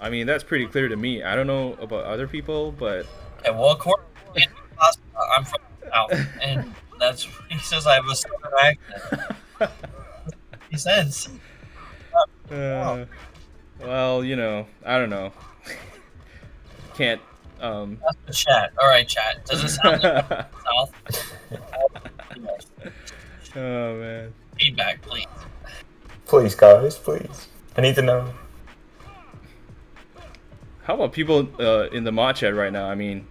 I mean, that's pretty clear to me. I don't know about other people, but Okay, well, according to Andy Costa, I'm from the south, and that's he says I have a southern accent. He says. well, I don't know. Can't. That's the chat. All right, chat. Does it sound like I'm from the south? Oh man. Feedback, please. Please, guys, please. I need to know. How about people in the mod chat right now? I mean,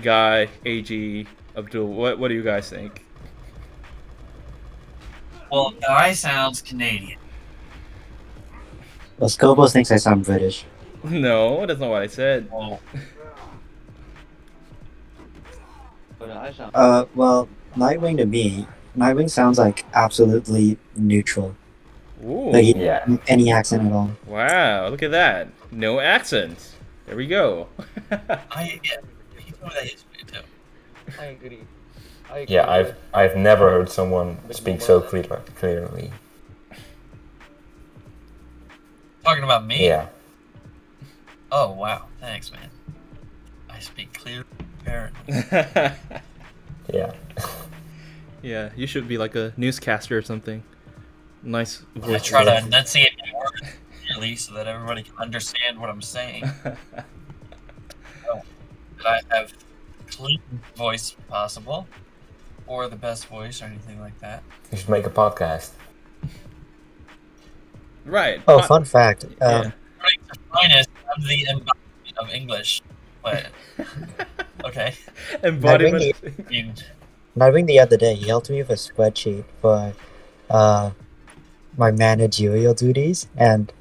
Guy, AG, Abdul. What do you guys think? Well, Guy sounds Canadian. Well, Scopos thinks I sound British. No, that's not what I said. Oh, But I sound. Well, Nightwing to me, Nightwing sounds like absolutely neutral. Ooh. Like Yeah. any accent at all. Wow, look at that. No accent. There we go. he told me that yesterday too. I agree. I agree. Yeah, I've never heard someone speak so clearly. Talking about me? Yeah. Oh wow, thanks, man. I speak clear, apparently. Yeah. Yeah, you should be like a newscaster or something. Nice I voice. try to enunciate my words clearly so that everybody can understand what I'm saying. That I have clean voice possible, or the best voice, or anything like that. You should make a podcast. Right. Oh, fun fact. Yeah. Right to finest, I'm the embodiment of English. But okay. Embodiment. I mean, Nightwing the other day, he helped me with a spreadsheet for my managerial duties, and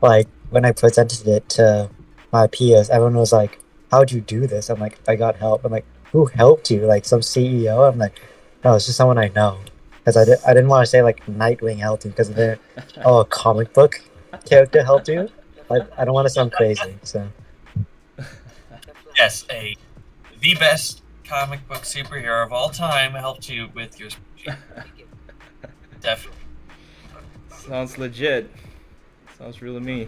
like when I presented it to my peers, everyone was like, "How'd you do this?" I'm like, "I got help." I'm like, "Who helped you? Like some CEO?" I'm like, "No, it's just someone I know." Because I didn't want to say like Nightwing helped you because they're a comic book character helped you. I don't want to sound crazy, so yes, the best comic book superhero of all time helped you with your spreadsheet. Definitely. Sounds legit. Sounds real to me.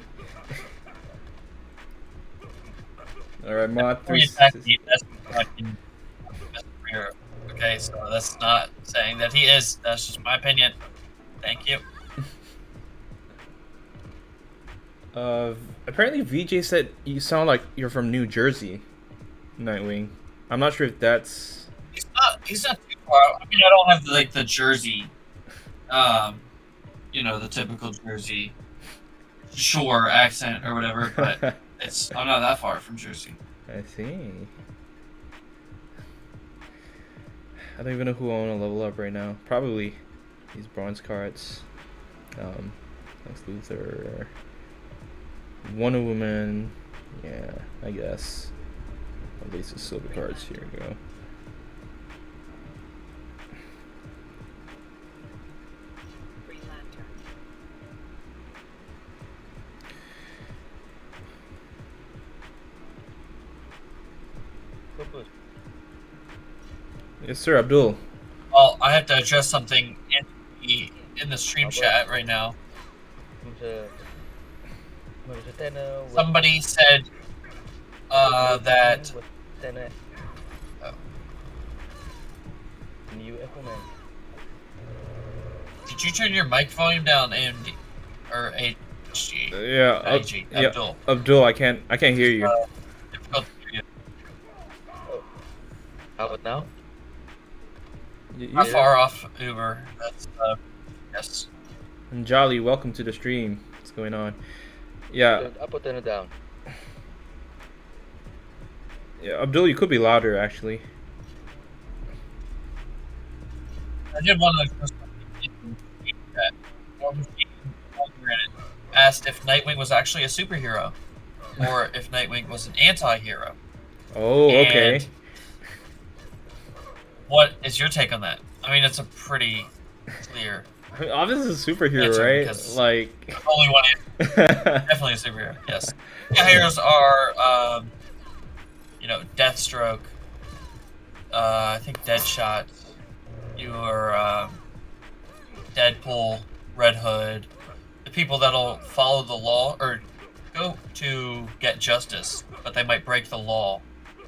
Alright, mod 3. Okay, so that's not saying that he is. That's just my opinion. Thank you. Apparently VJ said you sound like you're from New Jersey, Nightwing. I'm not sure if that's... He's not too far. I mean, I don't have like the Jersey, you know, the typical Jersey shore accent or whatever, but I'm not that far from Jersey. I see. I don't even know who I want to level up right now. Probably these bronze cards. Lex Luthor, Wonder Woman. Yeah, I guess. At least the silver cards. Here we go. Green Lantern. Scopus. Yes, sir, Abdul. Well, I have to address something in the stream chat right now. Somebody said that. Did you turn your mic volume down, AMD or HG? Yeah, AG, yeah, Abdul. Abdul, I can't hear you. Difficult to hear you. How about now? How far off Uber? That's yes. And Jolly, welcome to the stream. What's going on? Yeah. Turn it up or turn it down? Yeah, Abdul, you could be louder actually. I did one of those that asked if Nightwing was actually a superhero, or if Nightwing was an anti-hero. Oh, okay. And what is your take on that? I mean, it's a pretty clear. I mean, obviously, it's a superhero, answer, right? because Like, only one is definitely a superhero. Yes, heroes are, you know, Deathstroke. I think Deadshot. Your Deadpool, Red Hood, the people that'll follow the law or go to get justice, but they might break the law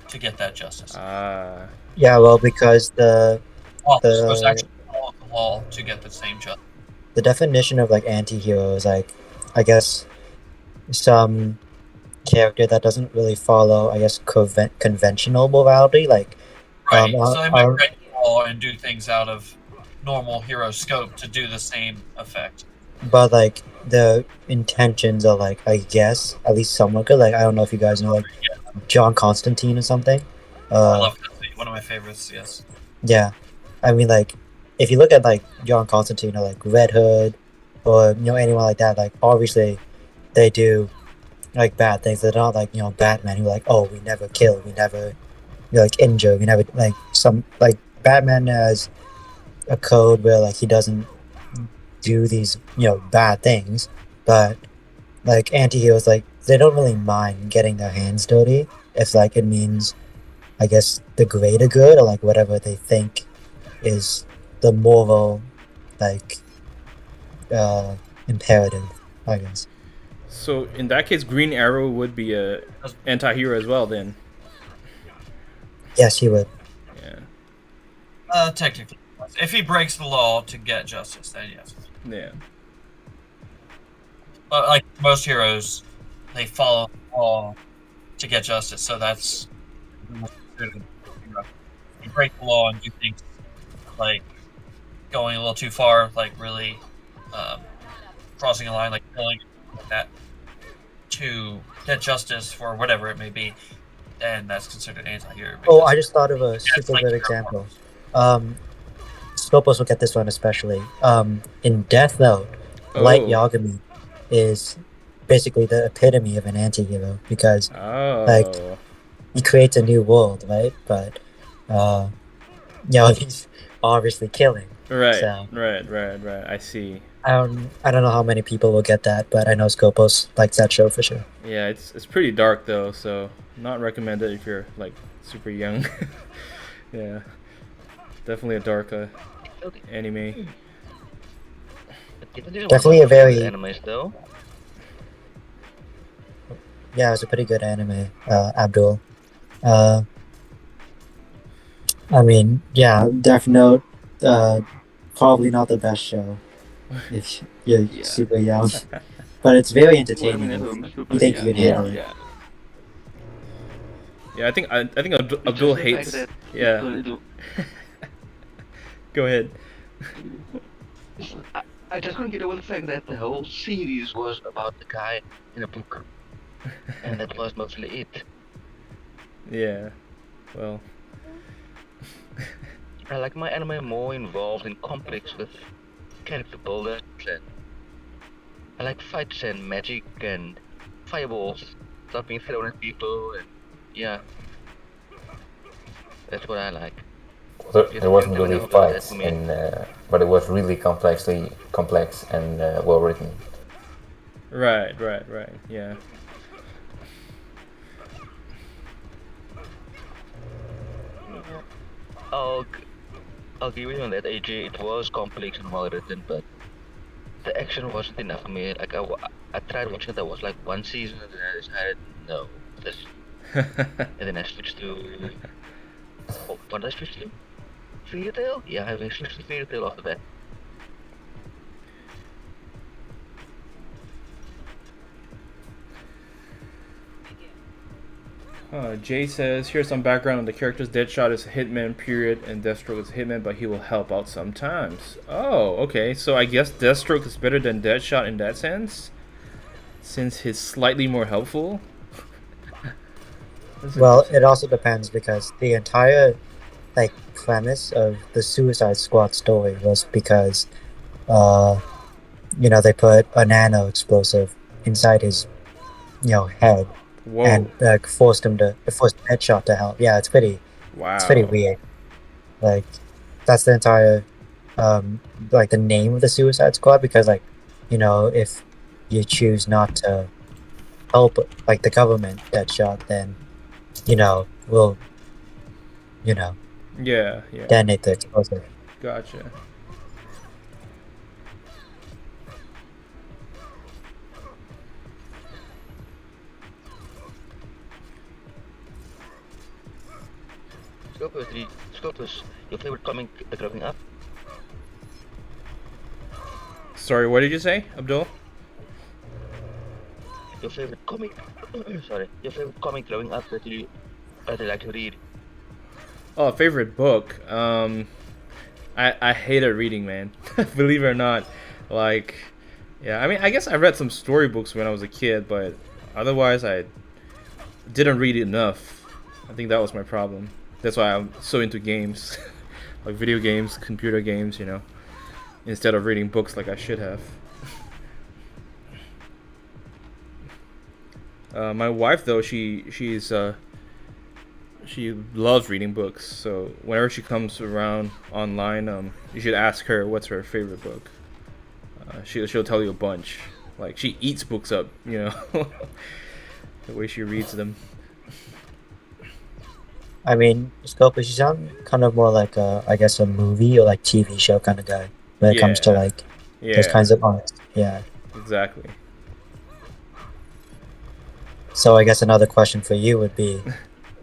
to get that justice. Yeah, well, because They're supposed to actually follow the law to get the same justice. the definition of like anti-hero is like, I guess, some character that doesn't really follow, I guess, conventional morality. Like, Right, so they might break the law and do things out of normal hero scope to do the same effect. but like the intentions are like, I guess, at least somewhat good. Like, I don't know if you guys know, like John Constantine or something. I love Constantine, one of my favorites. Yes. Yeah, I mean, like, if you look at like John Constantine or like Red Hood, or you know anyone like that, like obviously they do like bad things. They're not like, you know, Batman, who like, oh, we never kill, we never, you know, like injure, we never like some like Batman has a code where like he doesn't do these, you know, bad things, but like anti-heroes, like they don't really mind getting their hands dirty if like it means, I guess, the greater good, or like whatever they think is the moral like imperative, I guess. so in that case, Green Arrow would be a anti-hero as well, then. Yes, he would. Yeah. Technically, if he breaks the law to get justice, then yes. Yeah. But like most heroes, they follow the law to get justice. So that's you break the law and do things like going a little too far, like really crossing a line, like killing, like that, to get justice for whatever it may be, and that's considered anti-hero. Oh, I just thought of a super good example. Scopus will get this one especially. In Death Note, Light Yagami is basically the epitome of an anti-hero because like he creates a new world, right? But you know, he's obviously killing. Right. So, Right. I see. I don't know how many people will get that, but I know Scopus likes that show for sure. Yeah, it's pretty dark though, so not recommended if you're like super young. Yeah, definitely a dark Okay. anime. Definitely a very animes though. yeah, it's a pretty good anime, Abdul. I mean, yeah, Death Note, probably not the best show if you're Yeah. super young, but it's very Well, I entertaining mean, if super, you think you can handle it. yeah. Yeah, I think It's Abdul just the fact hates. that Yeah, it's a little. go ahead. I just couldn't get over the fact that the whole series was about the guy in a book, and that was mostly it. Yeah, well, I like my anime more involved in conflicts with character builders, and I like fights and magic and fireballs stuff being thrown at people, and yeah, that's what I like. There wasn't Let me really know about that fights, for me. but it was really complex and well written. right, yeah. I'll I'll give you on that, AJ. It was complex and well written, but the action wasn't enough for me. Like I tried watching it. That was like one season, and then I decided no. This, and then I switched to what did I switch to? Fairy Tail? Yeah, I switched to Fairy Tail after that. Jay says, here's some background on the characters. Deadshot is a hitman, period, and Deathstroke is a hitman, but he will help out sometimes. Oh, okay. So I guess Deathstroke is better than Deadshot in that sense? Since he's slightly more helpful? Well, it also depends because the entire like premise of the Suicide Squad story was because they put a nano explosive inside his head. Whoa. And forced Deadshot to help. Yeah, it's pretty weird. Like that's the entire like the name of the Suicide Squad, because if you choose not to help like the government Deadshot, then we'll Yeah. detonate the explosive. Gotcha. Scopus, your favorite comic growing up? Sorry, what did you say, Abdul? Your favorite comic? Sorry, your favorite comic growing up that you like to read? Oh, favorite book. I hated reading, man. Believe it or not. Like, yeah, I mean, I guess I read some storybooks when I was a kid, but otherwise I didn't read enough. I think that was my problem. That's why I'm so into games. Like video games, computer games, instead of reading books like I should have. My wife, though, she loves reading books. So whenever she comes around online, you should ask her what's her favorite book. She'll tell you a bunch. Like she eats books up, the way she reads them. I mean, Scopus, you sound kind of more like I guess a movie or like TV show kind of guy when it comes to like those kinds of arts. Yeah. Exactly. So I guess another question for you would be,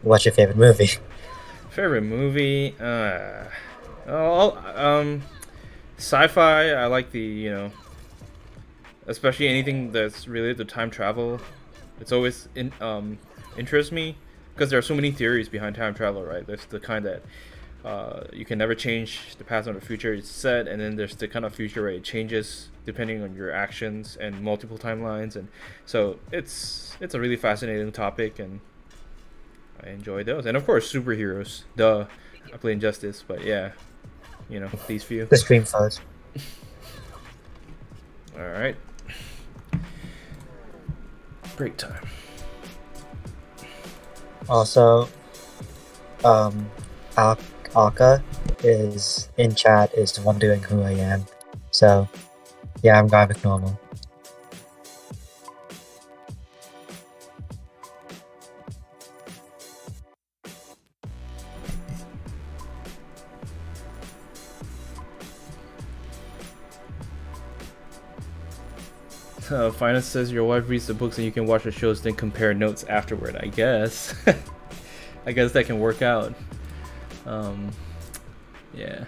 what's your favorite movie? Favorite movie? Sci-fi. I like the especially anything that's related to time travel. It's always interests me because there are so many theories behind time travel, right? There's the kind that you can never change the past or the future, it's set, and then there's the kind of future where it changes depending on your actions and multiple timelines, and so it's a really fascinating topic, and I enjoy those. And of course, superheroes. Duh, I play Injustice, but yeah, these few. The stream first. All right. Break time. Also, Aka is in chat is wondering who I am. So, yeah, I'm Guy McNormal. Finance says your wife reads the books and you can watch the shows, then compare notes afterward. I guess. I guess that can work out. Yeah.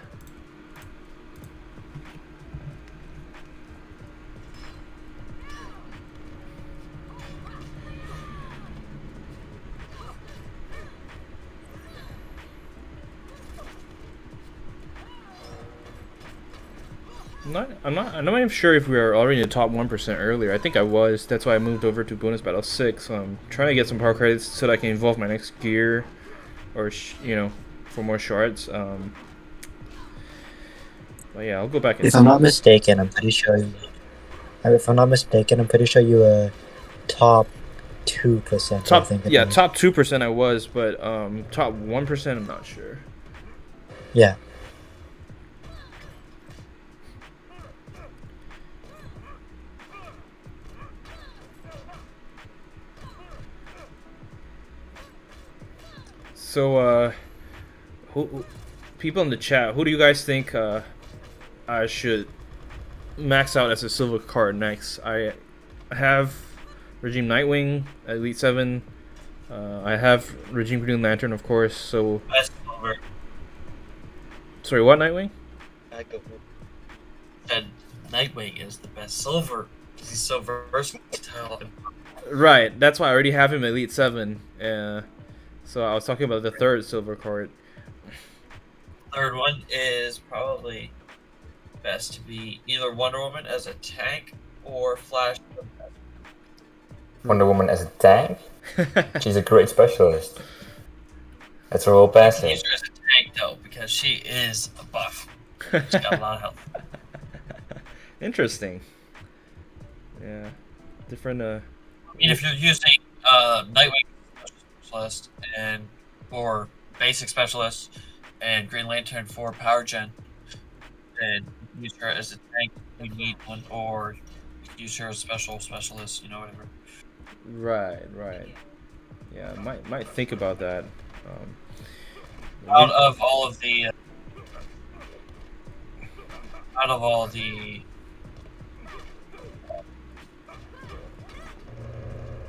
I'm not even sure if we were already in the top 1% earlier. I think I was. That's why I moved over to bonus battle 6. I'm trying to get some power credits so that I can evolve my next gear, or for more shards. But yeah, I'll go back. If I'm not mistaken, I'm pretty sure. If I'm not mistaken, I'm pretty sure you were top 2%. Top, I think. yeah, top 2% I was, but top 1% I'm not sure. Yeah. So, people in the chat, who do you guys think I should max out as a silver card next? I have Regime Nightwing at Elite 7. I have Regime Green Lantern, of course. So, sorry, what Nightwing? Said Nightwing is the best silver because he's so versatile. Right, that's why I already have him at Elite 7. So I was talking about the third silver card. Third one is probably best to be either Wonder Woman as a tank or Flash. Wonder Woman as a tank? She's a great specialist. That's her whole I passing. use her as a tank though because she is a buff. She's got a lot of health. Interesting. Yeah, different. I mean, if you're using Nightwing specialist and for basic specialist and Green Lantern for power gen, then use her as a tank if you need one, or use her as special specialist, whatever. Right. Yeah, might think about that. Out of all the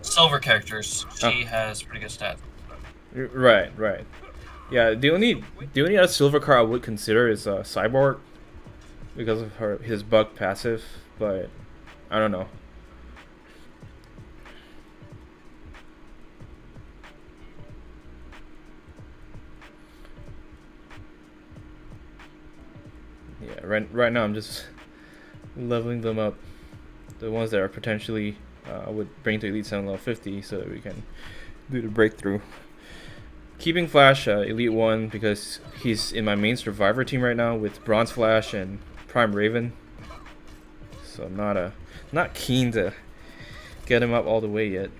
silver characters, she has pretty good stats. Right. Yeah, the only other silver card I would consider is Cyborg because of his bug passive, but I don't know. Yeah, right now I'm just leveling them up. The ones that are potentially I would bring to Elite 7 level 50 so that we can do the breakthrough. Keeping Flash Elite 1 because he's in my main survivor team right now with Bronze Flash and Prime Raven. So I'm not keen to get him up all the way yet.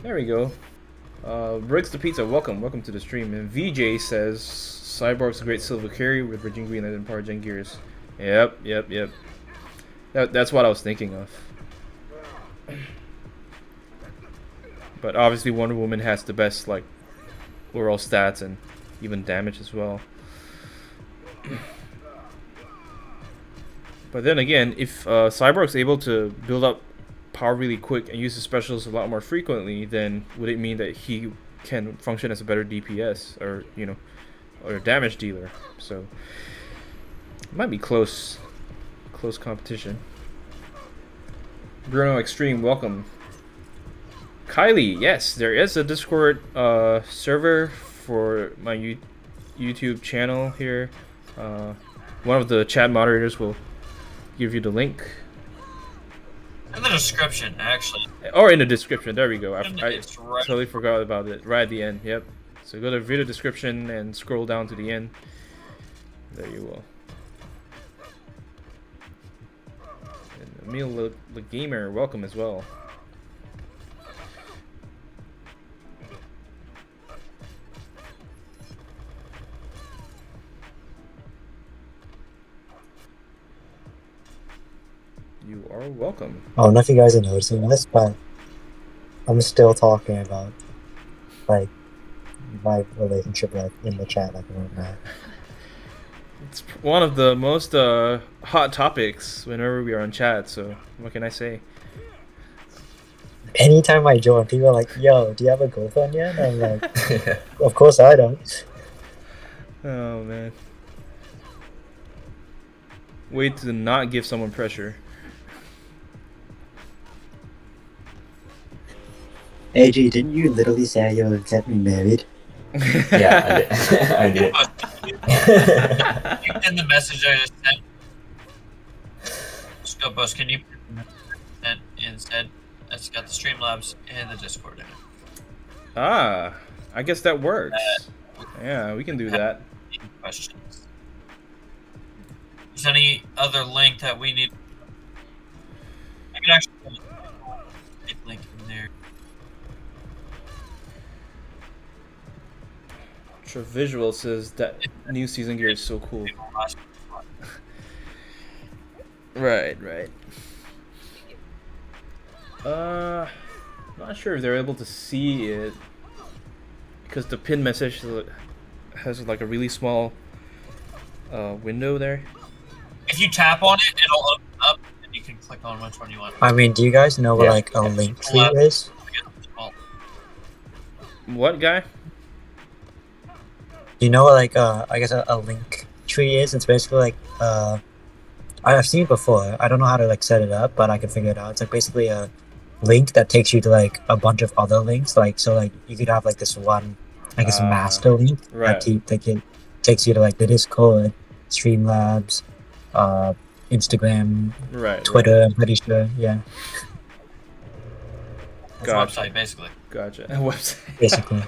There we go. Briggs the Pizza, welcome to the stream. And VJ says Cyborg's a great silver carry with Regime Green Lantern Power Gen gears. Yep. That's what I was thinking of. But obviously Wonder Woman has the best overall stats and even damage as well. But then again, if Cyborg's able to build up power really quick and use his specials a lot more frequently, then would it mean that he can function as a better DPS or or a damage dealer? So it might be close competition. Bruno Extreme, welcome. Kylie, yes, there is a Discord server for my YouTube channel here. One of the chat moderators will give you the link. In the description, actually. Or in the description, there we go. I Right. totally forgot about it. Right at the end, yep. So go to video description and scroll down to the end. There you will. And Emil the Gamer, welcome as well. You are welcome. I don't know if you guys are noticing this, but I'm still talking about my relationship in the chat right now. It's one of the most hot topics whenever we are on chat. So what can I say? Anytime I join, people are like, "Yo, do you have a girlfriend yet?" And I'm like, Yeah. "Of course I don't." Oh man. Way to not give someone pressure. AG, didn't you literally say you'll get me married? Yeah, I did. In the message I just sent, Scopos, can you put the message I sent instead? It's got the Streamlabs and the Discord in it. Ah, I guess that works. Yeah, we can do that. Any questions? Is there any other link that we need? I can actually put a link in there. Visual says that new season gear is so cool. Right. Not sure if they're able to see it because the pin message has like a really small window there. If you tap on it, it'll open up and you can click on which one you want. I mean, do you guys know what like a link tree is? What, guy? You know what like I guess a link tree is? It's basically like I've seen it before. I don't know how to like set it up, but I can figure it out. It's like basically a link that takes you to like a bunch of other links. Like so like you could have like this one I guess master link right. that takes you to like the Discord, Streamlabs, Instagram, right, Twitter, right. I'm pretty sure, yeah. Gotcha. Website basically. Gotcha. Website. Basically.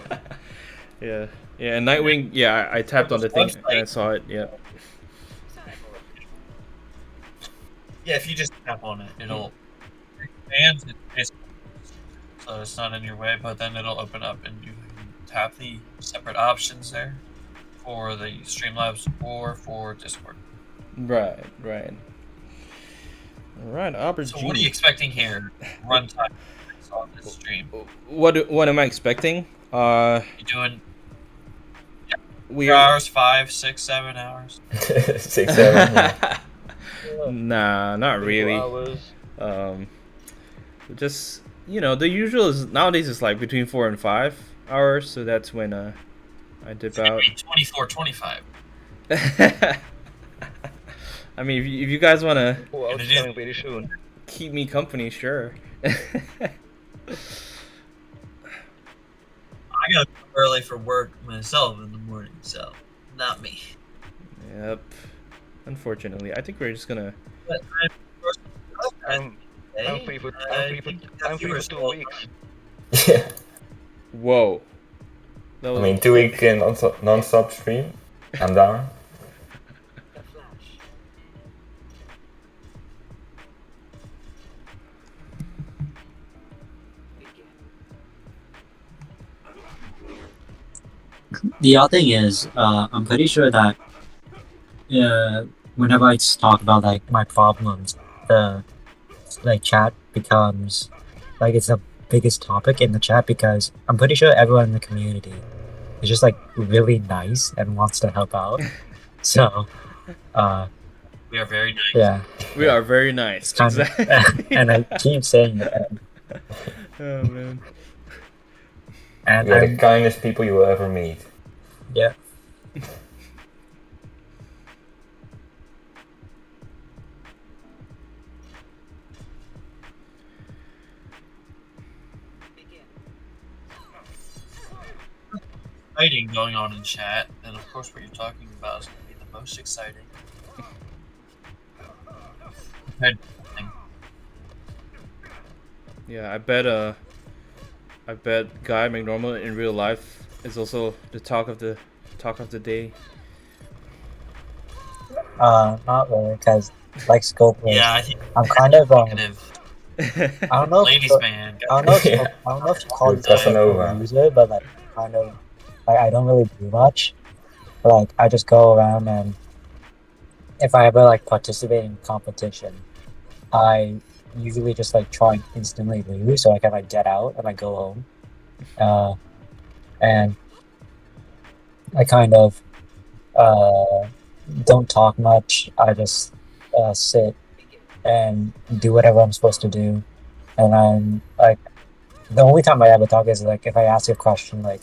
Yeah. Yeah, and Nightwing, yeah, I tapped on the thing and I saw it, yeah. Yeah, if you just tap on it, it'll expand it, so it's not in your way, but then it'll open up and you can tap the separate options there for the Streamlabs or for Discord. Right. Alright, Aubergine. So what are you expecting here? Runtime on this stream. What am I expecting? You doing 4 hours, 5, 6, 7 hours? 6, 7. Yeah. Nah, not really. 2 hours. Just the usual is nowadays is like between 4 and 5 hours, so that's when I dip out. 24, 25. I mean, if you guys wanna Coming very soon. keep me company, sure. I gotta go early for work myself in the morning, so not me. Yep. Unfortunately, I think we're just gonna. But I'm free for 2 weeks. Yeah. Whoa. I mean, 2 week non-stop stream. I'm down. The Flash. Begin. The other thing is, I'm pretty sure that whenever I talk about like my problems, the like chat becomes like it's the biggest topic in the chat because I'm pretty sure everyone in the community is just like really nice and wants to help out. So, we are very nice. yeah, We are very nice. kind of, and I keep saying it. Oh man. And You're the kindest people you will ever meet. yeah. Begin. Exciting going on in chat, and of course, what you're talking about is going to be the most exciting. Compared to everything. Yeah, I bet Guy McNormal in real life is also the talk of the day. Not really, because like Scope was, Yeah, I think I'm kind of negative. I don't know. Ladies' If, man. I don't know. If, Yeah. I don't know if you call Good it Casanova. a user, but like kind of, like I don't really do much. But, like I just go around and if I ever like participate in competition, I usually just like try and instantly lose so I can like get out and like go home. And I kind of don't talk much. I just sit and do whatever I'm supposed to do. And I'm like, the only time I ever talk is like if I ask a question like,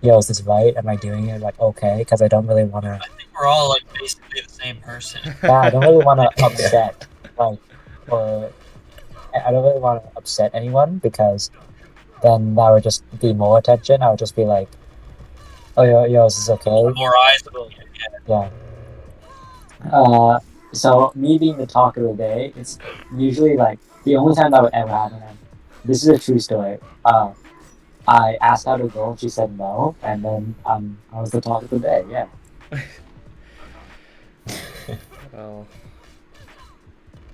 "Yo, is this right? Am I doing it?" Like, okay, because I don't really want to. I think we're all like basically the same person. Yeah, I don't really want to upset like, or I don't really want to upset anyone because then that would just be more attention. I would just be like, "Oh, yo, is this okay?" More eyes on you. Yeah. Yeah. So me being the talk of the day, it's usually like the only time that would ever happen. And this is a true story. I asked her to go, she said no, and then I was the talk of the day. Yeah. Well,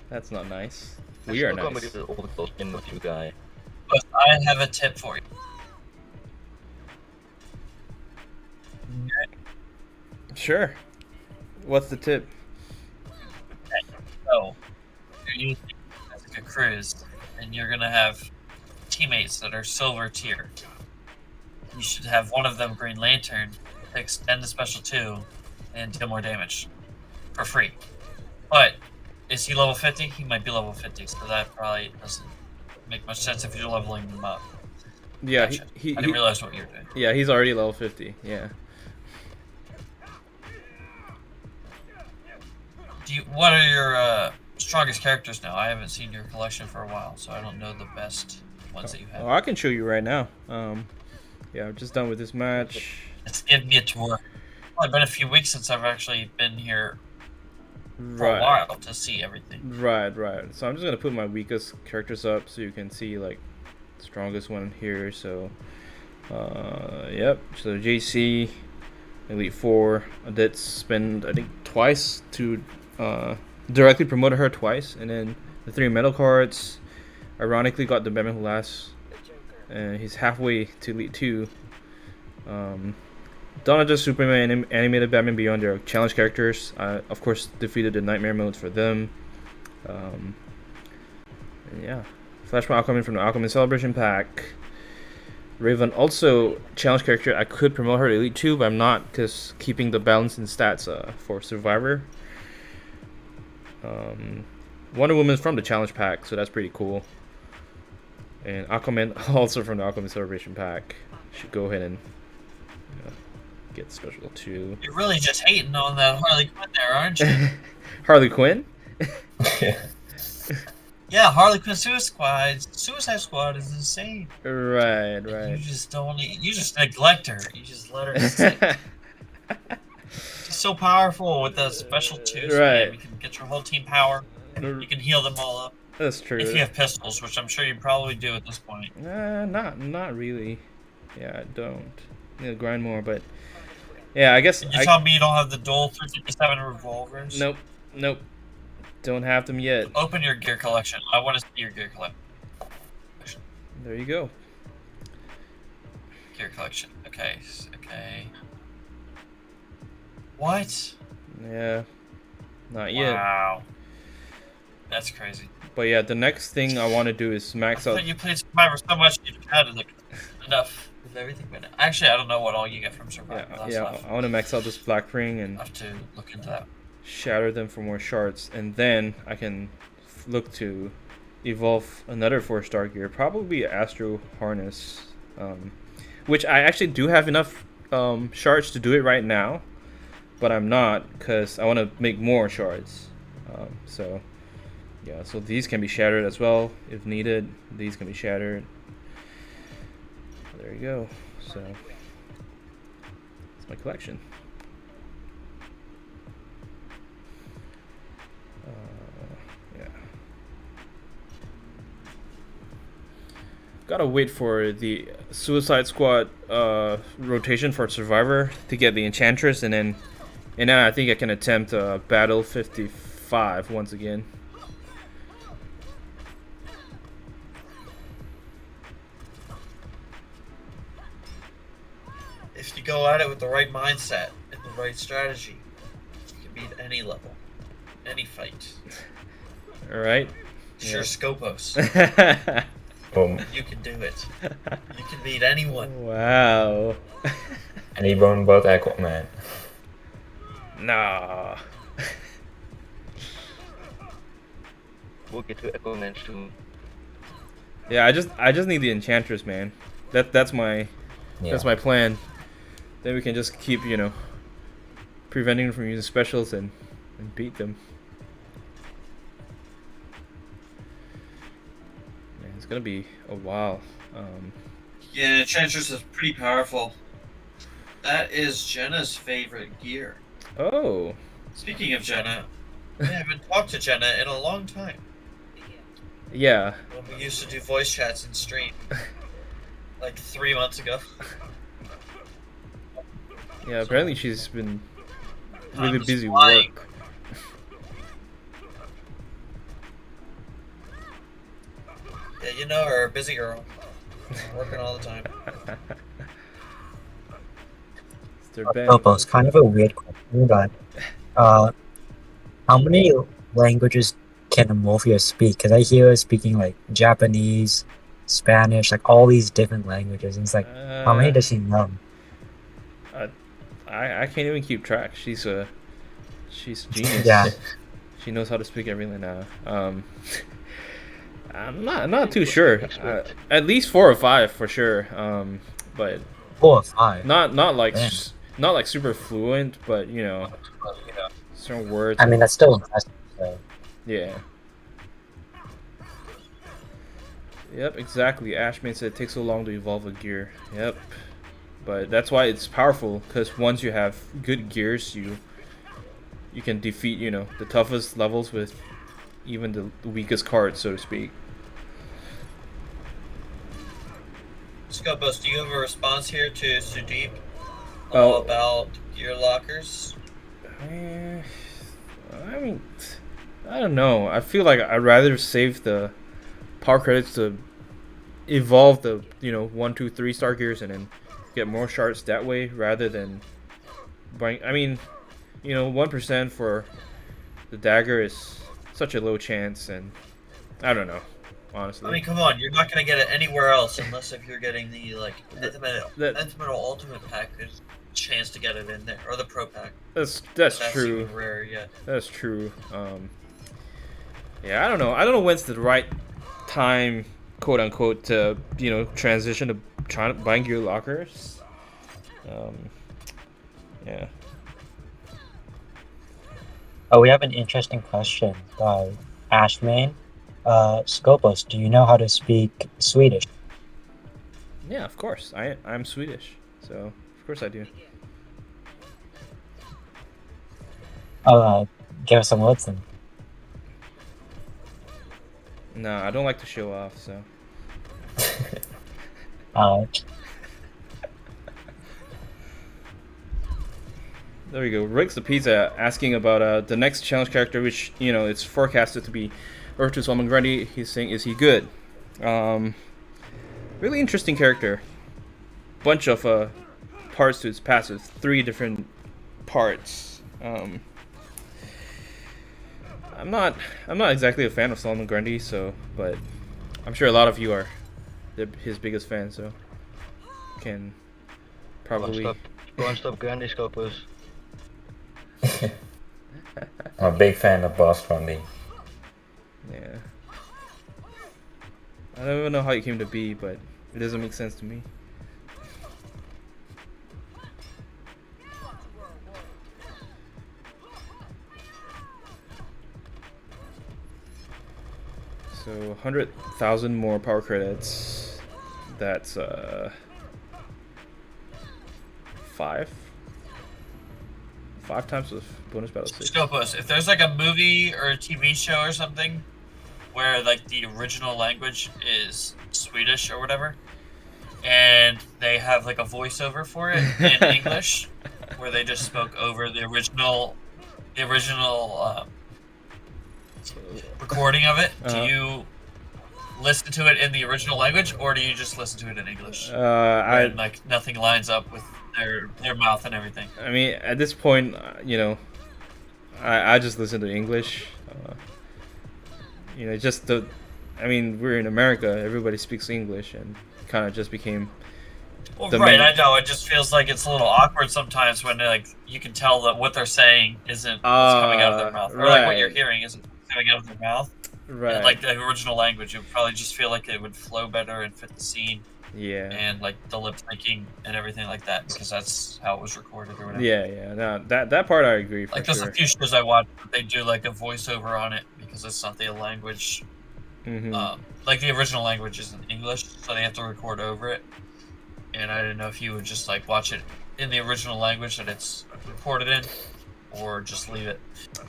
that's not nice. I We are still nice. comedy with all the with you guys. But I have a tip for you. Sure. What's the tip? So, you're using a cruise, and you're gonna have teammates that are silver tier. You should have one of them Green Lantern to extend the special 2 and deal more damage for free. But is he level 50? He might be level 50, so that probably doesn't make much sense if you're leveling them up. Yeah, Gotcha. he I didn't realize what you were doing. yeah, he's already level 50. Yeah. What are your strongest characters now? I haven't seen your collection for a while, so I don't know the best ones that you have. Oh, I can show you right now. Yeah, I'm just done with this match. It's give me a tour. Well, it's been a few weeks since I've actually been here for a while to see everything. Right. So I'm just gonna put my weakest characters up so you can see like the strongest one here. So, yep. So JC, Elite 4. I did spend I think twice to directly promoted her twice, and then the 3 medal cards. Ironically, got the Batman Who Laughs, and he's halfway to Elite 2. Donna Just Superman and Animated Batman Beyond their challenge characters. I, of course, defeated the Nightmare modes for them. And yeah. Flashpoint Aquaman from the Aquaman Celebration Pack. Raven, also challenge character. I could promote her to Elite 2, but I'm not, because keeping the balance in stats for Survivor. Wonder Woman's from the challenge pack, so that's pretty cool. And Aquaman also from the Aquaman Celebration Pack. Should go ahead and get special 2. You're really just hating on that Harley Quinn there, aren't you? Harley Quinn? Yeah, Harley Quinn Suicide Squad is insane. Right. You just don't. You just neglect her. You just let her sit. She's so powerful with the special 2s. Right. Man. You can get your whole team power. You can heal them all up. That's true. If you have pistols, which I'm sure you probably do at this point. Not really. Yeah, I don't. Need to grind more, but yeah, I guess. You tell me you don't have the dual 357 revolvers? Nope. Don't have them yet. Open your gear collection. I want to see your gear collection. There you go. Gear collection. Okay. What? Yeah. Not yet. Wow. That's crazy. But yeah, the next thing I want to do is max out. You played Survivor so much, you've had like enough with everything. But actually, I don't know what all you get from Survivor. Yeah. I want to max out this Black Ring and I have to look into that. shatter them for more shards, and then I can look to evolve another 4-star gear, probably Astro Harness, which I actually do have enough shards to do it right now, but I'm not, because I want to make more shards. So yeah, so these can be shattered as well if needed. These can be shattered. There you go. So that's my collection. Yeah. Gotta wait for the Suicide Squad rotation for Survivor to get the Enchantress, and then I think I can attempt Battle 55 once again. If you go at it with the right mindset and the right strategy, you can beat any level, any fight. All right. Sure, Scopos. Boom. You can do it. You can beat anyone. Wow. Anyone but Aquaman. Nah. We'll get to Echo Man soon. Yeah, I just need the Enchantress, man. That's my plan. Then we can just keep, you know, preventing them from using specials and beat them. Man, it's gonna be a while. Yeah, Enchantress is pretty powerful. That is Jenna's favorite gear. Oh. Speaking of Jenna, I haven't talked to Jenna in a long time. Yeah. When we used to do voice chats in stream. Like 3 months ago. Yeah, apparently she's been really Time is busy with flying. work. Yeah, you know her, busy girl. Working all the time. It's their band. It's kind of a weird question, but how many languages can Amorphia speak? Because I hear her speaking like Japanese, Spanish, like all these different languages. And it's like, how many does she know? I can't even keep track. She's genius. Yeah. She knows how to speak everything now. I'm not too sure. At least 4 or 5 for sure. But 4 or 5. not like super fluent, but you know, certain words. I mean, that's still impressive. So. Yeah. Yep, exactly. Ashman said it takes so long to evolve a gear. Yep. But that's why it's powerful, because once you have good gears, you can defeat, you know, the toughest levels with even the weakest cards, so to speak. Scopos, do you have a response here to Sudeep about gear lockers? I mean, I don't know. I feel like I'd rather save the power credits to evolve the, you know, 1, 2, 3 star gears and then get more shards that way rather than buying. I mean, you know, 1% for the dagger is such a low chance, and I don't know, honestly. I mean, come on, you're not gonna get it anywhere else unless if you're getting the like Nintendo Ultimate Pack. There's a chance to get it in there, or the Pro Pack. That's true. Even rare yet. That's true. Yeah, I don't know. I don't know when's the right time, quote unquote, to, you know, transition to buying gear lockers. Yeah. Oh, we have an interesting question by Ashman. Skopos, do you know how to speak Swedish? Yeah, of course. I'm Swedish, so of course I do. Oh, give us some words then. No, I don't like to show off, so. There we go. Riggs the Pizza asking about the next challenge character, which, you know, it's forecasted to be Urtus Almengrandi. He's saying, is he good? Really interesting character. Bunch of parts to his passive. 3 different parts. I'm not exactly a fan of Solomon Grundy, so, but I'm sure a lot of you are his biggest fan, so can probably. Go and stop Grundy, Skopos. I'm a big fan of Boss Grundy. Yeah. I don't even know how it came to be, but it doesn't make sense to me. So 100,000 more power credits. That's 5 times with bonus battle 6. Scopus, if there's like a movie or a TV show or something where like the original language is Swedish or whatever, and they have like a voiceover for it in English, where they just spoke over the original recording of it, do you listen to it in the original language, or do you just listen to it in English? Like nothing lines up with their mouth and everything. I mean, at this point, you know, I just listen to English. You know, I mean, we're in America. Everybody speaks English, and kind of just became Well, the right, main. I know. It just feels like it's a little awkward sometimes when like you can tell that what they're saying isn't what's coming out of their mouth, or like what you're Right, hearing isn't what's coming out of their mouth. And right. like the original language, it would probably just feel like it would flow better and fit the scene, Yeah. and like the lip syncing and everything like that, because that's how it was recorded or whatever. Yeah. No, that part I agree for Like there's sure. a few shows I watch, but they do like a voiceover on it because it's not the language. Like the original language isn't English, so they have to record over it. And I didn't know if you would just like watch it in the original language that it's recorded in, or just leave it.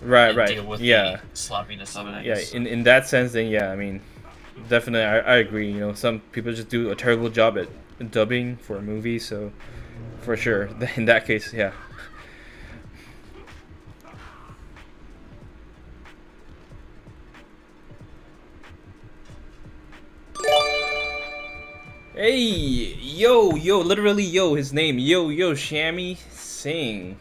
Right, and right. Deal with Yeah. the sloppiness of it. I Yeah, guess. in that sense, then yeah, I mean, definitely, I agree. You know, some people just do a terrible job at dubbing for a movie, so for sure, in that case, yeah. Hey, yo, literally, yo, his name, yo, Shami Singh,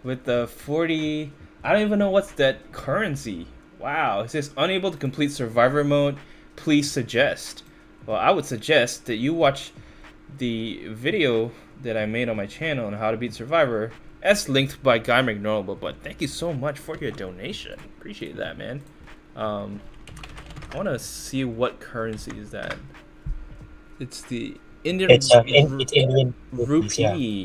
with the 40. I don't even know what's that currency. Wow, it says unable to complete survivor mode. Please suggest. Well, I would suggest that you watch the video that I made on my channel on how to beat survivor, as linked by Guy McNorable. But thank you so much for your donation. Appreciate that, man. I want to see what currency is that. It's the Indian. It's Indian rupees, rupee.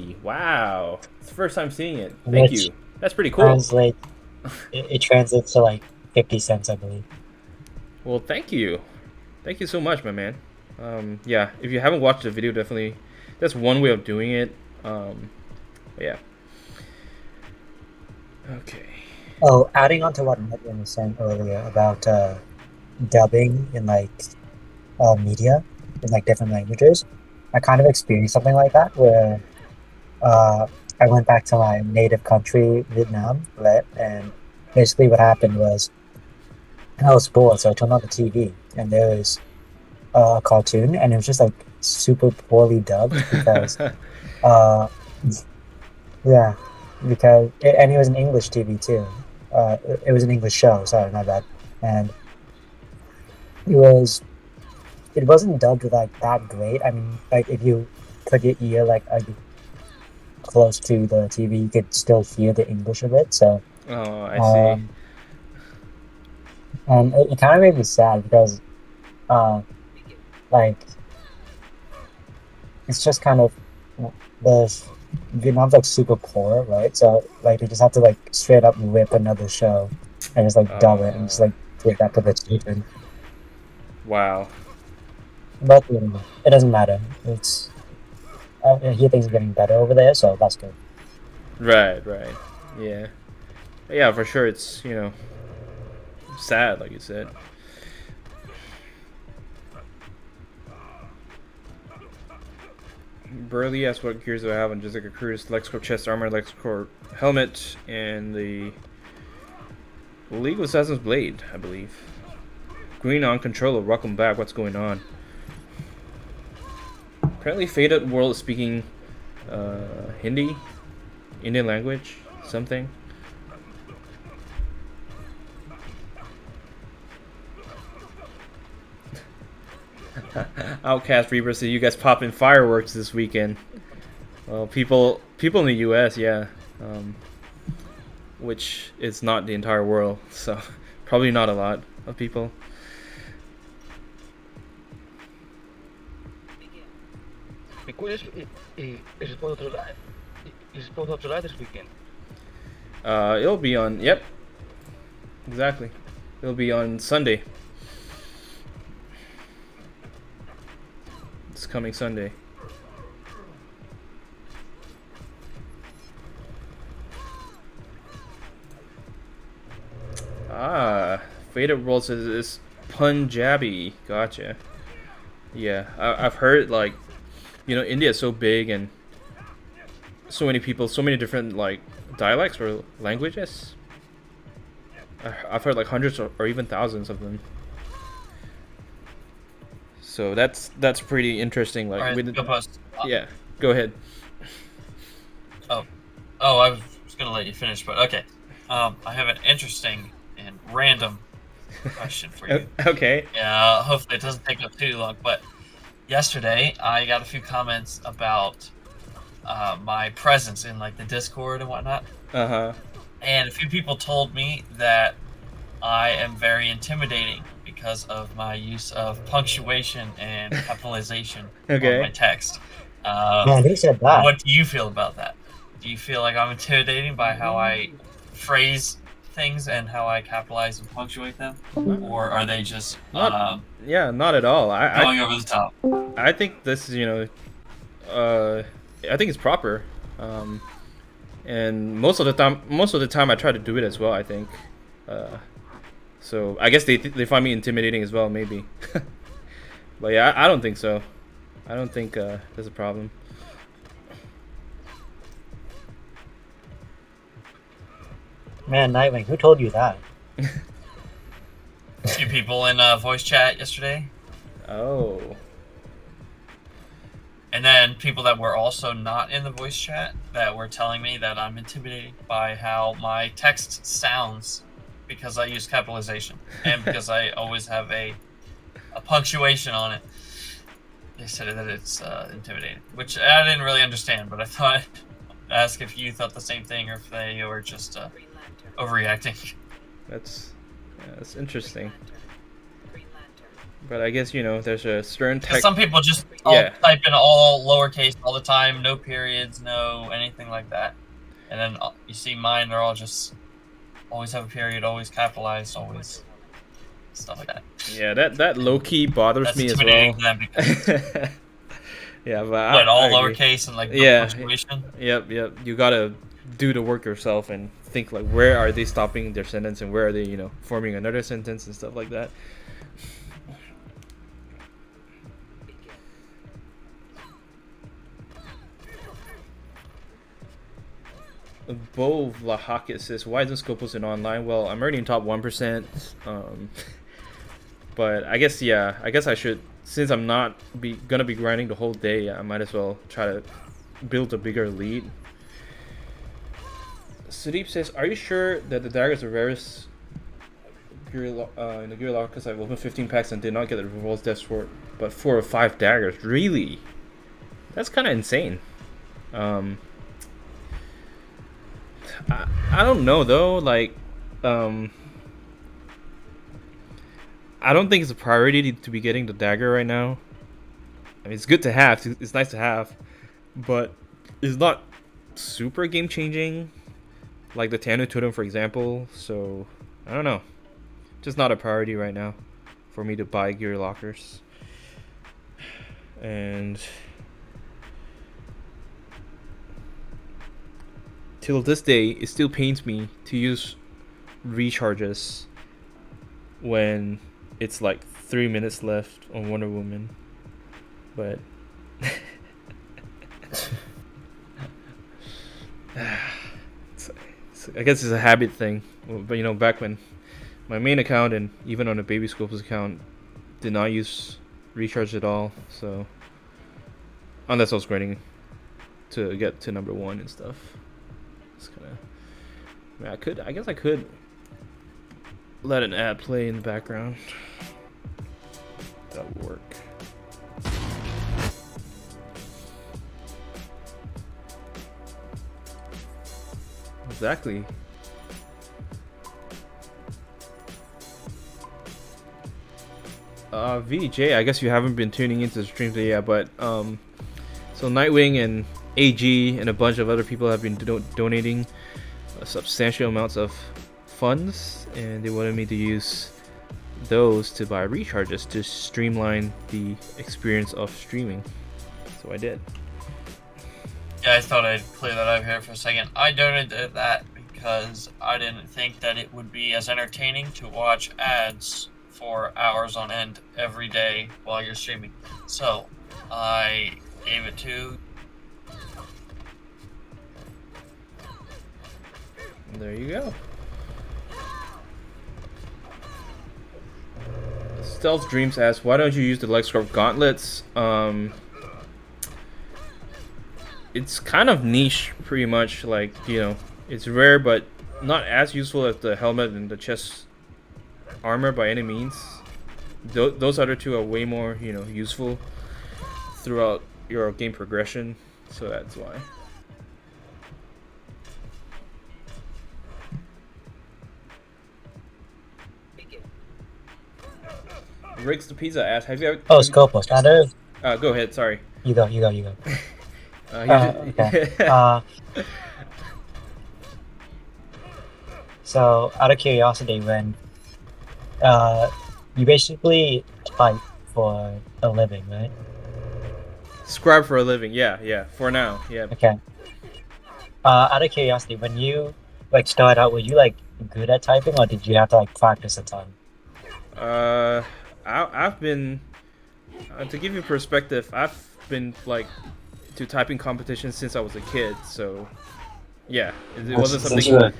yeah. Wow, it's the first time seeing it. Thank Which you. That's pretty cool. It translates to like 50 cents, I believe. Well, thank you so much, my man. Yeah, if you haven't watched the video, definitely that's one way of doing it. Yeah. Okay. Oh, adding on to what Nekron was saying earlier about dubbing in like media in like different languages, I kind of experienced something like that where I went back to my native country, Vietnam, right? And basically what happened was I was bored, so I turned on the TV and there was a cartoon, and it was just like super poorly dubbed because yeah, because and it was an English TV too. It was an English show. Sorry, my bad. And it wasn't dubbed like that great. I mean, like if you put your ear like close to the TV, you could still hear the English of it. So I see. And it kind of made me sad because like it's just kind of Vietnam's like super poor, right? So like they just have to like straight up rip another show and just like dub it and just like give that to the children. Wow. But you know, it doesn't matter. It's I hear things are getting better over there, so that's good. Right. Yeah, for sure. It's sad, like you said. Burley asks what gears do I have on Jessica Cruz: NightSkope chest armor, NightSkope helmet, and the League of Assassin's blade, I believe. Green on controller, welcome back. What's going on? Apparently, Faded World is speaking Hindi, Indian language, something. Outcast Reaper said you guys popping fireworks this weekend. Well, people in the U.S., yeah, which is not the entire world, so probably not a lot of people. Is it 4th of July? Is it 4th of July this weekend? It'll be on. Yep. Exactly. It'll be on Sunday. It's coming Sunday. Faded World says it's Punjabi. Gotcha. Yeah, I've heard like, India is so big and so many people, so many different like dialects or languages. I've heard like hundreds or even thousands of them. So that's pretty interesting. Like, All right, go post. Yeah, go ahead. Oh, I was gonna let you finish, but okay. I have an interesting and random question for you. Okay. Yeah, hopefully it doesn't take up too long. But yesterday I got a few comments about my presence in like the Discord and whatnot. And a few people told me that I am very intimidating because of my use of punctuation and capitalization on my text. Man, who said that? What do you feel about that? Do you feel like I'm intimidating by how I phrase things and how I capitalize and punctuate them? Or are they just not at all. Going over the top? I think this is, I think it's proper. And most of the time I try to do it as well, I think. So I guess they find me intimidating as well, maybe. But yeah, I don't think so. I don't think there's a problem. Man, Nightwing, who told you that? A few people in voice chat yesterday. Oh. And then people that were also not in the voice chat that were telling me that I'm intimidated by how my text sounds because I use capitalization and because I always have a punctuation on it. They said that it's intimidating, which I didn't really understand, but I thought I'd ask if you thought the same thing or if they were just overreacting. That's interesting. But I guess, there's a certain text. Some people just type in all lowercase all the time, no periods, no anything like that. And then you see mine, they're all just always have a period, always capitalized, always stuff like that. Yeah, that low key bothers me as well. Yeah, but what, all lowercase and like no punctuation? Yep. You gotta do the work yourself and think like where are they stopping their sentence and where are they, forming another sentence and stuff like that. Bo Vlahakis says, why isn't Scopus in online? Well, I'm already in top 1%. But I guess I should, since I'm not gonna be grinding the whole day, I might as well try to build a bigger lead. Sudeep says, are you sure that the daggers are rarest in the gear lock? Because I've opened 15 packs and did not get the revolves death sword, but 4 or 5 daggers. Really? That's kind of insane. I don't know though, like I don't think it's a priority to be getting the dagger right now. I mean, it's good to have, it's nice to have, but it's not super game changing like the Tanu Totem, for example. So I don't know, just not a priority right now for me to buy gear lockers. And till this day, it still pains me to use recharges when it's like 3 minutes left on Wonder Woman. But I guess it's a habit thing. But back when my main account and even on the Baby Scopes account did not use recharge at all, so unless I was grinding to get to number 1 and stuff. It's kind of, I guess I could let an ad play in the background. That would work. Exactly. VJ, I guess you haven't been tuning into the stream today yet, but so Nightwing and AG and a bunch of other people have been donating substantial amounts of funds, and they wanted me to use those to buy recharges to streamline the experience of streaming. So I did. Yeah, I thought I'd clear that up here for a second. I donated that because I didn't think that it would be as entertaining to watch ads for hours on end every day while you're streaming. So I gave it to... There you go. Stealth Dreams asks, why don't you use the NightSkope gauntlets? It's kind of niche, pretty much. Like, it's rare, but not as useful as the helmet and the chest armor by any means. Those other two are way more, useful. throughout your game progression, so that's why. Riggs the Pizza asks, have you ever... Oh, Scope was that it? Go ahead, sorry. You go. Okay. So, out of curiosity, when you basically type for a living, right? Scribe for a living, yeah, for now, yeah. Okay. Out of curiosity, when you like started out, were you like good at typing, or did you have to like practice a ton? I've been to give you perspective, I've been like to typing competitions since I was a kid, so yeah, it wasn't something.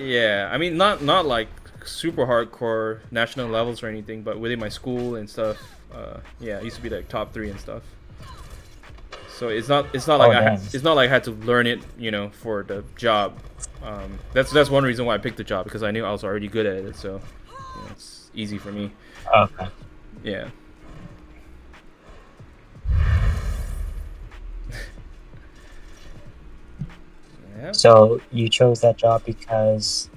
Yeah, I mean not like super hardcore national levels or anything, but within my school and stuff. Yeah, I used to be like top 3 and stuff. So it's not like it's not like I had to learn it, you know, for the job. That's one reason why I picked the job, because I knew I was already good at it, so you know, it's easy for me. Okay. Yeah. Yeah. So you chose that job because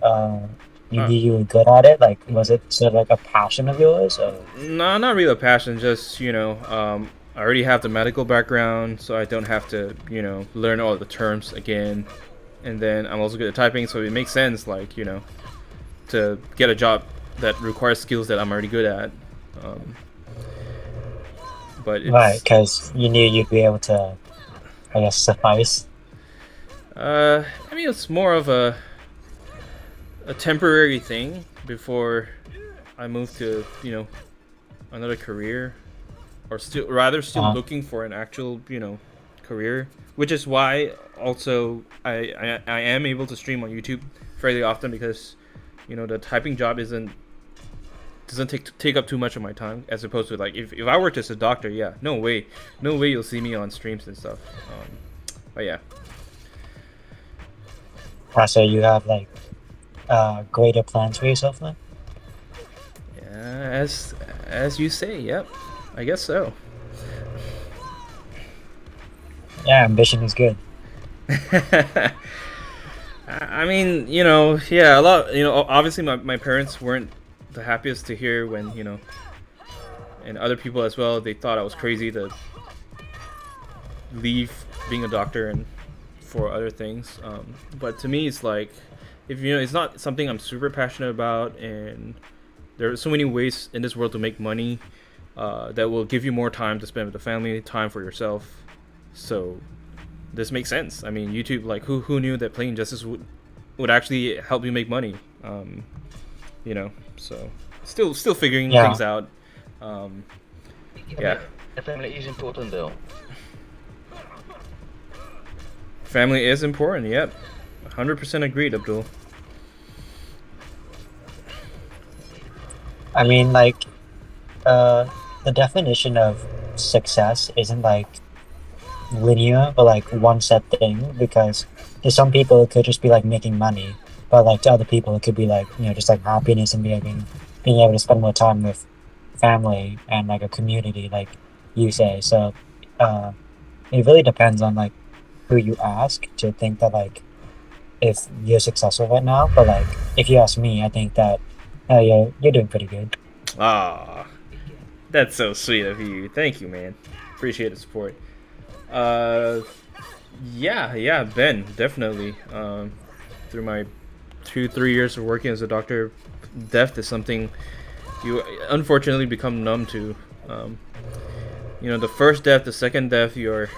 you knew you were good at it? Like, was it sort of like a passion of yours? Or? No, not really a passion. Just, you know, I already have the medical background, so I don't have to, you know, learn all the terms again. And then I'm also good at typing, so it makes sense, like, you know, to get a job that requires skills that I'm already good at. But it's, right, because you knew you'd be able to, I guess, suffice. I mean, it's more of a temporary thing before I move to, you know, another career, or still looking for an actual, you know, career, which is why also I am able to stream on YouTube fairly often, because, you know, the typing job doesn't take up too much of my time, as opposed to like if I worked as a doctor, yeah, no way you'll see me on streams and stuff. But yeah. So you have like greater plans for yourself then? Yeah, as you say, yep. I guess so. Yeah, ambition is good. I mean, you know, yeah, a lot, you know, obviously my parents weren't the happiest to hear when, you know, and other people as well, they thought I was crazy to leave being a doctor and for other things. But to me, it's like, if you know, it's not something I'm super passionate about, and there are so many ways in this world to make money that will give you more time to spend with the family, time for yourself. So this makes sense. I mean, YouTube, like, who knew that playing Justice would actually help you make money? You know, so still figuring things out. Yeah. The family is important, though. Family is important. Yep, 100% agreed, Abdul. I mean, like, the definition of success isn't like linear or like one set thing, because to some people it could just be like making money, but like to other people it could be like, you know, just like happiness and being able to spend more time with family and like a community, like you say. So it really depends on like who you ask to think that like if you're successful right now. But like if you ask me, I think that you're doing pretty good. Ah, that's so sweet of you. Thank you, man. Appreciate the support. Yeah, Ben, definitely. Through my 2-3 years of working as a doctor, death is something you unfortunately become numb to. You know, the first death, the second death, you're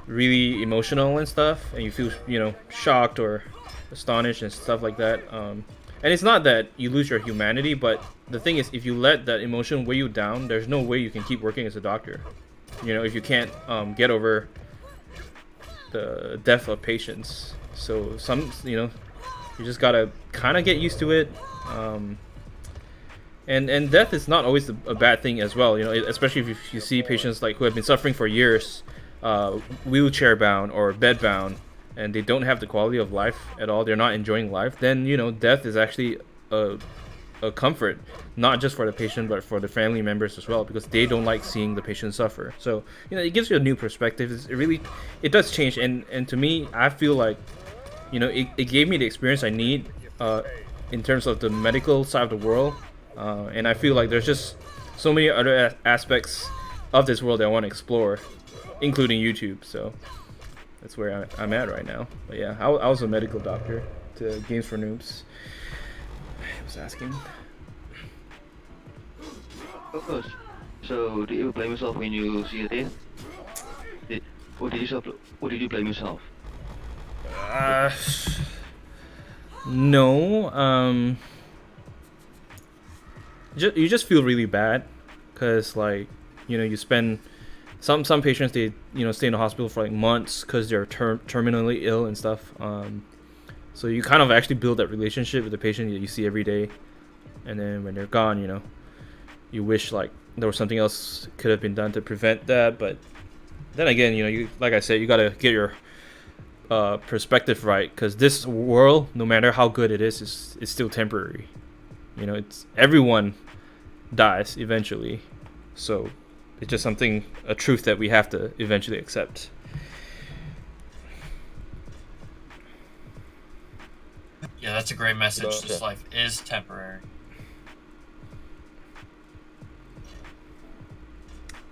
really emotional and stuff, and you feel, you know, shocked or astonished and stuff like that. And it's not that you lose your humanity, but the thing is, if you let that emotion weigh you down, there's no way you can keep working as a doctor. You know, if you can't get over the death of patients. So you know, you just gotta kind of get used to it. And death is not always a bad thing as well. You know, especially if you see patients like who have been suffering for years, wheelchair bound or bed bound, and they don't have the quality of life at all. They're not enjoying life. Then, you know, death is actually a a comfort, not just for the patient but for the family members as well, because they don't like seeing the patient suffer. So it gives you a new perspective. It does change, and to me, I feel like it gave me the experience I need in terms of the medical side of the world, and I feel like there's just so many other aspects of this world that I want to explore, including YouTube. So that's where I'm at right now. But yeah, I was a medical doctor to Games for Noobs. I was asking. Of course. So, do you blame yourself when you see a death? Or did you blame yourself? No. You just feel really bad, cause like you spend some patients, they stay in the hospital for like months because they're terminally ill and stuff. So you kind of actually build that relationship with the patient that you see every day, and then when they're gone, you wish like there was something else could have been done to prevent that. But then again, you like I said, you gotta get your perspective right, because this world, no matter how good it is still temporary. It's everyone dies eventually, so it's just a truth that we have to eventually accept. Yeah, that's a great message. This life is temporary.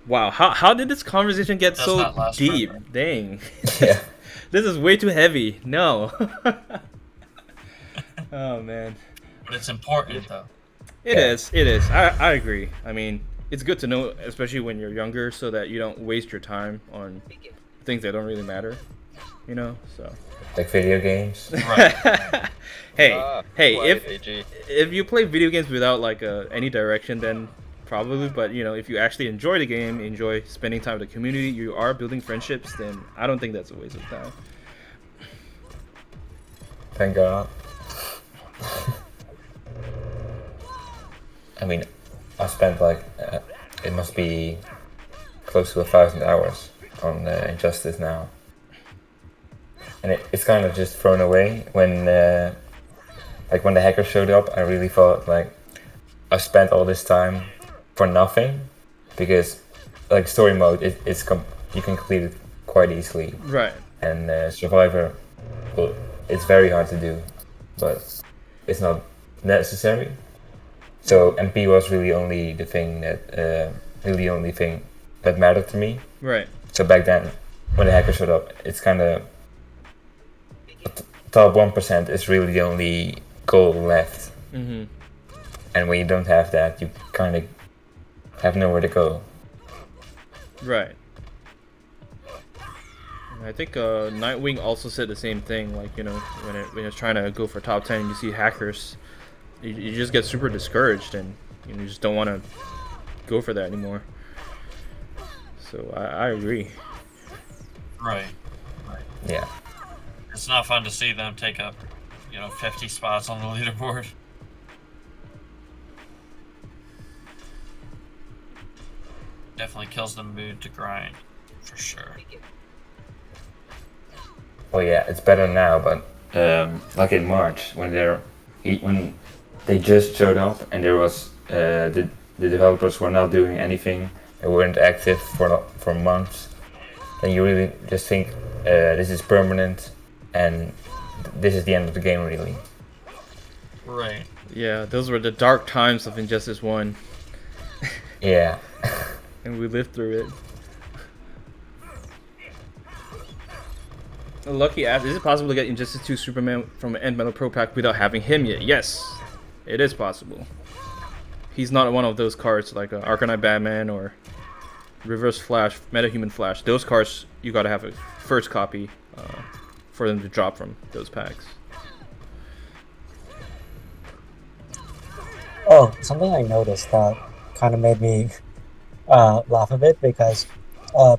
Wow, how did this conversation get so deep? Forever. Dang. Yeah. This is way too heavy. No. Oh man. But it's important though. It is. I agree. I mean, it's good to know, especially when you're younger, so that you don't waste your time on things that don't really matter. So. Like video games. Right. Hey, if you play video games without like any direction, then probably. But if you actually enjoy the game, enjoy spending time with the community, you are building friendships, then I don't think that's a waste of time. Thank God. I mean, I spent like it must be close to 1,000 hours on Injustice now, and it's kind of just thrown away when the hacker showed up. I really thought like I spent all this time for nothing, because like story mode you can complete it quite easily, right? And Survivor, well, it's very hard to do, but it's not necessary. So MP was really only the thing that mattered to me. Right. So back then, when the hacker showed up, it's kind of top 1% is really the only goal left. Mm-hmm. And when you don't have that, you kind of have nowhere to go. Right. I think Nightwing also said the same thing. Like when it's trying to go for top 10, and you see hackers, you just get super discouraged, and you just don't want to go for that anymore. So I agree. Right. Yeah. It's not fun to see them take up 50 spots on the leaderboard. Definitely kills the mood to grind, for sure. Well, yeah, it's better now, but like in March when they just showed up and there was the developers were not doing anything, they weren't active for months, then you really just think this is permanent and this is the end of the game, really. Right. Yeah, those were the dark times of Injustice 1. Yeah. And we lived through it. Lucky asks, is it possible to get Injustice 2 Superman from an End Metal Pro Pack without having him yet? Yes, it is possible. He's not one of those cards like Arcanine Batman or Reverse Flash, Metahuman Flash. Those cards, you gotta have a first copy for them to drop from those packs. Oh, something I noticed that kind of made me laugh a bit, because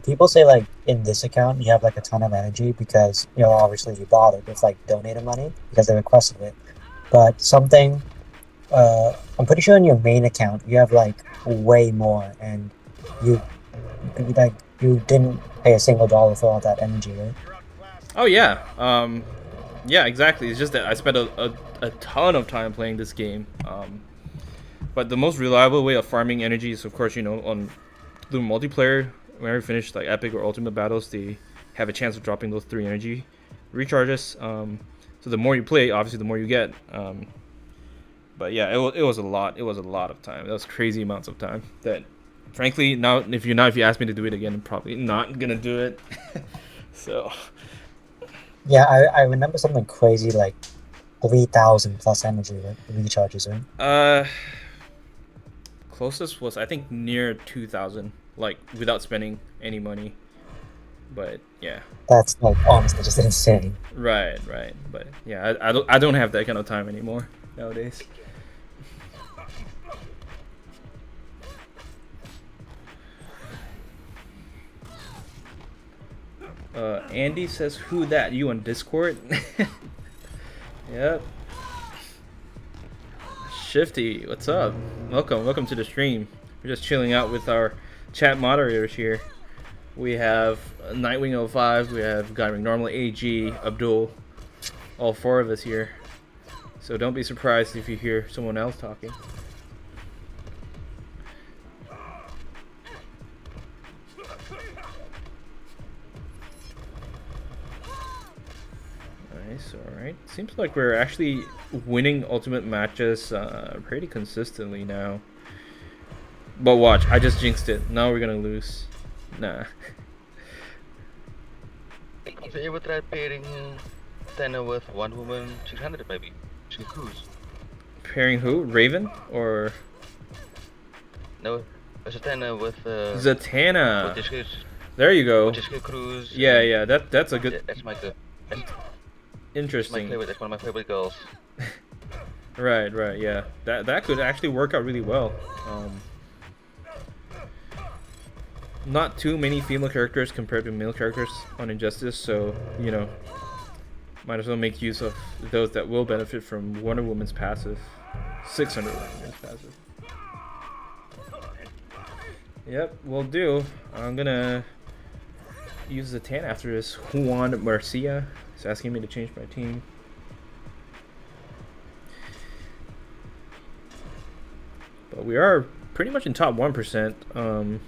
people say like in this account you have like a ton of energy because obviously you bought it. It's like donated money because they requested it. But something I'm pretty sure in your main account you have like way more, and you didn't pay a single dollar for all that energy, right? Oh yeah, yeah, exactly. It's just that I spent a ton of time playing this game. But the most reliable way of farming energy is, of course, you know, on the multiplayer. Whenever you finish like epic or ultimate battles, they have a chance of dropping those 3 energy recharges. So the more you play, obviously, the more you get. But yeah, it was a lot. It was a lot of time. That was crazy amounts of time. That, frankly, now if you ask me to do it again, I'm probably not gonna do it. So. Yeah, I remember something crazy like 3,000 plus energy recharges, right? Closest was I think near 2,000, like without spending any money. But yeah. That's like honestly just insane. Right. But yeah, I don't have that kind of time anymore nowadays. Andy says, "Who that? You on Discord?" Yep. Shifty, what's up? Welcome to the stream. We're just chilling out with our chat moderators here. We have Nightwing 05, we have Guy Normal, AG, Abdul, all 4 of us here. So don't be surprised if you hear someone else talking. Nice, alright. Seems like we're actually winning ultimate matches pretty consistently now. But watch, I just jinxed it. Now we're gonna lose. Nah. Have you ever tried pairing Tanner with one woman 600 maybe? She cruise. Pairing who? Raven? Or... No, Zatanna with Zatanna. With this there you go. Cruise. Yeah, that's a good... Yeah, that's my good. Interesting. That's one of my favorite girls. Right, yeah. That could actually work out really well. Not too many female characters compared to male characters on Injustice, so, you know, might as well make use of those that will benefit from Wonder Woman's passive. 600 Wonder Woman's passive. Yep, will do. I'm gonna use the 10 after this. Juan Marcia is asking me to change my team. But we are pretty much in top 1%.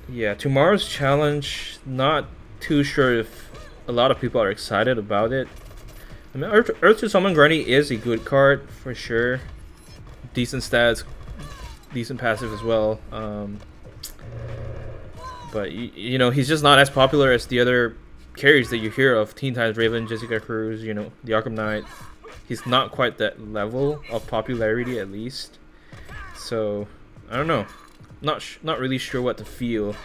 Yeah, tomorrow's challenge, not too sure if a lot of people are excited about it. I mean, Earth to Summon Granny is a good card, for sure. Decent stats, decent passive as well. But, you know, he's just not as popular as the other carries that you hear of. Teen Titans Raven, Jessica Cruz, you know, the Arkham Knight. He's not quite that level of popularity, at least. So, I don't know. Not really sure what to feel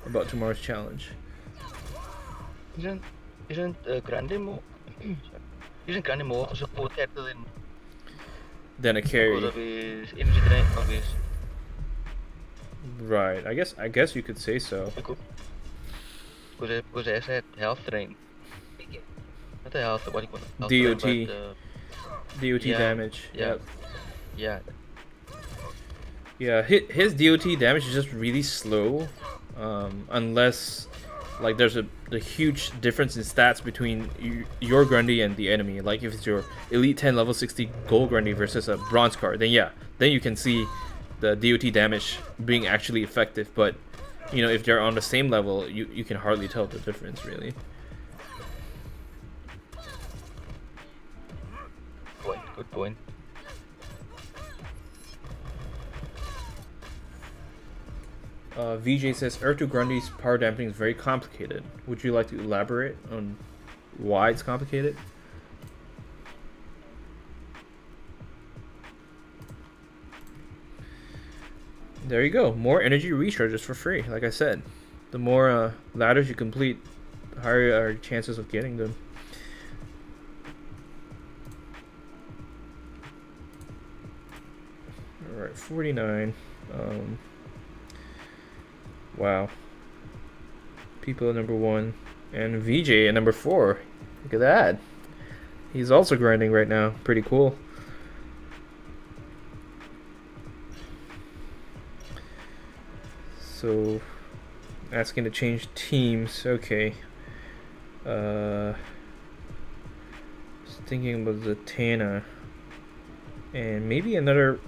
about tomorrow's challenge. Isn't Grande more? Isn't Grande more a support character than a carry? Because of his energy drain, of his... Right. I guess you could say so. Because he has that health drain. Not the health. What do you call DOT. it? Drain, but, DOT yeah, damage. Yeah. Yep. Yeah. Yeah, his DOT damage is just really slow, unless like there's a huge difference in stats between your Grundy and the enemy. Like if it's your Elite 10 level 60 gold Grundy versus a bronze card, then yeah, then you can see the DOT damage being actually effective. But you know, if they're on the same level, you can hardly tell the difference really. Good point. VJ says Earth Grundy's power damping is very complicated. Would you like to elaborate on why it's complicated? There you go. More energy recharges for free. Like I said, the more ladders you complete, the higher are your chances of getting them. Alright, 49. Wow. People at number 1. And VJ at number 4. Look at that. He's also grinding right now. Pretty cool. So, asking to change teams. Okay. thinking about the Tana and maybe another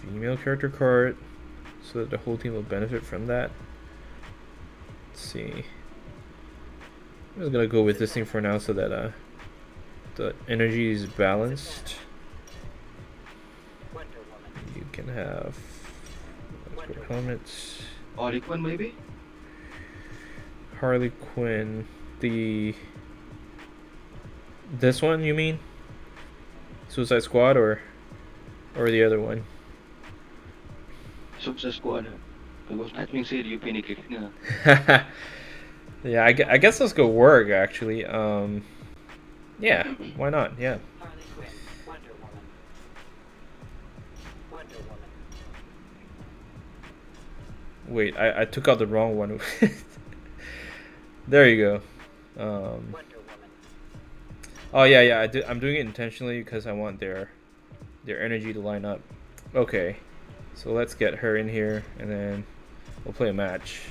female character card so that the whole team will benefit from that. Let's see. I'm just gonna go with this thing for now so that the energy is balanced. You can have helmets. Harley Quinn, maybe? Harley Quinn. This one, you mean? Suicide Squad or the other one? Suicide Squad. Because Nightwing said you penny clicking. Yeah, I guess this could work actually. Yeah, why not? Yeah. Harley Quinn, Wonder Woman. Wonder Woman. Wait, I took out the wrong one. There you go. Wonder Woman. Oh yeah. I'm doing it intentionally because I want their energy to line up. Okay, so let's get her in here and then we'll play a match.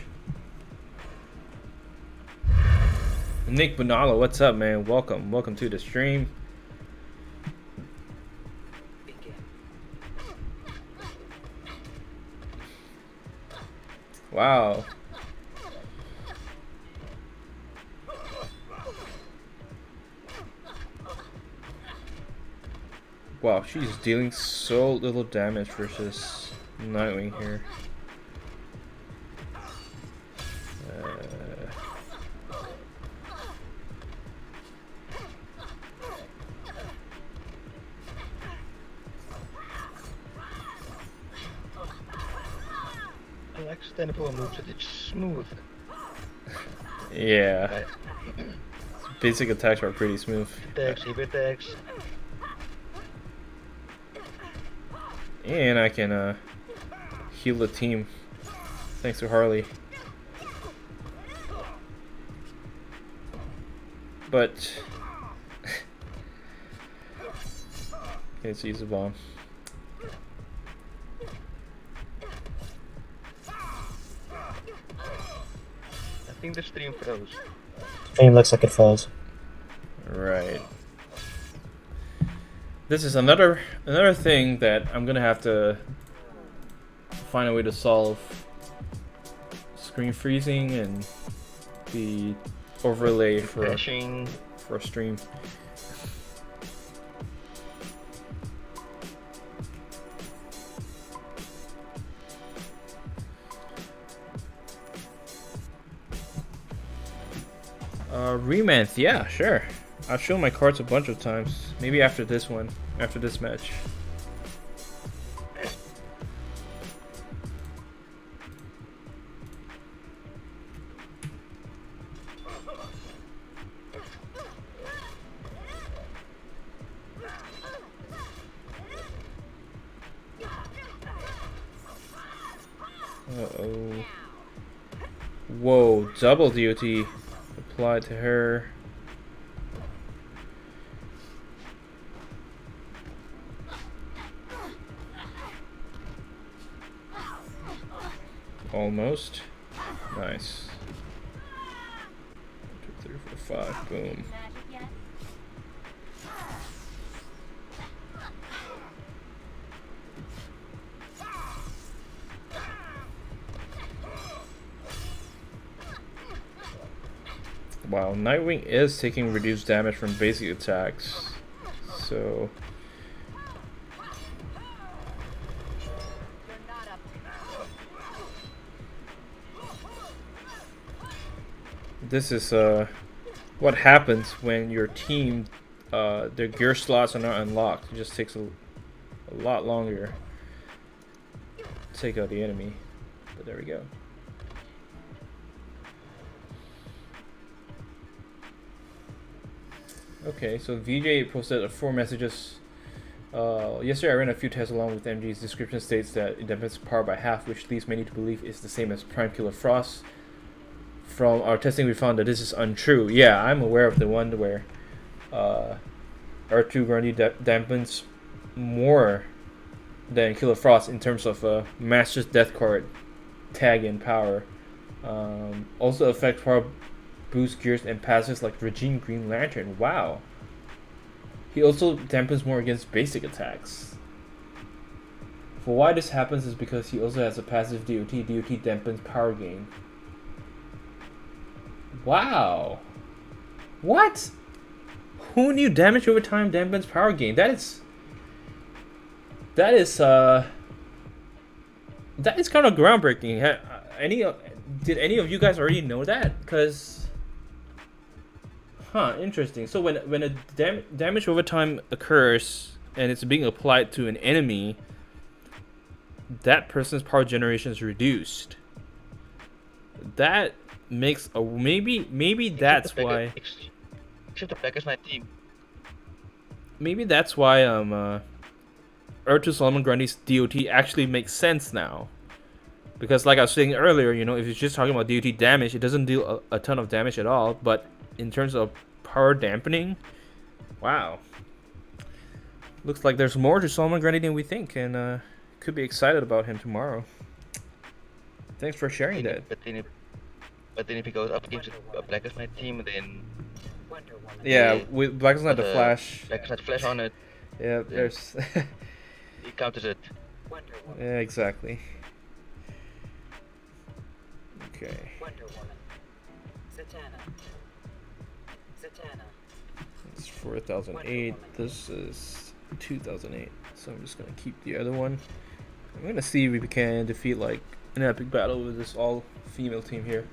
Nick Bonalo, what's up, man? Welcome to the stream. Begin. Wow. Wow, she's dealing so little damage versus Nightwing here. I like sustainable moves that it's smooth. Yeah. Basic attacks are pretty smooth. Attacks, heavy attacks. And I can heal the team thanks to Harley. But let's use a bomb. I think the stream froze. Stream looks like it falls. Right. This is another thing that I'm gonna have to find a way to solve. Screen freezing and the overlay for a stream. Remanth, yeah, sure. I'll show my cards a bunch of times. Maybe after this one, after this match. Uh-oh. Whoa, double DOT applied to her. Almost. Nice. 1, 2, 3, 4, 5. Boom. Wow, Nightwing is taking reduced damage from basic attacks. So this is what happens when your team their gear slots are not unlocked. It just takes a lot longer to take out the enemy. But there we go. Okay, so VJ posted 4 messages. Yesterday I ran a few tests along with MG's description states that it dampens power by half, which leads many to believe it's the same as Prime Killer Frost. From our testing we found that this is untrue. Yeah, I'm aware of the one where R2 Grundy dampens more than Killer Frost in terms of Master's Death card tag and power. Also affects boost gears and passives like Regine Green Lantern. Wow. He also dampens more against basic attacks. For why this happens is because he also has a passive DOT. DOT dampens power gain. Wow. What? Who knew damage over time dampens power gain? That is kind of groundbreaking. Did any of you guys already know that? Because, interesting. So when a damage over time occurs and it's being applied to an enemy, that person's power generation is reduced. That makes a maybe that's why. Except the Packers, my team. Maybe that's why Urtu Solomon Grundy's DOT actually makes sense now. Because like I was saying earlier, you know, if you're just talking about DOT damage, it doesn't deal a ton of damage at all. But in terms of power dampening, wow. Looks like there's more to Solomon Grundy than we think, and could be excited about him tomorrow. Thanks for sharing that. But then if he goes up against a Black as my team, then yeah, with Black Knight the Flash. Black Knight Flash on it. Yeah, there's. He counters it. Yeah, exactly. Okay. Wonder Woman. Zatanna. It's 4008. This is 2008. So I'm just gonna keep the other one. I'm gonna see if we can defeat like an epic battle with this all-female team here.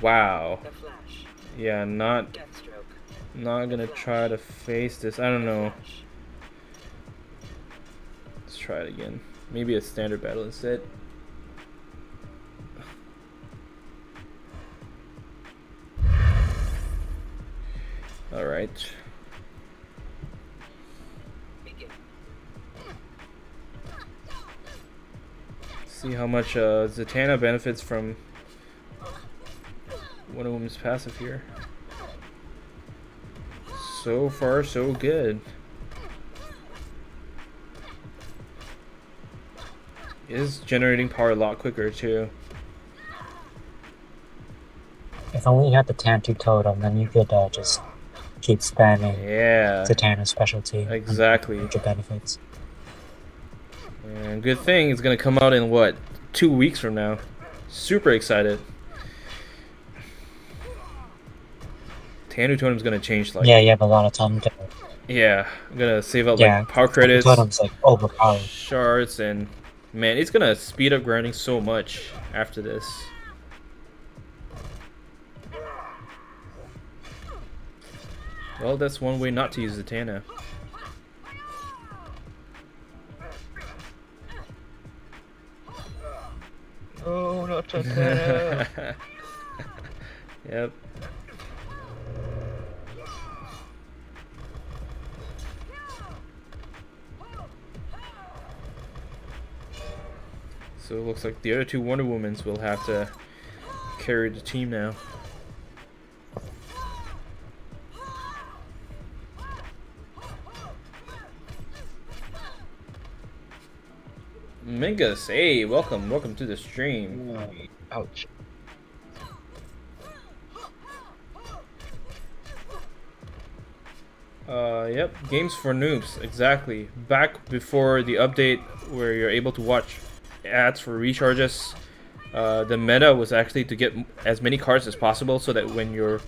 Wow. Yeah, not gonna try to face this. I don't know. Let's try it again. Maybe a standard battle instead. All right. See how much Zatanna benefits from Wonder Woman's passive here. So far, so good. It is generating power a lot quicker too. If only you had the Tantu totem, then you could just keep spamming Zatanna's specialty. Exactly. And benefits. And good thing it's gonna come out in what, 2 weeks from now. Super excited. Tanu Totem's gonna change like. Yeah, you have a lot of time to. Yeah, I'm gonna save up like power credits. Totem's like overpowered. Shards and man, it's gonna speed up grinding so much after this. Well, that's one way not to use Zatanna. Oh, not Zatanna. Yep. So it looks like the other two Wonder Womans will have to carry the team now. Mingus, hey, welcome to the stream. Ouch. Yep, games for noobs, exactly. Back before the update where you're able to watch ads for recharges, the meta was actually to get as many cards as possible so that when your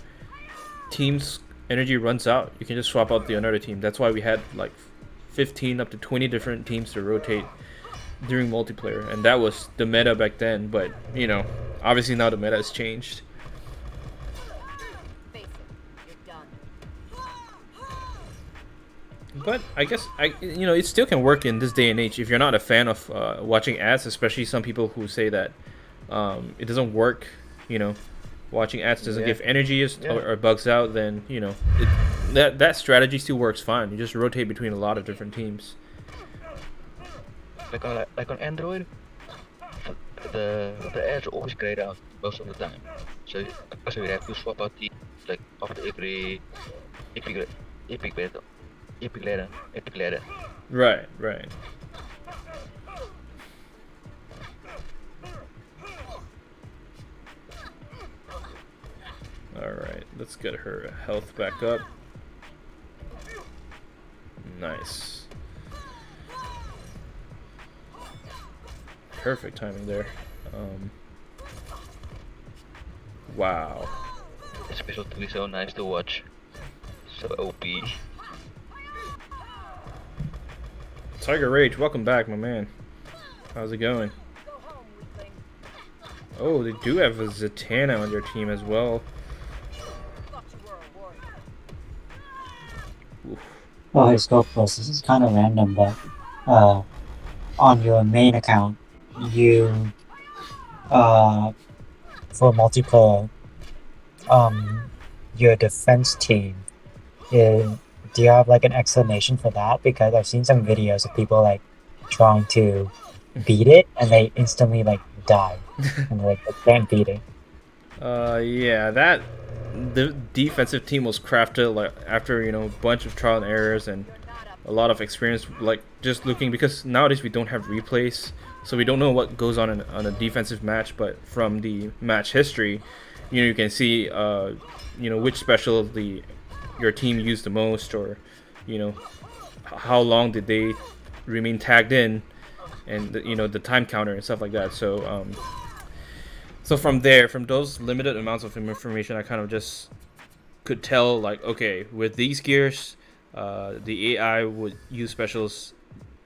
team's energy runs out, you can just swap out the another team. That's why we had like 15 up to 20 different teams to rotate during multiplayer, and that was the meta back then. But you know, obviously now the meta has changed. But I guess it still can work in this day and age if you're not a fan of watching ads, especially some people who say that it doesn't work. You know, watching ads doesn't give energy or bugs out. Then that strategy still works fine. You just rotate between a lot of different teams. Like on Android, the ads are always grayed out most of the time. So we have to swap out teams like after every epic battle. Epic ladder. Right. let's get her health back up. Nice. Perfect timing there. Wow. Special 2 so nice to watch. So OP. Tiger Rage, welcome back, my man. How's it going? Oh, they do have a Zatanna on their team as well. Oof. Well, his scope plus is kind of random, but on your main account, you for multiplayer, your defense team, do you have like an explanation for that? Because I've seen some videos of people like trying to beat it and they instantly like die and like they can't beat it. Yeah, that the defensive team was crafted like after a bunch of trial and errors and a lot of experience, like just looking, because nowadays we don't have replays, so we don't know what goes on on a defensive match. But from the match history, you can see which special your team used the most, or how long did they remain tagged in, and the time counter and stuff like that. So so from those limited amounts of information, I kind of just could tell, like, okay, with these gears, the AI would use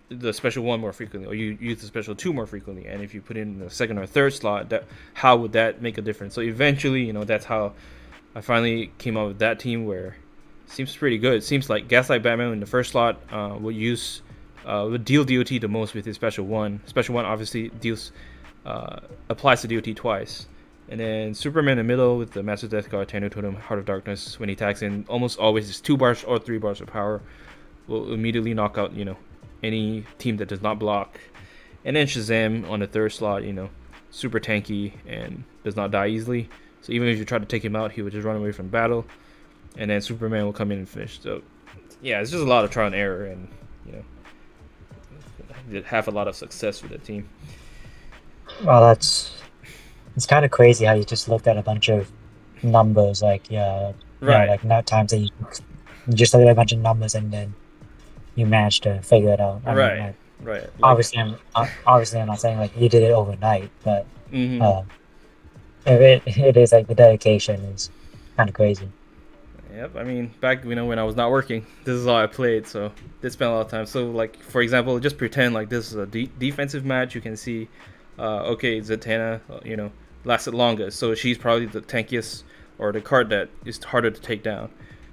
the special 1 more frequently, or you use the special 2 more frequently, and if you put in the second or third slot, how would that make a difference? So eventually, that's how I finally came up with that team, where it seems pretty good. It seems like Gaslight Batman in the first slot would deal DOT the most with his special 1. Special 1 obviously applies to DOT twice. And then Superman in the middle with the Master Death Guard, Tanu Totem, Heart of Darkness, when he tags in, almost always is 2 bars or 3 bars of power, will immediately knock out, any team that does not block. And then Shazam on the third slot, super tanky and does not die easily. So even if you try to take him out, he would just run away from battle. And then Superman will come in and finish. So yeah, it's just a lot of trial and error, and did have a lot of success with the team. Well, it's kind of crazy how you just looked at a bunch of numbers, like right, like not times that you just looked at a bunch of numbers and then you managed to figure it out. I right, mean, like, right. Obviously, I'm not saying like you did it overnight, but Mm-hmm. it is like the dedication is kind of crazy. Yep, I mean, back when I was not working, this is all I played, so did spend a lot of time. So, like, for example, just pretend like this is a defensive match. You can see, okay, Zatanna, lasted longest, so she's probably the tankiest, or the card that is harder to take down.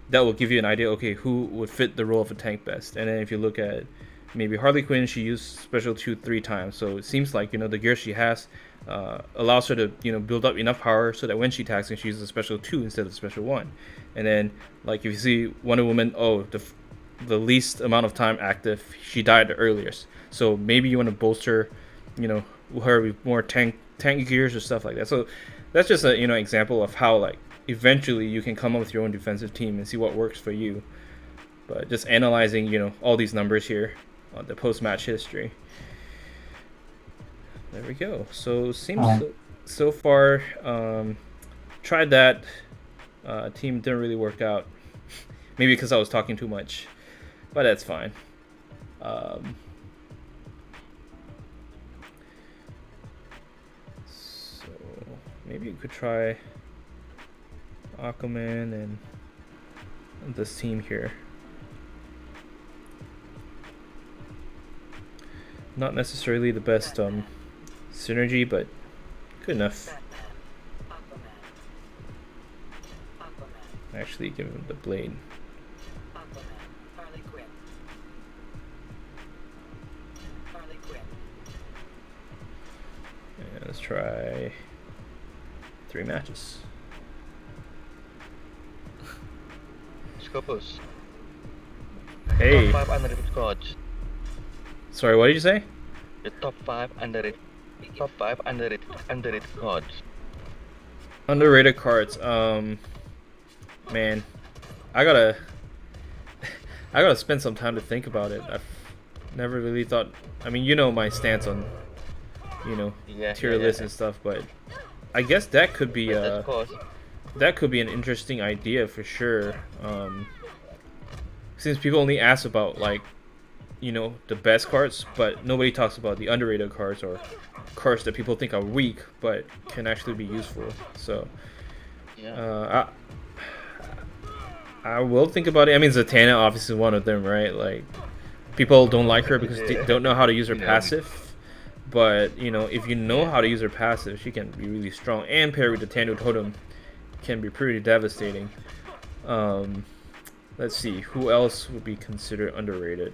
That will give you an idea, okay, who would fit the role of a tank best. And then if you look at maybe Harley Quinn, she used special 2 3 times, so it seems like the gear she has allows her to build up enough power so that when she attacks, she uses a special 2 instead of special 1. And then, like, if you see Wonder Woman, the least amount of time active, she died the earliest. So maybe you want to bolster, her with more tank gears or stuff like that. So that's just a example of how, like, eventually you can come up with your own defensive team and see what works for you. But just analyzing all these numbers here on the post-match history. There we go. So seems so far tried that. Team didn't really work out. Maybe because I was talking too much, but that's fine. So maybe you could try Aquaman and this team here. Not necessarily the best synergy, but good enough. Actually, give him the blade. And let's try 3 matches. Scopus. Hey. Top 5 underrated cards. Sorry, what did you say? The top 5 underrated cards. Underrated cards. Man, I gotta spend some time to think about it. I've never really thought. I mean, my stance on, tier lists and stuff, but I guess that could be that could be an interesting idea for sure. Since people only ask about like, you know, the best cards, but nobody talks about the underrated cards or cards that people think are weak but can actually be useful. So, I will think about it. I mean, Zatanna obviously is one of them, right? Like, people don't like her because they don't know how to use her passive. But, you know, if you know how to use her passive, she can be really strong. And paired with the Tando Totem can be pretty devastating. Let's see, who else would be considered underrated?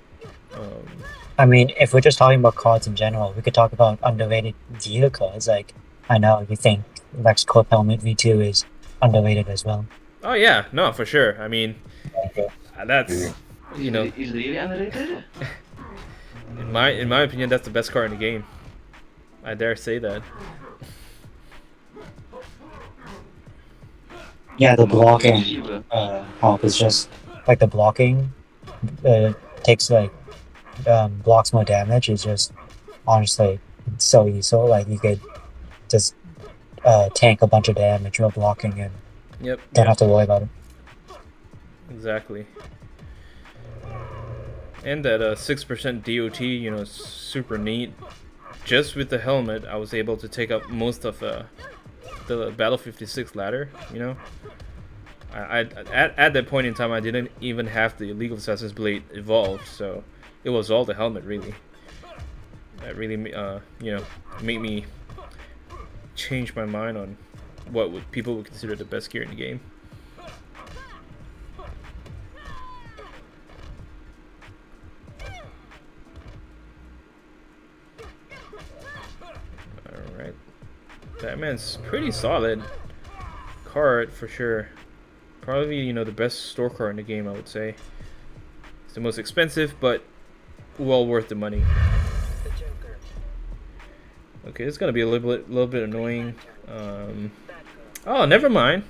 I mean, if we're just talking about cards in general, we could talk about underrated dealer cards. Like, I know you think NightSkope Helmet V2 is underrated as well. Oh yeah, no, for sure. I mean, that's, you know, Is it really underrated? in my opinion, that's the best card in the game. I dare say that. Yeah, the blocking help is just like the blocking takes like blocks more damage. Is just honestly so useful. Like you could just tank a bunch of damage while blocking and don't have to worry about it. Exactly. And that 6% DOT, you know, is super neat. Just with the helmet, I was able to take up most of the Battle 56 ladder, you know. At that point in time, I didn't even have the League of Assassin's Blade evolved, so it was all the helmet, really. That really, you know, made me change my mind on what people would consider the best gear in the game. Alright. Batman's pretty solid card for sure. Probably, you know, the best store card in the game, I would say. It's the most expensive, but well worth the money. Okay, it's gonna be a little bit annoying. Oh, never mind.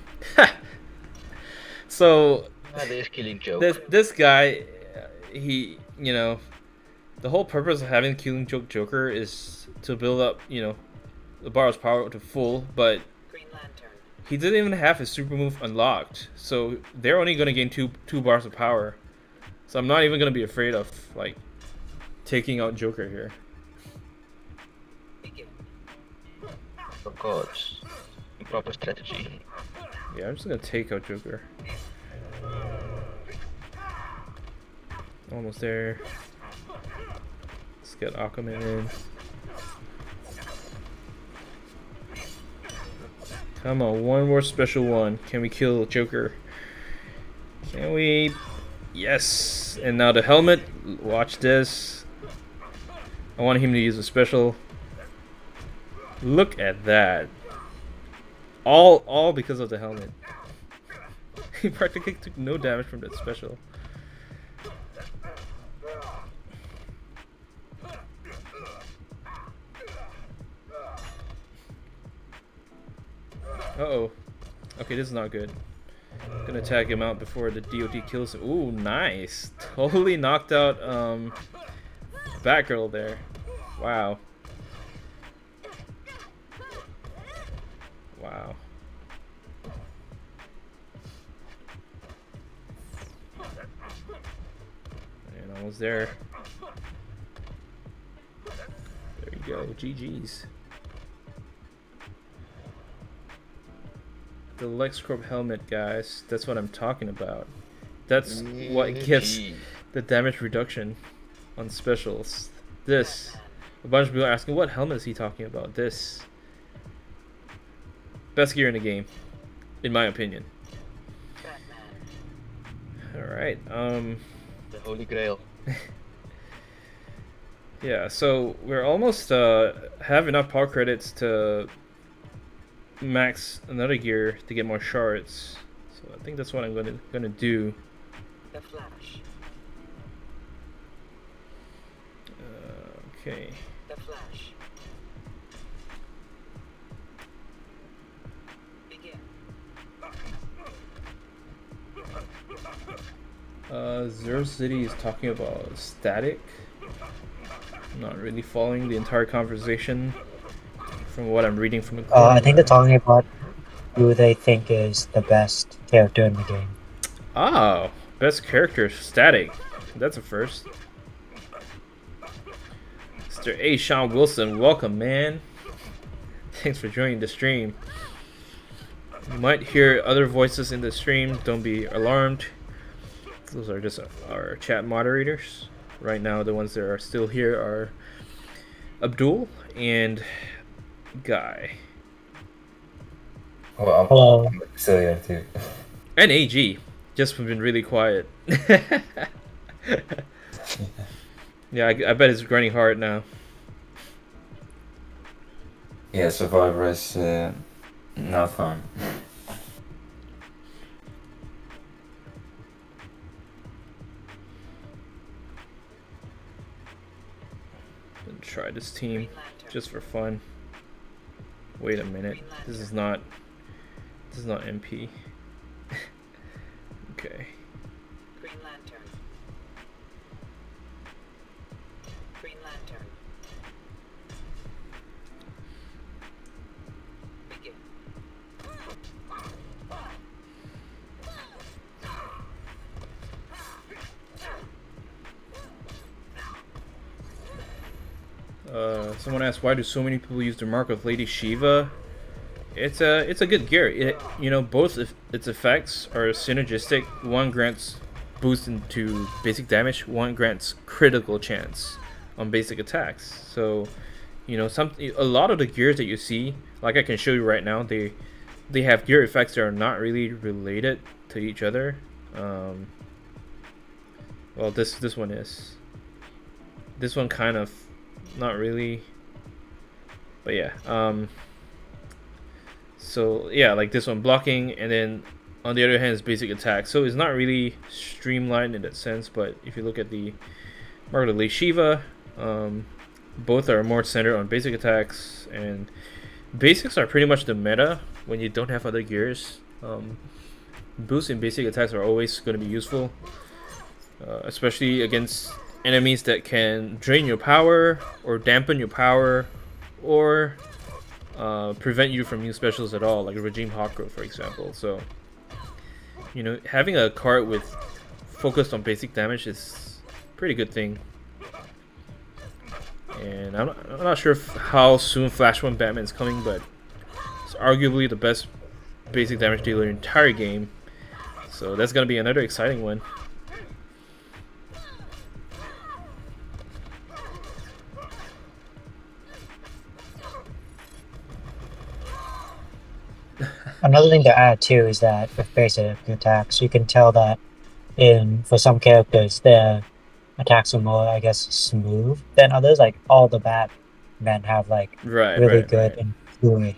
So this guy, he, you know, the whole purpose of having Killing Joke Joker is to build up, you know, the bar's power to full, but he didn't even have his super move unlocked, so they're only gonna gain two bars of power. So I'm not even gonna be afraid of like taking out Joker here. Of course, proper strategy. Yeah, I'm just gonna take out Joker. Almost there. Let's get Aquaman in. Come on, one more special one. Can we kill Joker? Can we? Yes. And now the helmet. Watch this. I want him to use a special. Look at that. All because of the helmet. He practically took no damage from that special. Uh-oh. Okay, this is not good. Gonna tag him out before the DOT kills him. Ooh, nice. Totally knocked out Batgirl there. Wow. Wow. And almost there. There you go. GG's. The NightSkope helmet, guys. That's what I'm talking about. That's what gives the damage reduction on specials. This. A bunch of people are asking, what helmet is he talking about? This. Best gear in the game, in my opinion. Alright, The Holy Grail. Yeah, so we're almost have enough power credits to max another gear to get more shards. So I think that's what I'm gonna do. The Flash. Okay. The Flash. Begin. Zero City is talking about static. I'm not really following the entire conversation from what I'm reading from the I think they're talking about who they think is the best character in the game. Oh, best character, Static. That's a first. Mr. A. Sean Wilson, welcome, man. Thanks for joining the stream. You might hear other voices in the stream. Don't be alarmed. Those are just our chat moderators. Right now, the ones that are still here are Abdul and Guy. Well, Hello. I'm still here too. And AG. Just been really quiet. Yeah, I bet it's grinding hard now. Yeah, Survivor is not fun. Gonna try this team just for fun. Wait a minute. This is not MP. Okay. Green Lantern. Green Lantern. Begin. Someone asked, why do so many people use the mark of Lady Shiva? It's a good gear. It, you know, both its effects are synergistic. One grants boost into basic damage. One grants critical chance on basic attacks. So, you know, a lot of the gears that you see, like I can show you right now, they have gear effects that are not really related to each other. Well, this one is. This one kind of not really. But yeah. So yeah, like this one blocking, and then on the other hand is basic attack. So it's not really streamlined in that sense. But if you look at the Mark of Lady Shiva, both are more centered on basic attacks, and basics are pretty much the meta when you don't have other gears. Boosts in basic attacks are always going to be useful, especially against enemies that can drain your power or dampen your power, or prevent you from using specials at all, like a Regime Hawkrow, for example. So, you know, having a card with focused on basic damage is a pretty good thing. And I'm not sure how soon Flashpoint Batman is coming, but it's arguably the best basic damage dealer in the entire game. So that's gonna be another exciting one. Another thing to add too is that with basic attacks, you can tell that for some characters their attacks are more, I guess, smooth than others. Like all the Batmen have like really good and fluid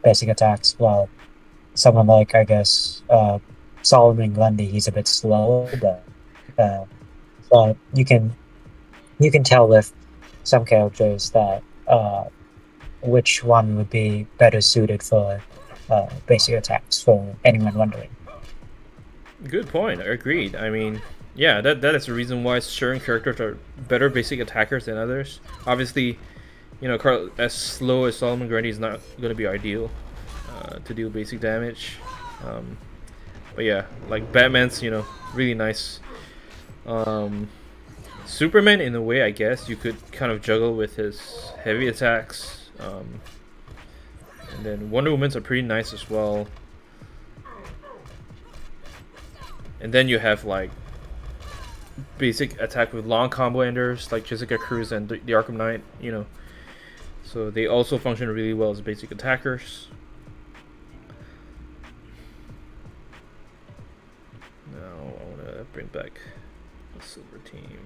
basic attacks, while someone like, I guess, Solomon Grundy, he's a bit slow, but you can tell with some characters that which one would be better suited for basic attacks, for anyone wondering. Good point. Agreed. I mean, yeah, that is the reason why certain characters are better basic attackers than others. Obviously, you know, as slow as Solomon Grundy is not going to be ideal to deal basic damage. But yeah, like Batman's, you know, really nice. Superman, in a way, I guess you could kind of juggle with his heavy attacks. And then Wonder Woman's are pretty nice as well. And then you have like basic attack with long combo enders like Jessica Cruz and the Arkham Knight, you know. So they also function really well as basic attackers. Now I want to bring back the silver team.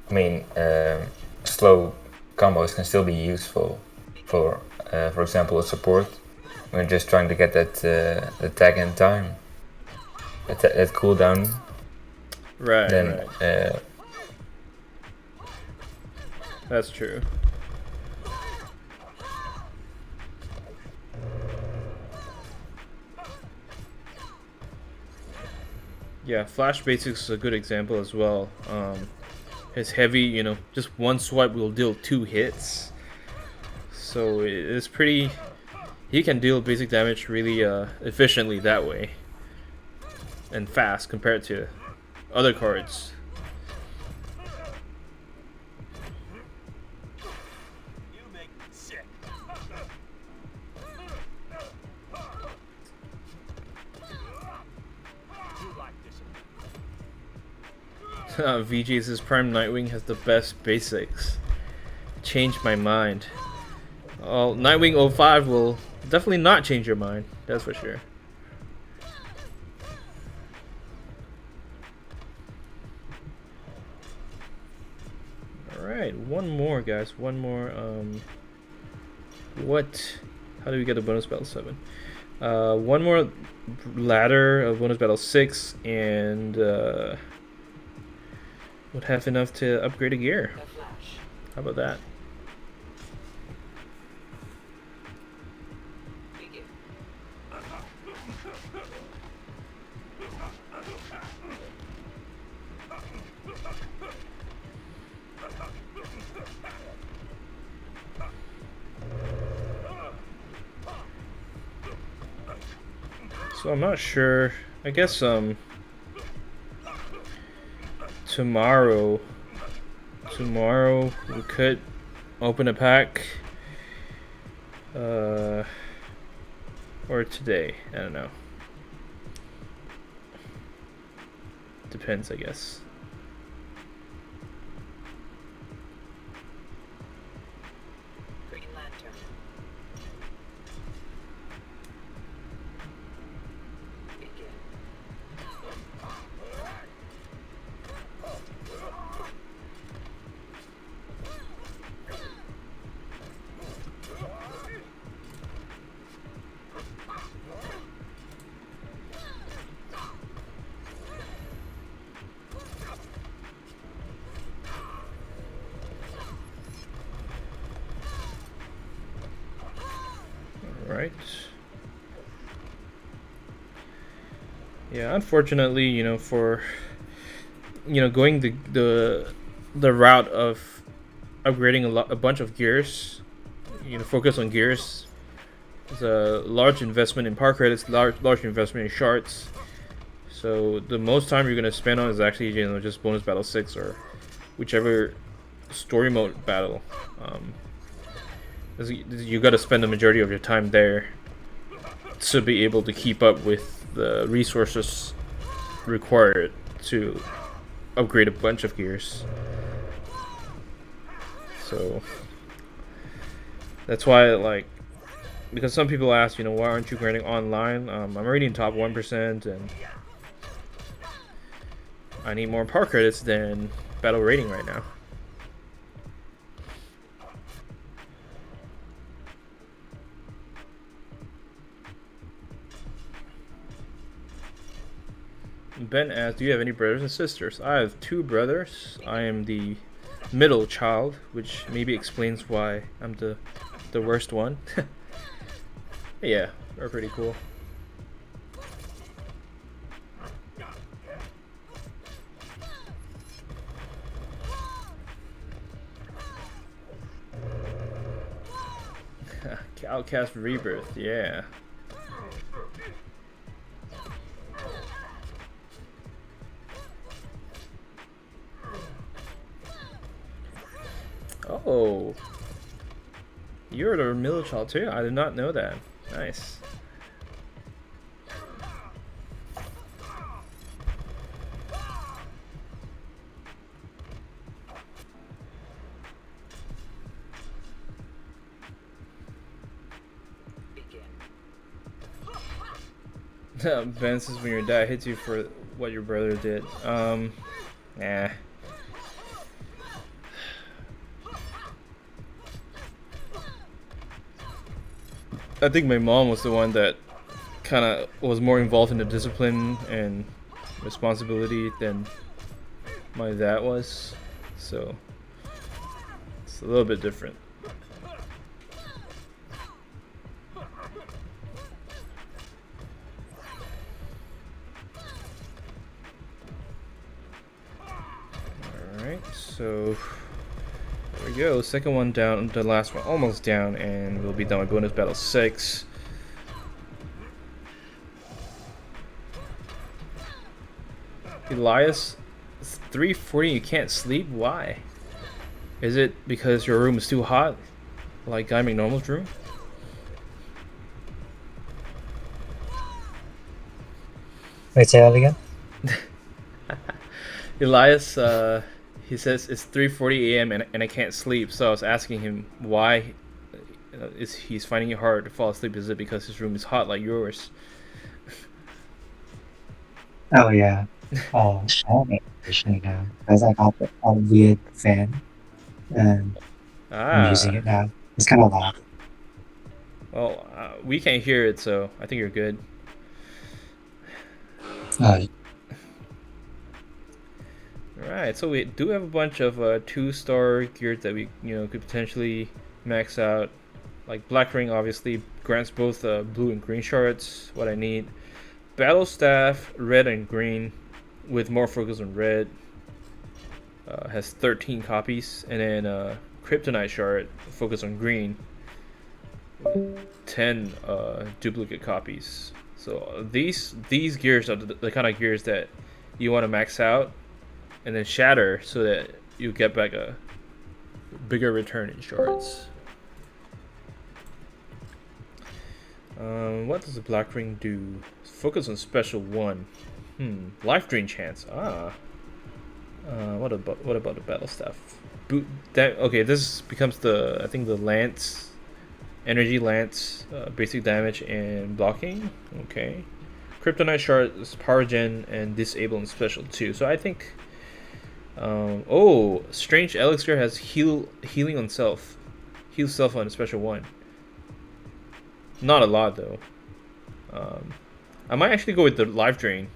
I mean, slow combos can still be useful for example, a support. We're just trying to get that attack in time, that cooldown. Right. Then, right. That's true. Yeah, Flash Basics is a good example as well. His heavy, you know, just one swipe will deal 2 hits. So it's pretty, he can deal basic damage really efficiently that way and fast compared to other cards. VJ's Prime Nightwing has the best basics. Changed my mind. Well, Nightwing 05 will definitely not change your mind, that's for sure. Alright, one more, guys. One more. How do we get a bonus battle 7? One more ladder of bonus battle 6, and would have enough to upgrade a gear. How about that? So I'm not sure. I guess tomorrow we could open a pack, or today, I don't know. Depends, I guess. Green Lantern. Begin. Right. Yeah, unfortunately, you know, for going the route of upgrading a bunch of gears, focus on gears. It's a large investment in power credits, large investment in shards. So the most time you're gonna spend on is actually just bonus battle 6 or whichever story mode battle. You got to spend the majority of your time there to be able to keep up with the resources required to upgrade a bunch of gears. So that's why, like, because some people ask, why aren't you grinding online? I'm already in top 1%, and I need more power credits than battle rating right now. Ben asks, do you have any brothers and sisters? I have 2 brothers. I am the middle child, which maybe explains why I'm the worst one. Yeah, we're pretty cool. Outcast Rebirth, yeah. Oh, you're the middle child too? I did not know that. Nice. Ben says when your dad hits you for what your brother did. Nah. I think my mom was the one that kind of was more involved in the discipline and responsibility than my dad was, so it's a little bit different. Alright, so there we go, second one down, the last one almost down, and we'll be done with bonus battle 6. Elias, it's 3:40. You can't sleep. Why? Is it because your room is too hot, like Guy McNormal's room? Wait, say that again. Elias, he says it's 3:40 a.m. and I can't sleep. So I was asking him why is he's finding it hard to fall asleep. Is it because his room is hot like yours? Oh yeah. Oh, I have air conditioning now because I got a weird fan and I'm using it now. It's kind of loud. Well, we can't hear it, so I think you're good. Alright, so we do have a bunch of 2-star gears that we could potentially max out. Like Black Ring obviously grants both blue and green shards, what I need. Battle Staff, red and green, with more focus on red. Has 13 copies, and then Kryptonite shard, focus on green, 10 duplicate copies. So these gears are the kind of gears that you want to max out, and then shatter so that you get back a bigger return in shards. What does the Black Ring do? Focus on special 1. Life drain chance. What about the battle staff? Okay, this becomes the I think the lance, energy lance, basic damage and blocking. Okay, Kryptonite shard is power gen and disable and special 2. So I think. Oh, strange elixir has healing on self, heal self on special 1. Not a lot though. I might actually go with the life drain.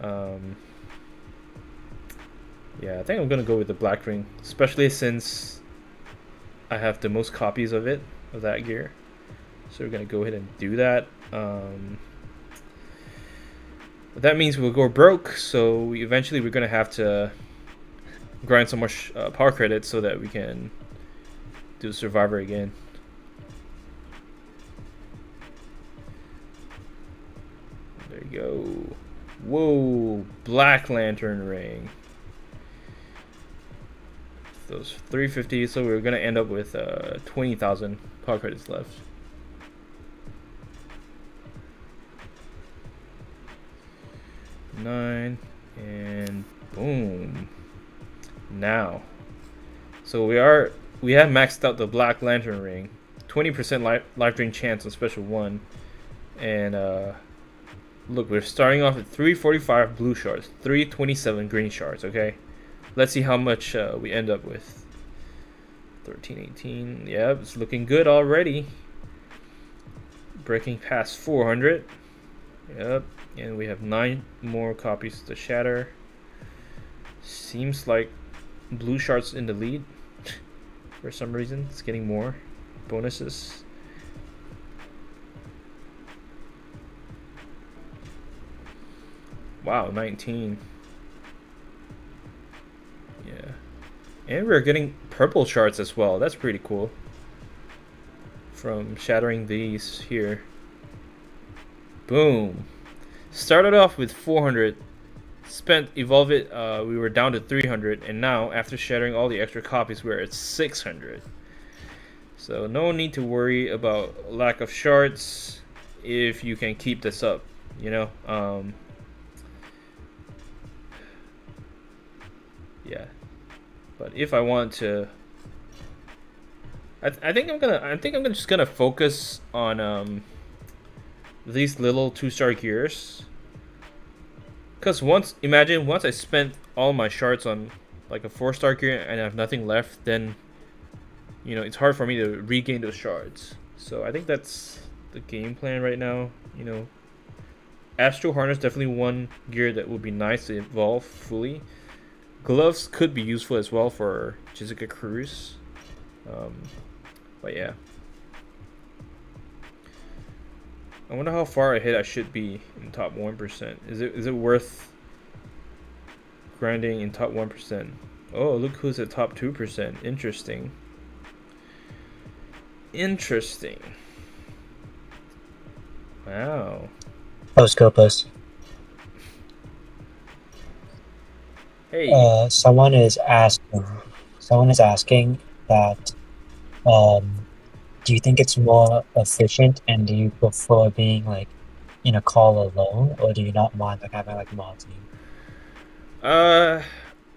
Yeah, I think I'm gonna go with the Black Ring, especially since I have the most copies of that gear. So we're gonna go ahead and do that. But that means we'll go broke. So eventually we're gonna have to grind some more power credits so that we can do Survivor again. There you go. Whoa, Black Lantern Ring. Those 350, so we're gonna end up with 20,000 power credits left. Nine, and boom. Now, so we have maxed out the Black Lantern Ring, 20% life drain chance on special 1, and look, we're starting off at 345 blue shards, 327 green shards. Okay, let's see how much we end up with. 1318. Yep, it's looking good already. Breaking past 400. Yep, and we have 9 more copies to shatter. Seems like blue shards in the lead for some reason. It's getting more bonuses. Wow, 19. Yeah, and we're getting purple shards as well. That's pretty cool from shattering these here. Boom. Started off with 400, spent evolve it, we were down to 300, and now after shattering all the extra copies we're at 600. So no need to worry about lack of shards if you can keep this up, yeah. But if I want to, I think I'm just gonna focus on these little 2-star gears. Cause once I spent all my shards on like a 4-star gear and I have nothing left, then it's hard for me to regain those shards. So I think that's the game plan right now. Astral Harness definitely one gear that would be nice to evolve fully. Gloves could be useful as well for Jessica Cruz. But yeah. I wonder how far ahead I should be in top 1%. Is it worth grinding in top 1%? Oh, look who's at top 2%. Interesting. Wow. Post. Hey. Someone is asking. Someone is asking that. Do you think it's more efficient, and do you prefer being like in a call alone, or do you not mind like having like mods in?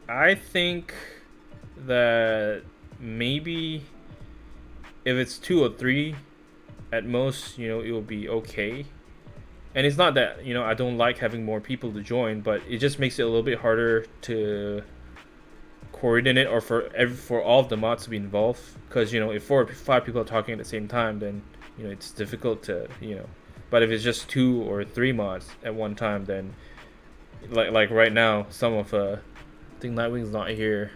I think that maybe if it's 2 or 3 at most, it will be okay. And it's not that, I don't like having more people to join, but it just makes it a little bit harder to coordinate or for all of the mods to be involved. Because, if 4 or 5 people are talking at the same time, then, it's difficult to, But if it's just 2 or 3 mods at one time, then like right now, some of I think Nightwing's not here,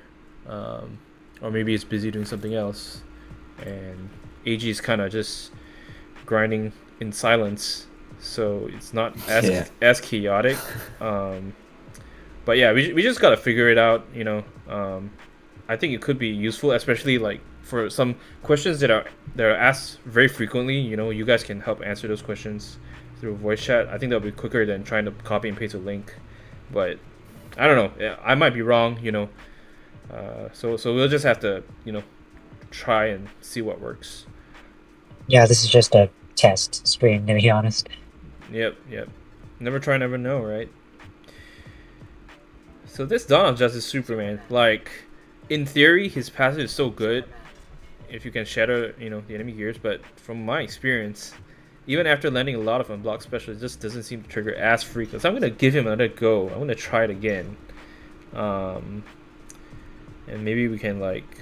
or maybe he's busy doing something else, and AG is kind of just grinding in silence, so it's not as chaotic. But yeah, we just gotta figure it out. I think it could be useful, especially like for some questions that are asked very frequently. You guys can help answer those questions through voice chat. I think that'll be quicker than trying to copy and paste a link. But I don't know. I might be wrong. So we'll just have to try and see what works. Yeah, this is just a test stream, to be honest. Yep. Never try, never know, right? So this Dawn of Justice Superman, like, in theory, his passive is so good if you can shatter, the enemy gears. But from my experience, even after landing a lot of unblocked specials, it just doesn't seem to trigger as frequent. So I'm gonna give him another go. I'm gonna try it again, and maybe we can, like,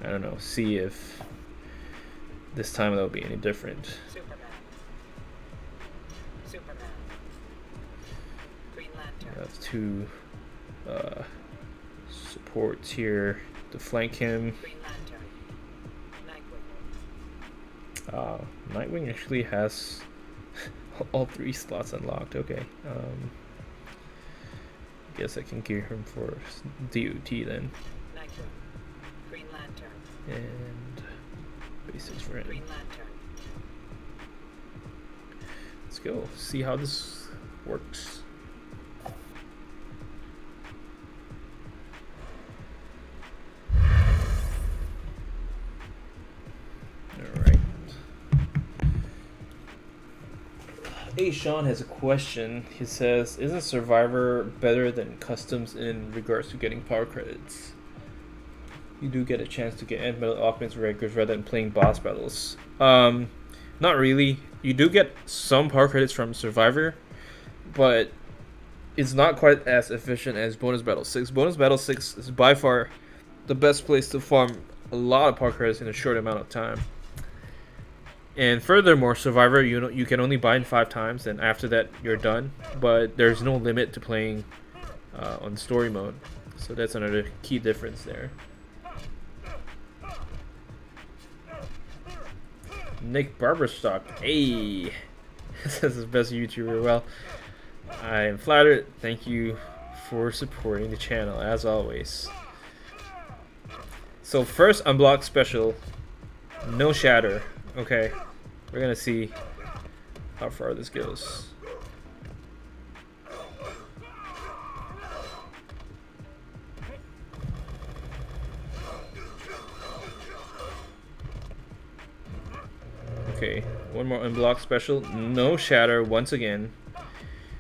I don't know, see if this time that'll be any different. Superman. Green Lantern. That's 2 supports here to flank him. Green Lantern. Nightwing. Nightwing actually has all 3 slots unlocked. Okay. Guess I can gear him for DOT then. Nekron. Green Lantern. And basics for him. Green Lantern. Let's go. See how this works. Alright. Hey, Sean has a question. He says, isn't Survivor better than Customs in regards to getting power credits? You do get a chance to get end metal offense records rather than playing boss battles. Not really. You do get some power credits from Survivor, but it's not quite as efficient as Bonus Battle 6. Bonus Battle 6 is by far the best place to farm a lot of power credits in a short amount of time. And furthermore, Survivor, you can only bind 5 times, and after that you're done. But there's no limit to playing on story mode, so that's another key difference there. Nick Barberstock, hey, this is the best YouTuber. Well, I am flattered. Thank you for supporting the channel as always. So first unblock special, no shatter. Okay, we're gonna see how far this goes. Okay, one more unblock special, no shatter once again.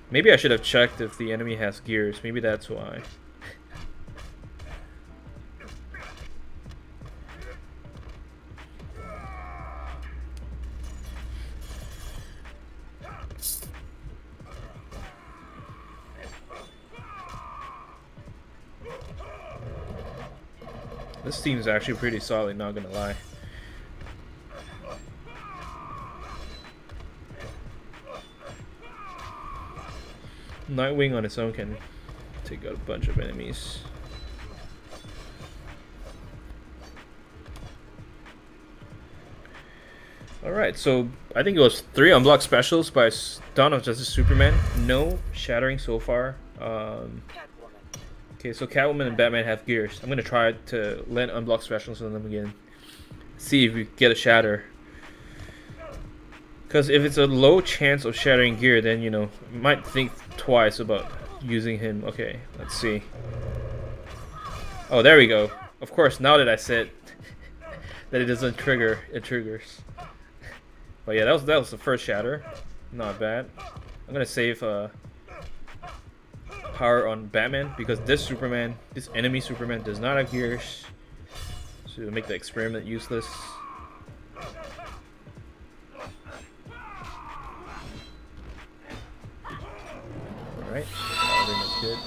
Maybe I should have checked if the enemy has gears. Maybe that's why. This team is actually pretty solid, not gonna lie. Nightwing on its own can take out a bunch of enemies. Alright, so I think it was 3 unblocked specials by Dawn of Justice Superman. No shattering so far. Okay, so Catwoman and Batman have gears. I'm gonna try to land unblocked specials on them again. See if we get a shatter. Because if it's a low chance of shattering gear, then, you might think twice about using him. Okay, let's see. Oh, there we go. Of course, now that I said that it doesn't trigger, it triggers. But yeah, that was the first shatter. Not bad. I'm gonna save power on Batman because this enemy Superman does not have gears. So it'll make the experiment useless. Alright, that's good.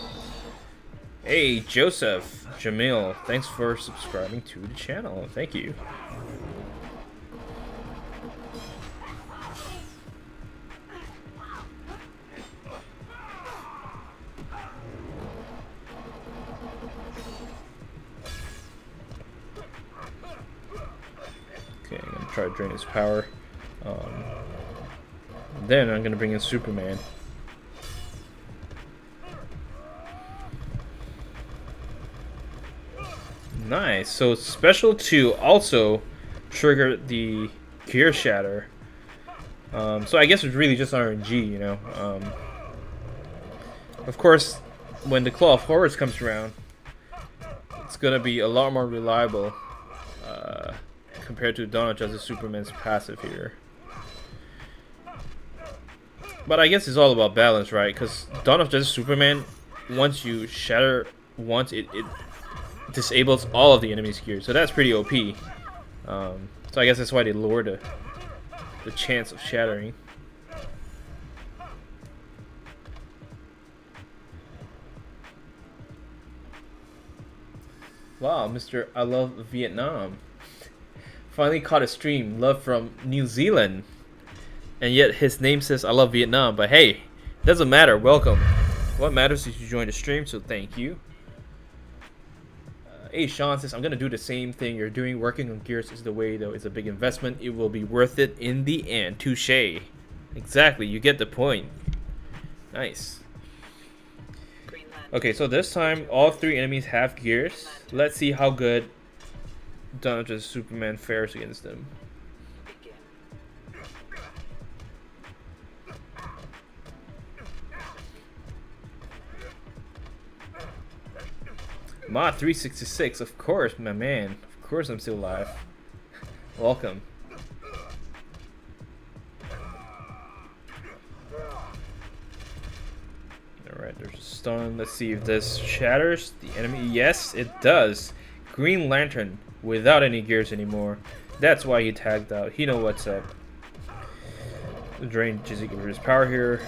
Hey, Joseph, Jamil, thanks for subscribing to the channel. Thank you. Okay, I'm gonna try to drain his power. Then I'm gonna bring in Superman. Nice. So special 2 also triggered the gear shatter. So I guess it's really just RNG, you know. Of course, when the Claw of Horrors comes around, it's gonna be a lot more reliable compared to Dawn of Justice Superman's passive here. But I guess it's all about balance, right? Because Dawn of Justice Superman, once you shatter once, it disables all of the enemy's gears, so that's pretty OP. So I guess that's why they lower the chance of shattering. Wow, Mr. I Love Vietnam finally caught a stream. Love from New Zealand, and yet his name says I Love Vietnam. But hey, doesn't matter. Welcome. What matters is you joined the stream, so thank you. Hey, Sean says, I'm going to do the same thing you're doing. Working on gears is the way, though. It's a big investment. It will be worth it in the end. Touché. Exactly. You get the point. Nice. Okay, so this time, all 3 enemies have gears. Let's see how good Dawn of Justice Superman fares against them. Ma 366, of course, my man. Of course I'm still alive. Welcome. Alright, there's a stun. Let's see if this shatters the enemy. Yes, it does. Green Lantern without any gears anymore. That's why he tagged out. He knows what's up. Drain Jizzy power here.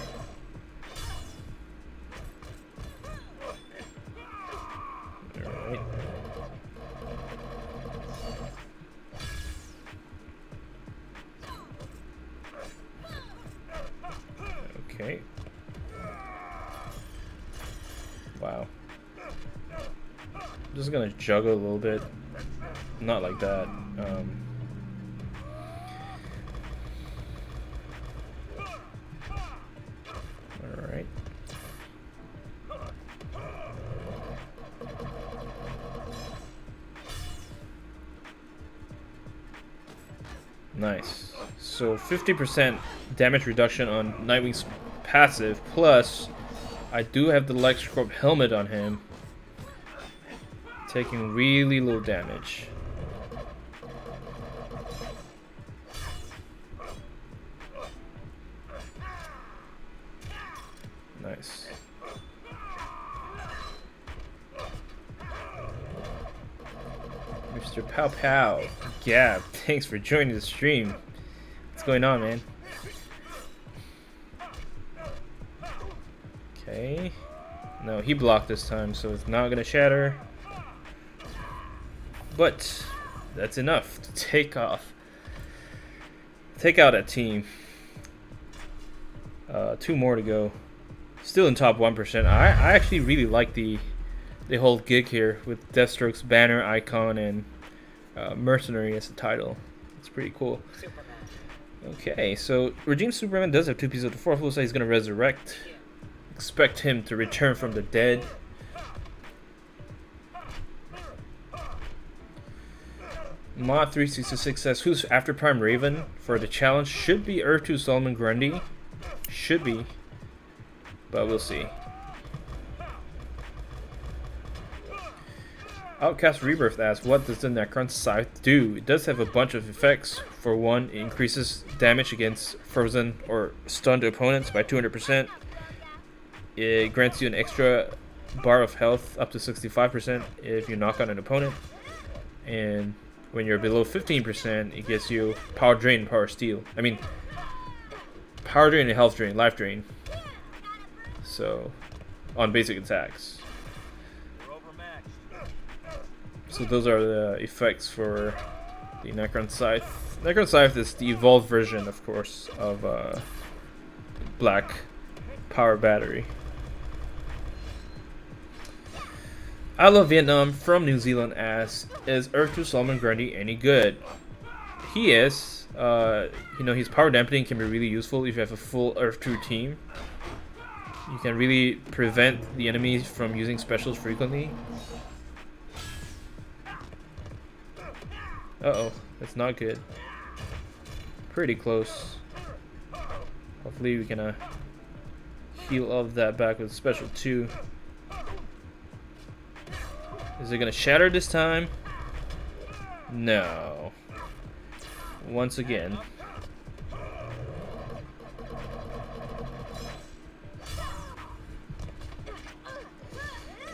Okay. Wow. I'm just gonna juggle a little bit. Not like that. Alright. Nice. So 50% damage reduction on Nightwing's passive, plus I do have the NightSkope helmet on him, taking really low damage. Nice. Mr. Pow Pow, Gab, thanks for joining the stream. What's going on, man? Okay. No, he blocked this time, so it's not gonna shatter. But that's enough to take out that team. 2 more to go. Still in top 1%. I actually really like the whole gig here with Deathstroke's banner icon and Mercenary as the title. It's pretty cool. Okay, so Regime Superman does have 2 pieces of the 4th. Looks like he's gonna resurrect. Expect him to return from the dead. Mod 366 says, who's after Prime Raven for the challenge? Should be Earth 2 Solomon Grundy. Should be. But we'll see. Outcast Rebirth asks, what does the Nekron Scythe do? It does have a bunch of effects. For one, it increases damage against frozen or stunned opponents by 200%. It grants you an extra bar of health up to 65% if you knock out an opponent. And when you're below 15%, it gets you power drain and power steal. I mean, power drain and health drain, life drain. So, on basic attacks. So those are the effects for the Nekron Scythe. Nekron Scythe is the evolved version, of course, of Black Power Battery. I Love Vietnam from New Zealand asks, is Earth 2 Solomon Grundy any good? He is. You know, his power dampening can be really useful if you have a full Earth 2 team. You can really prevent the enemies from using specials frequently. Uh-oh, that's not good. Pretty close. Hopefully we can heal all of that back with special 2. Is it gonna shatter this time? No. Once again.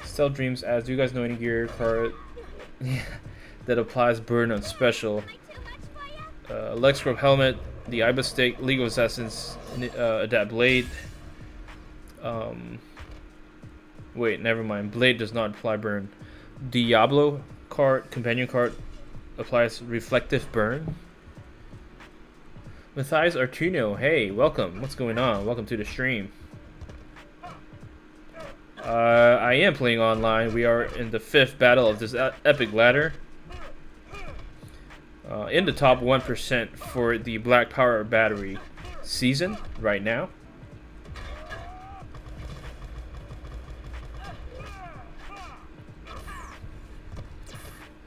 Stealth Dreams asks, do you guys know any gear card that applies burn on special? NightSkope helmet, the Ibis stick, League of Assassins adapt blade. Wait, never mind. Blade does not apply burn. Diablo card, companion card, applies reflective burn. Matthias Artuno, hey, welcome. What's going on? Welcome to the stream. I am playing online. We are in the 5th battle of this epic ladder. In the top 1% for the Black Power Battery season right now.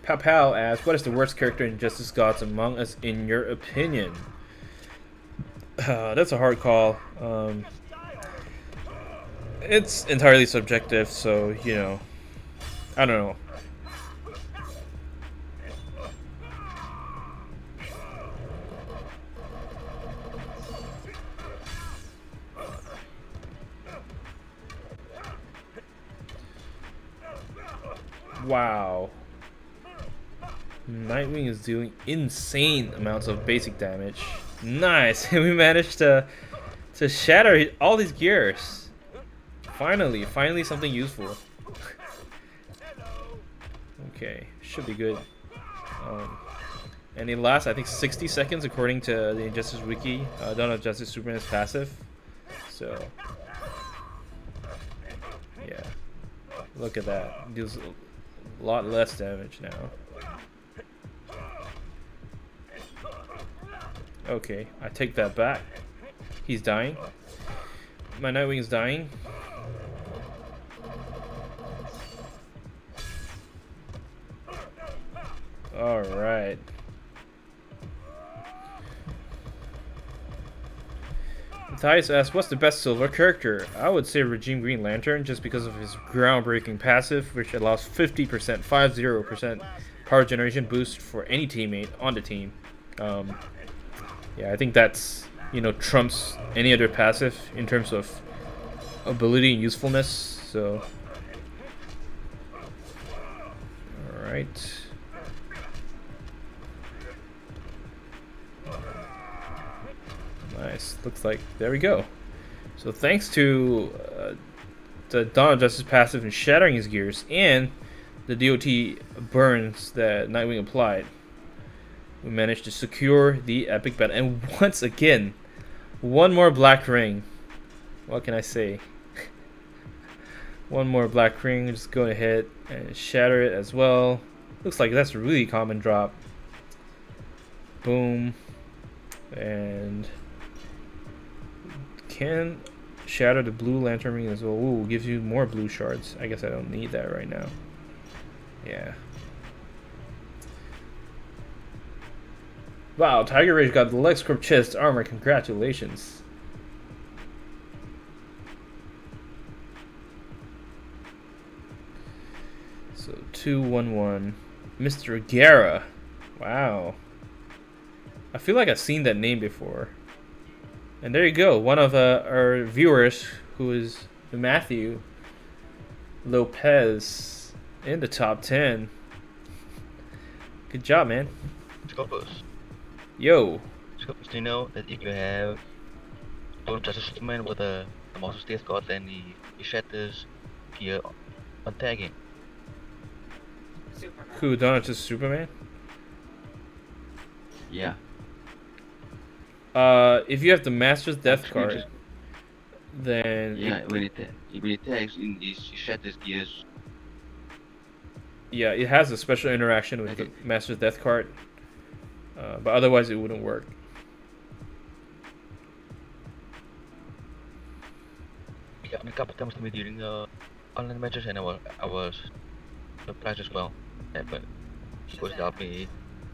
Pow Pow asks, what is the worst character in Justice Gods Among Us in your opinion? That's a hard call. It's entirely subjective, so, you know, I don't know. Wow. Nightwing is doing insane amounts of basic damage. Nice. We managed to shatter all these gears. Finally something useful. Okay, should be good. And it lasts, I think, 60 seconds according to the Injustice Wiki. Dawn of Justice Superman is passive. So, yeah. Look at that. Deals a lot less damage now. Okay, I take that back. He's dying. My Nightwing is dying. Alright. Matthias asks, what's the best silver character? I would say Regime Green Lantern, just because of his groundbreaking passive, which allows 50% power generation boost for any teammate on the team. Yeah, I think that's, you know, trumps any other passive in terms of ability and usefulness. So, alright. Nice. Looks like, there we go. So thanks to the Dawn of Justice passive and shattering his gears and the DOT burns that Nightwing applied, we managed to secure the epic battle. And once again, one more black ring. What can I say? One more black ring. Just go ahead and shatter it as well. Looks like that's a really common drop. Boom. And can shatter the blue lantern ring as well. Ooh, gives you more blue shards. I guess I don't need that right now. Yeah. Wow, Tiger Rage got the NightSkope chest armor. Congratulations. So 211, Mr. Guerra. Wow. I feel like I've seen that name before. And there you go, one of our viewers, who is Matthew Lopez, in the top 10. Good job, man. Scopus. Yo. Scopus, do you know that if you have don't touch a Superman with a Master State card, then he shatters here on tagging? Superman. Who, Donald is Superman? Yeah. If you have the Master's Death card, then Yeah, when it tags in this, it shatters gears. yeah, it has a special interaction with the Master's Death card, but otherwise it wouldn't work. Yeah, a couple times to me during online matches, and I was surprised as well. Yeah, but of course, it helped me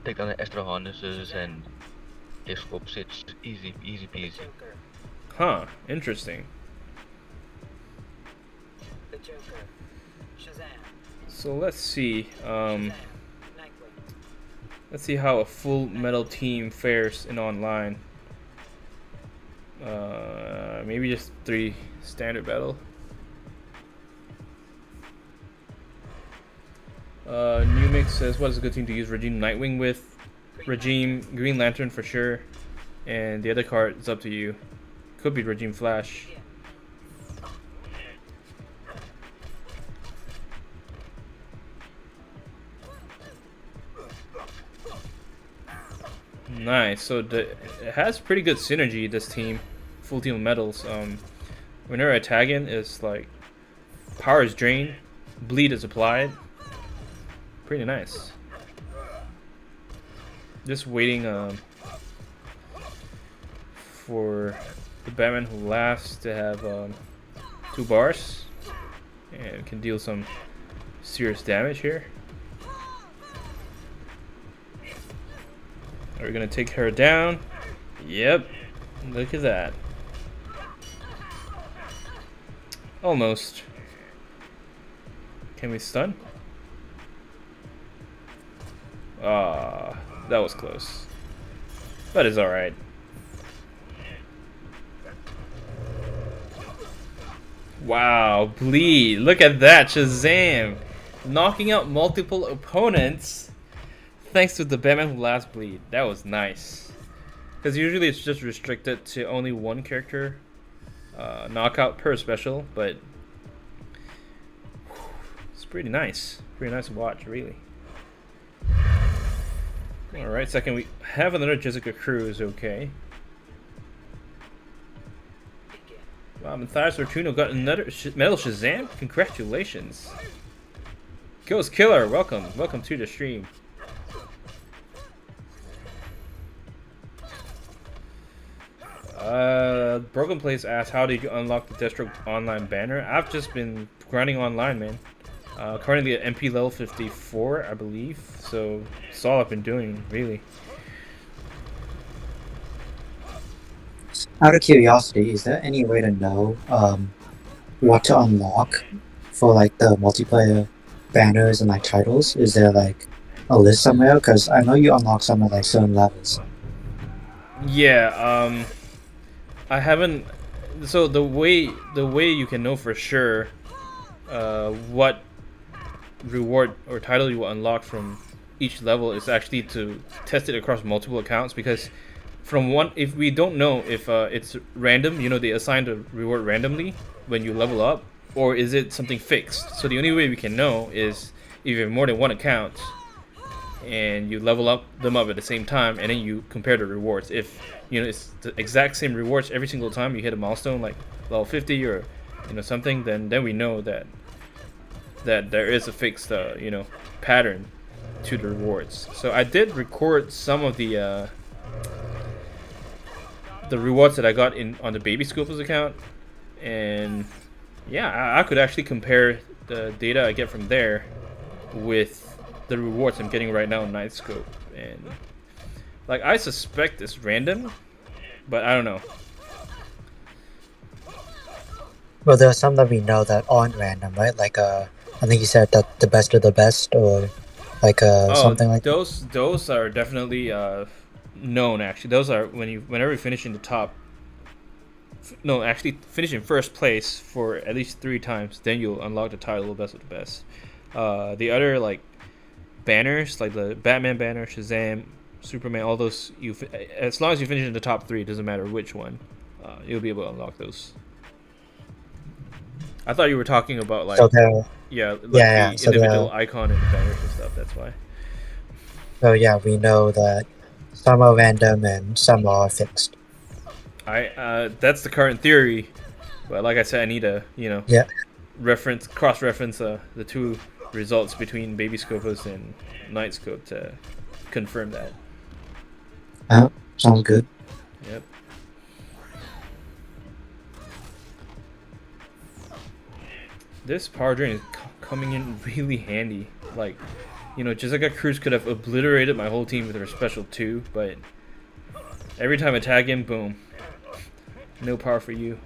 take down the extra harnesses and NightSkope sits easy peasy. Joker. Huh, interesting. The Joker. Shazam. So let's see. Nightwing. Let's see how a full metal team fares in online. Maybe just 3 standard battle. New Mix says, what is a good team to use Regime Nightwing with? Regime Green Lantern for sure, and the other card is up to you. Could be Regime Flash. Nice. So it has pretty good synergy, this team. Full team of metals. Whenever I tag in, it's like power is drained, bleed is applied. Pretty nice. Just waiting for the Batman Who Laughs to have 2 bars and can deal some serious damage here. Are we gonna take her down? Yep. Look at that. Almost. Can we stun? Ah, that was close. But it's alright. Wow, bleed. Look at that, Shazam. Knocking out multiple opponents thanks to the Batman Who Laughs bleed. That was nice. Because usually it's just restricted to only one character knockout per special, but it's pretty nice. Pretty nice to watch, really. Alright, second we have another Jessica Cruz, okay. Wow, Matthias Fortuno got another Metal Shazam? Congratulations. Ghost Killer, welcome. Welcome to the stream. Broken Place asks, how did you unlock the Deathstroke online banner? I've just been grinding online, man. Currently at MP level 54, I believe. So that's all I've been doing, really. Out of curiosity, is there any way to know what to unlock for like the multiplayer banners and like titles? Is there like a list somewhere? Because I know you unlock some at like certain levels. Yeah, I haven't. So the way you can know for sure what reward or title you will unlock from each level is actually to test it across multiple accounts, because from one, if we don't know if it's random, you know, they assign the reward randomly when you level up, or is it something fixed. So the only way we can know is if you have more than one account and you level up them up at the same time, and then you compare the rewards. If you know it's the exact same rewards every single time you hit a milestone like level 50 or something, then we know that there is a fixed pattern to the rewards. So I did record some of the rewards that I got on the Baby Scopers account, and yeah, I could actually compare the data I get from there with the rewards I'm getting right now in NightSkope, and like I suspect it's random, but I don't know. Well, there are some that we know that aren't random, right? Like I think you said that the best of the best, or like something like that. Those are definitely known. Actually, those are whenever you finish in the top. No, actually, finish in first place for at least 3 times, then you'll unlock the title best of the best. The other like banners, like the Batman banner, Shazam, Superman, all those, as long as you finish in the top 3, it doesn't matter which one, you'll be able to unlock those. I thought you were talking about like So the so individual icon and the banners and stuff. That's why. So yeah, we know that some are random and some are fixed. That's the current theory, but like I said, I need to cross reference the 2 results between Baby Scopus and NightSkope to confirm that. Sounds good. Yep. This power drain is coming in really handy. Like, Jessica Cruz could have obliterated my whole team with her special 2, but every time I tag him, boom. No power for you.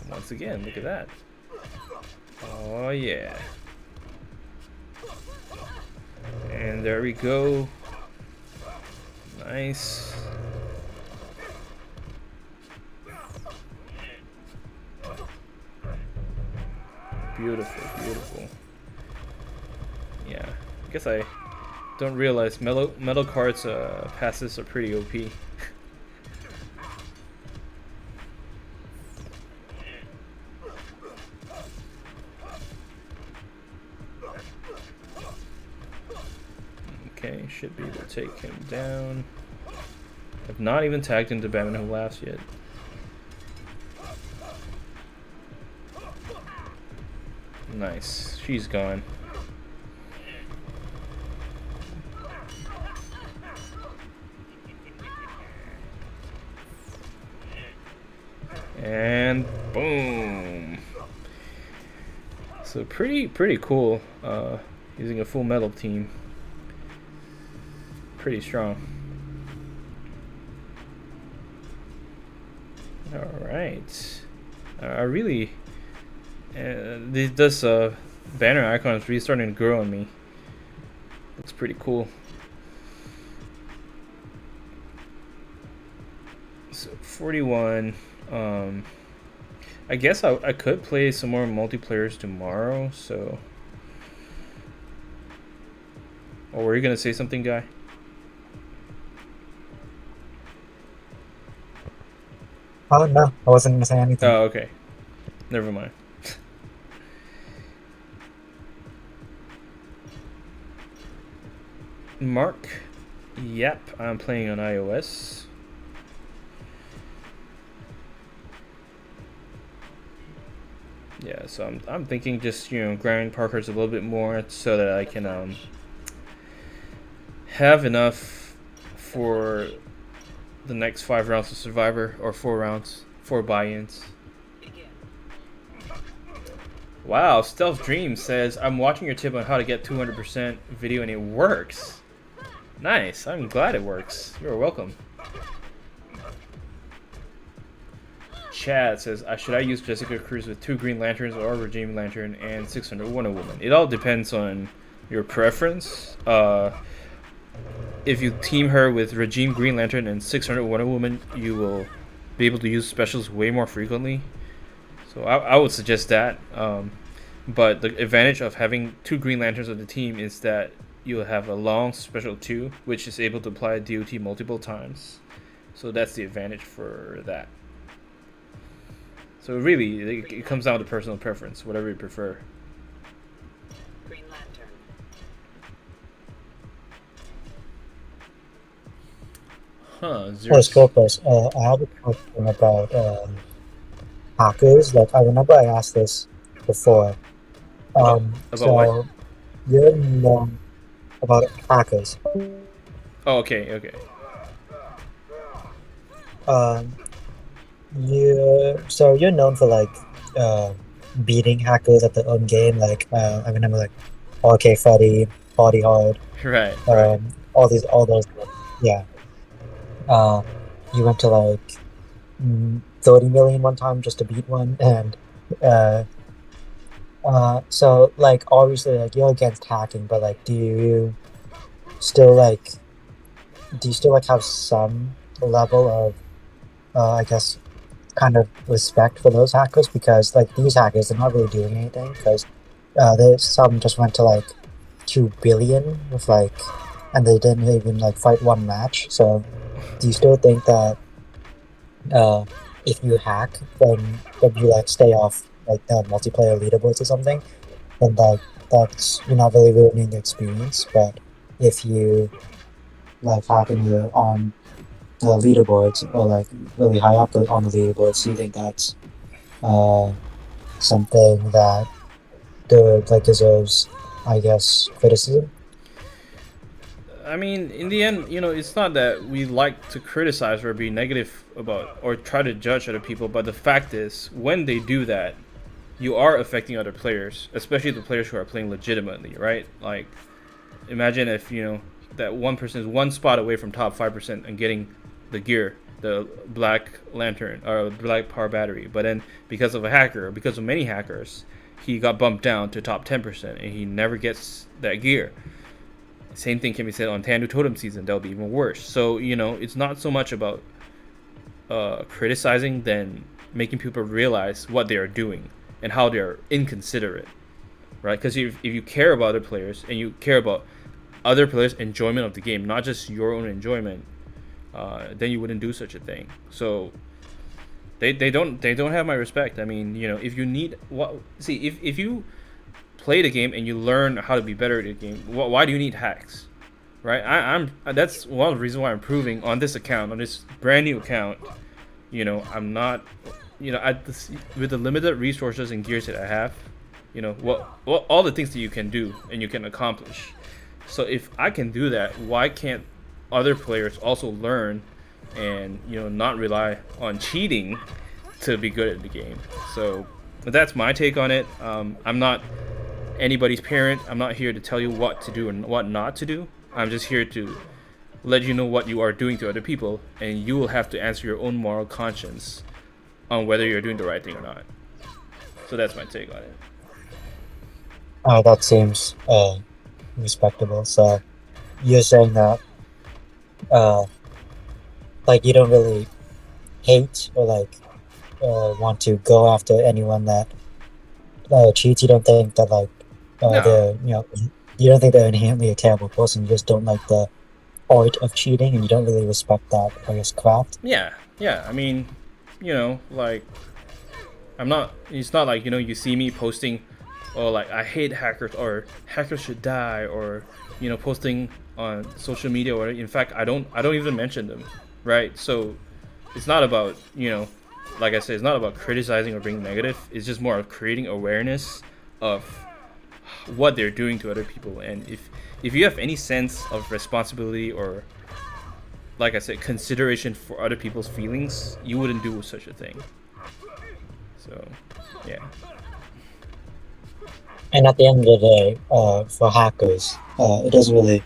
Once again, look at that. Oh yeah. And there we go. Nice. Beautiful, beautiful. Yeah, I guess I don't realize metal cards passes are pretty OP. Okay, should be able to take him down. I've not even tagged into Batman Who Laughs yet. Nice, she's gone. And boom. So pretty cool. Using a full metal team. Pretty strong. All right. I really. This banner icon is really starting to grow on me. Looks pretty cool. So 41. I guess I could play some more multiplayers tomorrow. So. Oh, were you gonna say something, Guy? Oh no, I wasn't gonna say anything. Oh, okay. Never mind. Mark. Yep, I'm playing on iOS. Yeah, so I'm thinking just grind Parker's a little bit more so that I can have enough for the next 5 rounds of Survivor, or 4 rounds, 4 buy-ins. Wow, Stealth Dream says, I'm watching your tip on how to get 200% video and it works. Nice, I'm glad it works. You're welcome. Chad says, should I use Jessica Cruz with 2 Green Lanterns or Regime Lantern and 600 Wonder Woman? It all depends on your preference. If you team her with Regime Green Lantern and 600 Wonder Woman, you will be able to use specials way more frequently. So I would suggest that. But the advantage of having 2 Green Lanterns on the team is that you'll have a long special 2, which is able to apply DOT multiple times. So that's the advantage for that. So really, it comes down to personal preference, whatever you prefer. Green Lantern. Scopus, I have a question about hackers. Like, I remember I asked this before. About so what? you know about hackers. Oh, okay. You're known for like beating hackers at their own game. Like I remember like RK Freddy, Party Hard, Right. all those. Yeah. You went to like 30 million one time just to beat one, and so like obviously like you're against hacking, but like do you still like have some level of I guess kind of respect for those hackers, because like these hackers are not really doing anything, because there's some just went to like 2 billion with like, and they didn't even like fight one match. So do you still think that if you hack, then you like stay off like the multiplayer leaderboards or something, then like that's, you're not really ruining the experience? But if you like hack and you're on the leaderboards, or like really high up on the leaderboards, do you think that's something that like deserves, I guess, criticism? I mean, in the end, it's not that we like to criticize or be negative about or try to judge other people, but the fact is, when they do that, you are affecting other players, especially the players who are playing legitimately, right? Like, imagine if, that one person is one spot away from top 5% and getting the gear, the black lantern or black power battery, but then because of a hacker, or because of many hackers, he got bumped down to top 10% and he never gets that gear. Same thing can be said on Tandu Totem season. That'll be even worse. So, it's not so much about criticizing than making people realize what they are doing and how they are inconsiderate, right? Because if you care about other players and you care about other players' enjoyment of the game, not just your own enjoyment, then you wouldn't do such a thing. So they don't have my respect. I mean, if you need if you play the game and you learn how to be better at the game, why do you need hacks, right? That's one of the reasons why I'm improving on this account, on this brand new account. I'm not, with the limited resources and gears that I have, what all the things that you can do and you can accomplish. So if I can do that, why can't other players also learn and not rely on cheating to be good at the game? So that's my take on it. I'm not anybody's parent. I'm not here to tell you what to do and what not to do. I'm just here to let you know what you are doing to other people, and you will have to answer your own moral conscience on whether you're doing the right thing or not. So that's my take on it. That seems respectable. So you're saying that like you don't really hate or like want to go after anyone that cheats. You don't think that like they're, you don't think they're inherently a terrible person. You just don't like the art of cheating, and you don't really respect that, I guess, craft. Yeah. I mean, like, I'm not. It's not like you see me posting, or like I hate hackers or hackers should die, or posting on social media, or in fact I don't even mention them, right? So it's not about like I said, it's not about criticizing or being negative. It's just more of creating awareness of what they're doing to other people. And if you have any sense of responsibility or, like I said, consideration for other people's feelings, you wouldn't do such a thing. So yeah. And at the end of the day, for hackers, it doesn't really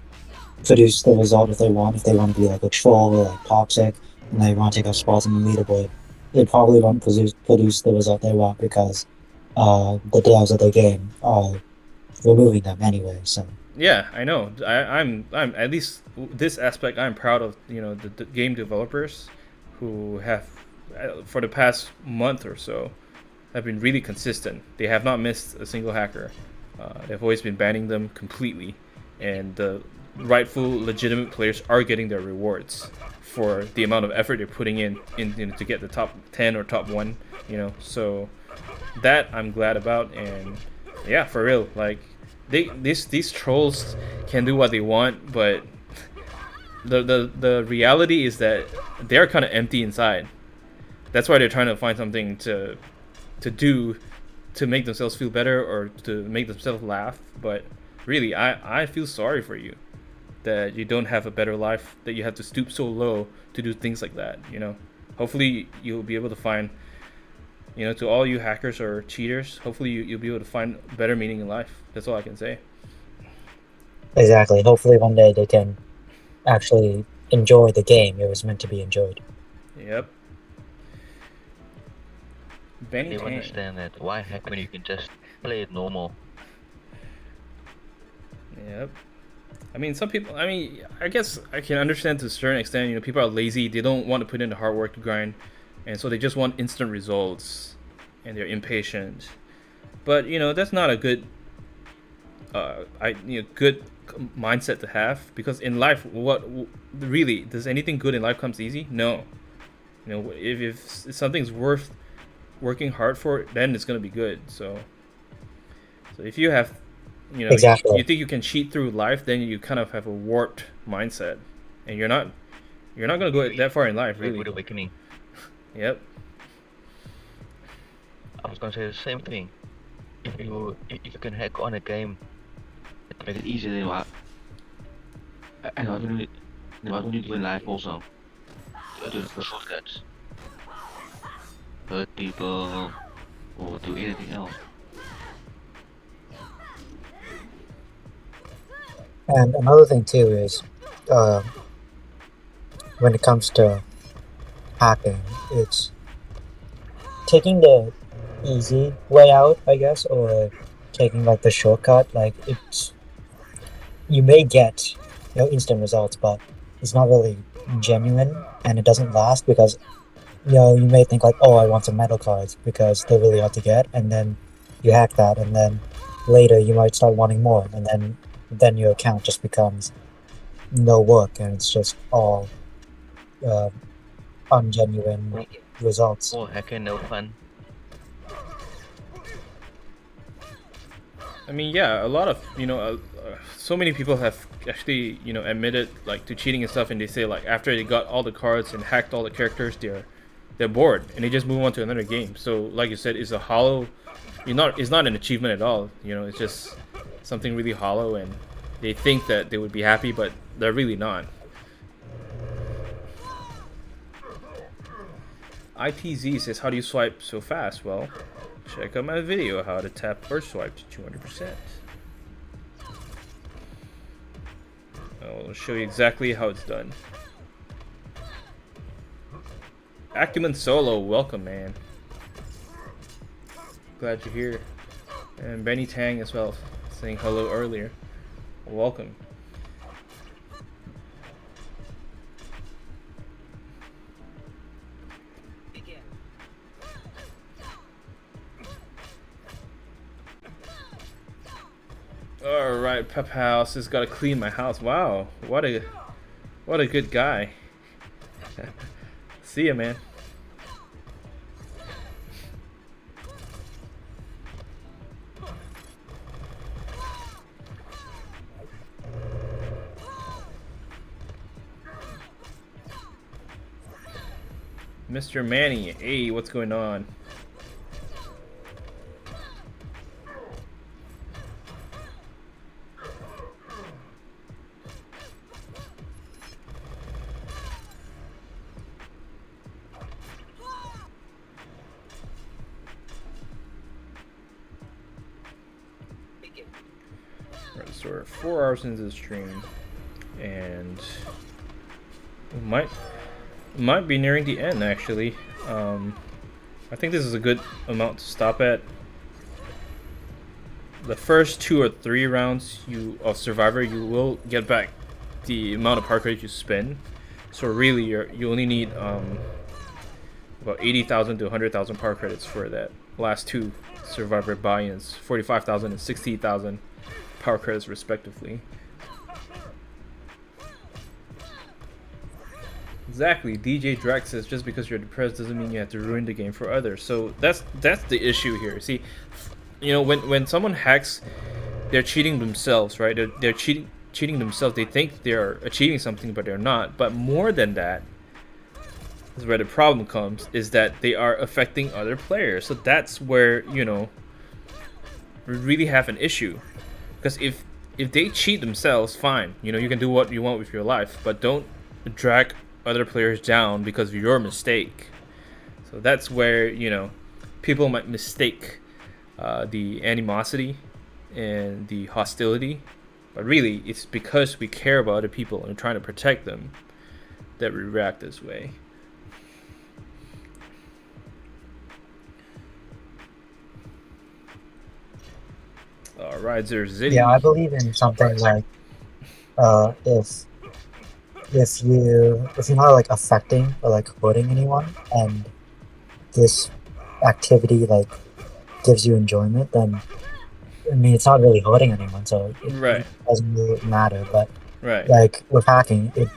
produce the result that they want. If they want to be like a troll or like toxic, and they want to take up spots in the leaderboard, they probably won't produce the result they want, because the devs of the game are removing them anyway. So yeah, I know. I'm at least this aspect I'm proud of. The game developers who have for the past month or so have been really consistent. They have not missed a single hacker. They've always been banning them completely, and the rightful legitimate players are getting their rewards for the amount of effort they're putting in to get the top 10 or top 1. So that I'm glad about. And yeah, for real, like these trolls can do what they want, but the reality is that they're kind of empty inside. That's why they're trying to find something to do to make themselves feel better or to make themselves laugh. But really, I feel sorry for you that you don't have a better life, that you have to stoop so low to do things like that. Hopefully you'll be able to find, to all you hackers or cheaters, hopefully you'll be able to find better meaning in life. That's all I can say. Exactly. Hopefully one day they can actually enjoy the game it was meant to be enjoyed. Yep. Benny They Tang. understand that why hack when you can just play it normal. Yep. I mean, some people. I mean, I guess I can understand to a certain extent. You know, people are lazy. They don't want to put in the hard work to grind, and so they just want instant results, and they're impatient. But you know, that's not a good, good mindset to have, because in life, really does anything good in life comes easy? No. You know, if something's worth working hard for, then it's gonna be good. So if you have, you know, Exactly. you think you can cheat through life, then you kind of have a warped mindset, and you're not gonna go that far in life, really. Good awakening. Yep. I was gonna say the same thing. If you can hack on a game, it makes It's easier than what. And what we need to do in life also. The shortcuts. Hurt people or do anything else. And another thing too is, when it comes to hacking, it's taking the easy way out, I guess, or taking like the shortcut. Like it's, you may get, you know, instant results, but it's not really genuine, and it doesn't last because, you know, you may think like, oh, I want some metal cards because they're really hard to get, and then you hack that, and then later you might start wanting more, and then your account just becomes no work, and it's just all ungenuine results. more hacking, no fun. I mean, yeah, a lot of, you know, so many people have actually, you know, admitted like to cheating and stuff, and they say like after they got all the cards and hacked all the characters, they're bored and they just move on to another game. So like you said, it's a hollow. It's not an achievement at all. You know, it's just something really hollow, and they think that they would be happy, but they're really not. IPZ says, how do you swipe so fast? Well, check out my video how to tap first swipe to 200%. I'll show you exactly how it's done. Acumen Solo, welcome, man. Glad you're here. And Benny Tang as well, saying hello earlier. Welcome. Begin. Alright, Pep House has got to clean my house. Wow, what a good guy. See ya, man. Mr. Manny, hey, what's going on? Begin. Right, so we're 4 hours into the stream, and we might be nearing the end actually. I think this is a good amount to stop at. The first 2 or 3 rounds of Survivor, you will get back the amount of power credits you spend. So really, you only need about 80,000 to 100,000 power credits for that last 2 Survivor buy-ins, 45,000 and 60,000 power credits respectively. Exactly. DJ Drax says just because you're depressed doesn't mean you have to ruin the game for others. So that's the issue here. See, you know, when someone hacks, they're cheating themselves, right? They're cheating themselves. They think they're achieving something, but they're not. But more than that, is where the problem comes, is that they are affecting other players. So that's where, you know, we really have an issue. Because if they cheat themselves, fine. You know, you can do what you want with your life, but don't drag other players down because of your mistake. So that's where, you know, people might mistake the animosity and the hostility, but really it's because we care about other people and trying to protect them that we react this way. Riser Zitty. Yeah, I believe in something like if you're not like affecting or like hurting anyone, and this activity like gives you enjoyment, then I mean it's not really hurting anyone, so Right. it doesn't really matter. But Right. like with hacking, it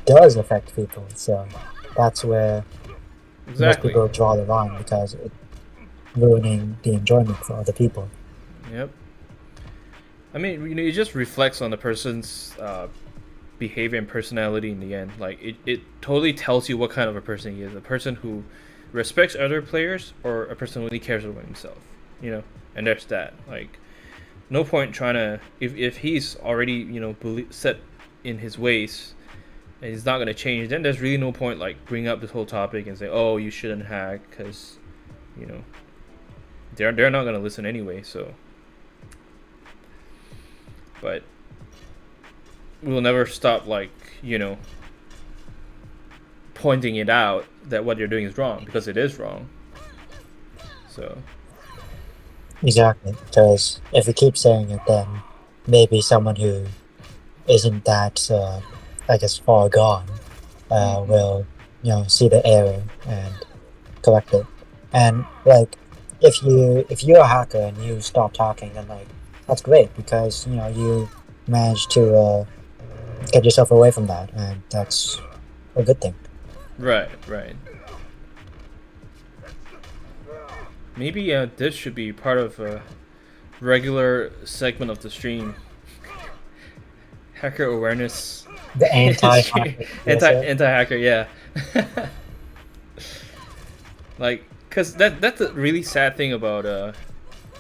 does affect people, so that's where most Exactly. people draw the line because it's ruining the enjoyment for other people. Yep. I mean, it just reflects on the person's behavior and personality in the end. Like, it totally tells you what kind of a person he is. A person who respects other players or a person who only cares about himself, And there's that. Like, no point trying to... If he's already, set in his ways and he's not going to change, then there's really no point, like, bring up this whole topic and say, oh, you shouldn't hack, because, they're not going to listen anyway, so... But we'll never stop, like, pointing it out that what you're doing is wrong, because it is wrong. So Exactly, because if we keep saying it, then maybe someone who isn't that, I guess, far gone will, see the error and correct it. And like, if you're a hacker and you stop talking, then like that's great because you managed to get yourself away from that, and that's a good thing. Right. Maybe this should be part of a regular segment of the stream. Hacker awareness. The anti-hacker, yeah. Like, cause that's a really sad thing about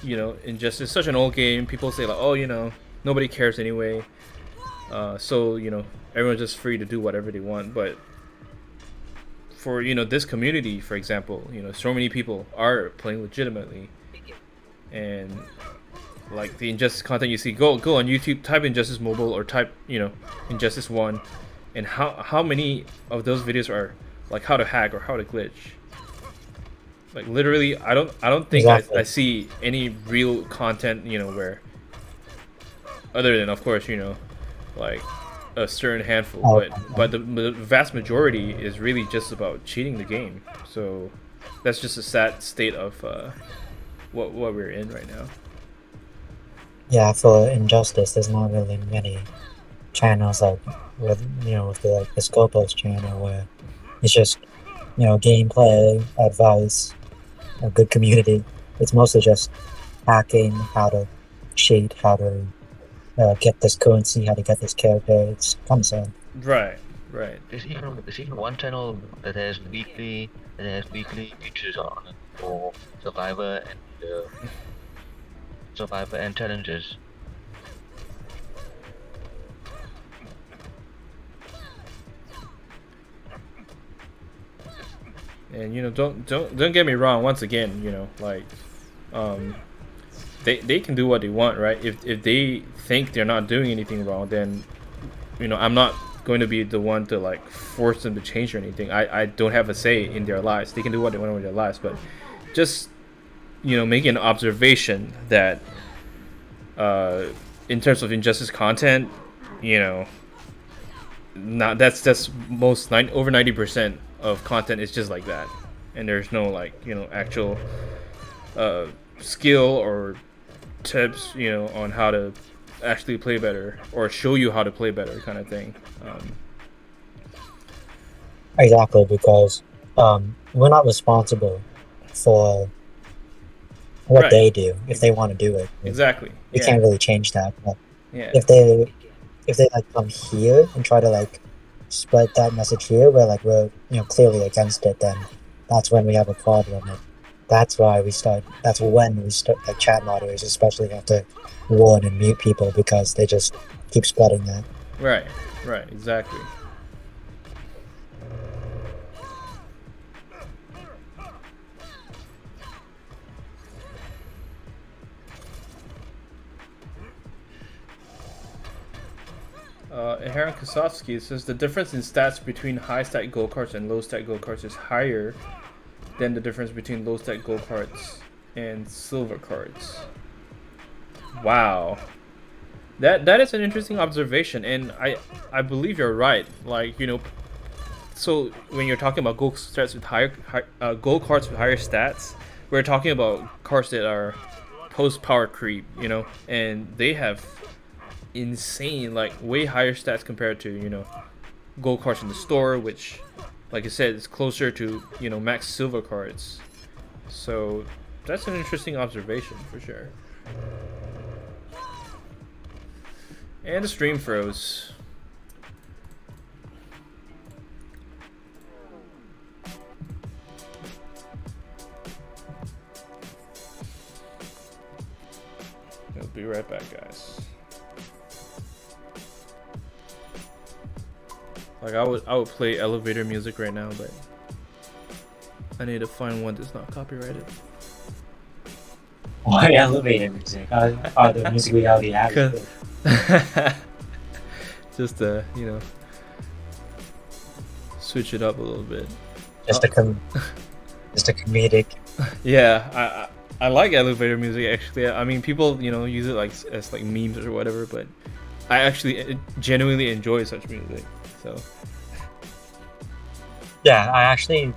Injustice. It's such an old game. People say like, oh, nobody cares anyway. So everyone's just free to do whatever they want. But for this community, for example, so many people are playing legitimately, and like the Injustice content you see, go on YouTube, type Injustice Mobile or type Injustice 1, and how many of those videos are like how to hack or how to glitch. Like literally, I don't think Exactly. I see any real content where, other than of course like a certain handful, but the vast majority is really just about cheating the game. So that's just a sad state of what we're in right now. Yeah, for Injustice, there's not really many channels like with the Scopos channel where it's just gameplay, advice, a good community. It's mostly just hacking, how to cheat, how to get this currency, how to get this character. It's kind of sad. Right. There's even one channel that has weekly features on it for Survivor and challenges. And don't get me wrong. Once again, like they can do what they want, right? If they think they're not doing anything wrong, then I'm not going to be the one to like force them to change or anything. I don't have a say in their lives. They can do what they want with their lives, but just making an observation that in terms of Injustice content, not that's most over 90% of content is just like that, and there's no like actual skill or tips on how to actually play better or show you how to play better kind of thing. Exactly, because we're not responsible for what Right. they do if they want to do it. Exactly. We Yeah. can't really change that. But Yeah. if they like come here and try to like spread that message here, where like we're clearly against it, then that's when we have a problem. And that's when we start like chat moderators especially have to warn and mute people because they just keep spreading that. Right. Exactly. Aaron Kosovsky says the difference in stats between high stat gold cards and low stat gold cards is higher than the difference between low stat gold cards and silver cards. Wow. That is an interesting observation, and I believe you're right. Like, so when you're talking about gold stats with gold cards with higher stats, we're talking about cards that are post power creep, and they have insane, like way higher stats compared to gold cards in the store, which, like I said, is closer to max silver cards. So that's an interesting observation for sure. And the stream froze. I'll be right back, guys. Like I would play elevator music right now, but I need to find one that's not copyrighted. Why elevator music? The music we already have. Just to switch it up a little bit. Just a comedic. Yeah, I like elevator music actually. I mean, people use it as memes or whatever, but I actually genuinely enjoy such music. So yeah, I actually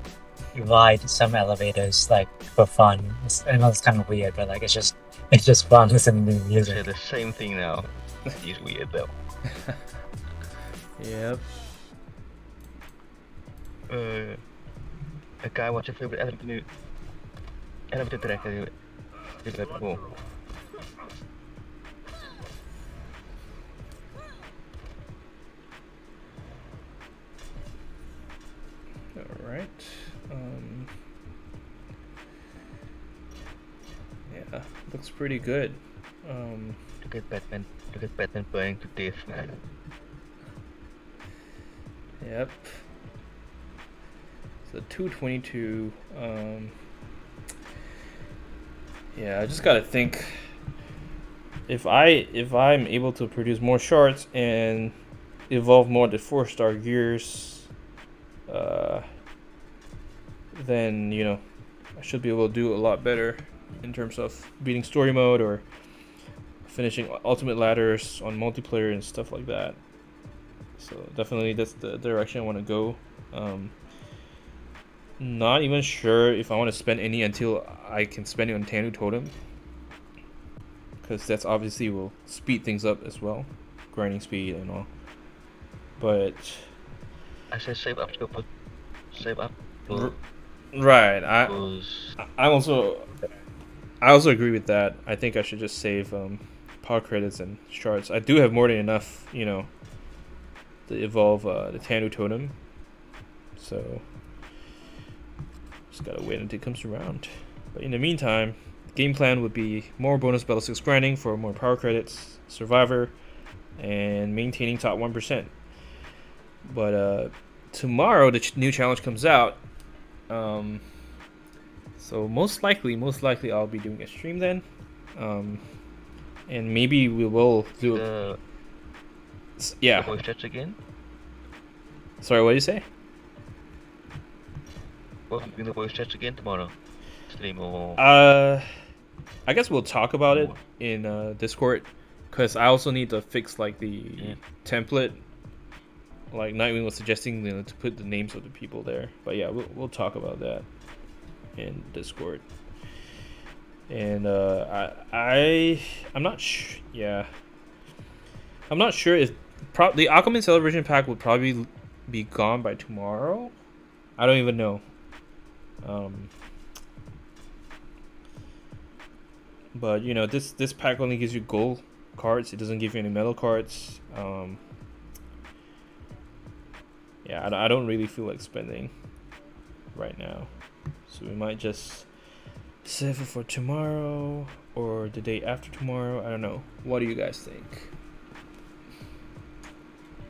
ride some elevators for fun. I know it's kind of weird, but it's just fun listening to Say music. the same thing now. It's weird though. Yep. Guy, what's your favorite elevator track that you did before? All right. Yeah, looks pretty good. Look at Batman playing to death. Yep. So 222. Yeah, I just gotta think. If I'm able to produce more shards and evolve more to 4-star gears, then I should be able to do a lot better in terms of beating story mode or finishing ultimate ladders on multiplayer and stuff like that. So definitely that's the direction I want to go. Not even sure if I want to spend any until I can spend it on Tanu Totem, because that's obviously will speed things up as well, grinding speed and all. But I say save up. Save up. Right. I also agree with that. I think I should just save power credits and shards. I do have more than enough, to evolve the Tanu Totem. So just gotta wait until it comes around. But in the meantime, game plan would be more bonus Battle 6 grinding for more power credits, Survivor, and maintaining top 1%. But tomorrow the new challenge comes out. So most likely I'll be doing a stream then. And maybe we will do the voice chats again? Sorry, what did you say? Will you do the voice chats again tomorrow? Stream or I guess we'll talk about it in Discord, because I also need to fix the template. Like Nightwing was suggesting to put the names of the people there, but yeah, we'll talk about that in Discord. And I'm not sure. Yeah, I'm not sure if the Aquaman Celebration Pack would probably be gone by tomorrow. I don't even know. But this pack only gives you gold cards. It doesn't give you any metal cards. Yeah, I don't really feel like spending right now, so we might just save it for tomorrow or the day after tomorrow. I don't know. What do you guys think?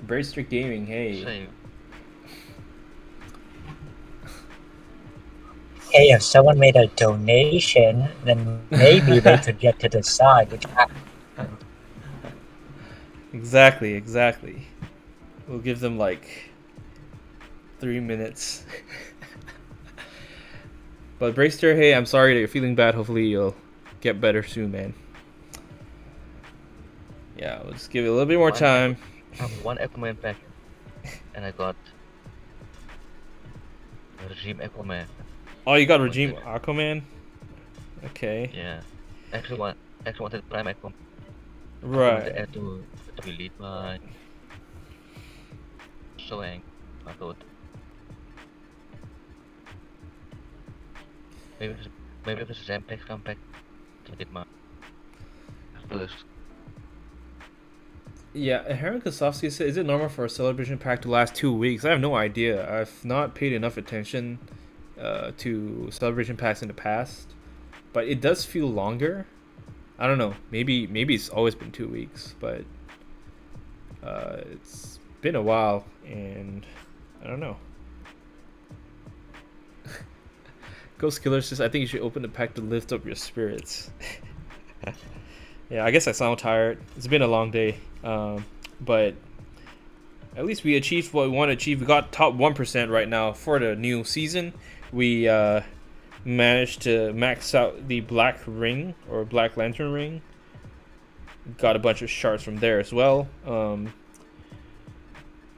Bracer Gaming, hey. same. Hey, if someone made a donation, then maybe they could get to decide which pack. Exactly. We'll give them 3 minutes. But Bracer, hey, I'm sorry that you're feeling bad. Hopefully you'll get better soon, man. Yeah, we'll just give it a little bit more One time. I have one Aquaman pack, and I got a Regime Aquaman. Oh, you got One Regime pack. Aquaman? Okay. Yeah. Actually wanted Prime Aquaman. I wanted Right. to add to be lead by Soang. I thought maybe if it's Ram pack come back to get my first. Yeah, Aaron Kosofsky said, is it normal for a celebration pack to last 2 weeks? I have no idea. I've not paid enough attention to celebration packs in the past, but it does feel longer. I don't know. Maybe it's always been 2 weeks, but it's been a while, and I don't know. Ghost Killer says, I think you should open the pack to lift up your spirits. Yeah, I guess I sound tired. It's been a long day. But at least we achieved what we want to achieve. We got top 1% right now for the new season. We managed to max out the Black Ring, or Black Lantern Ring. Got a bunch of shards from there as well.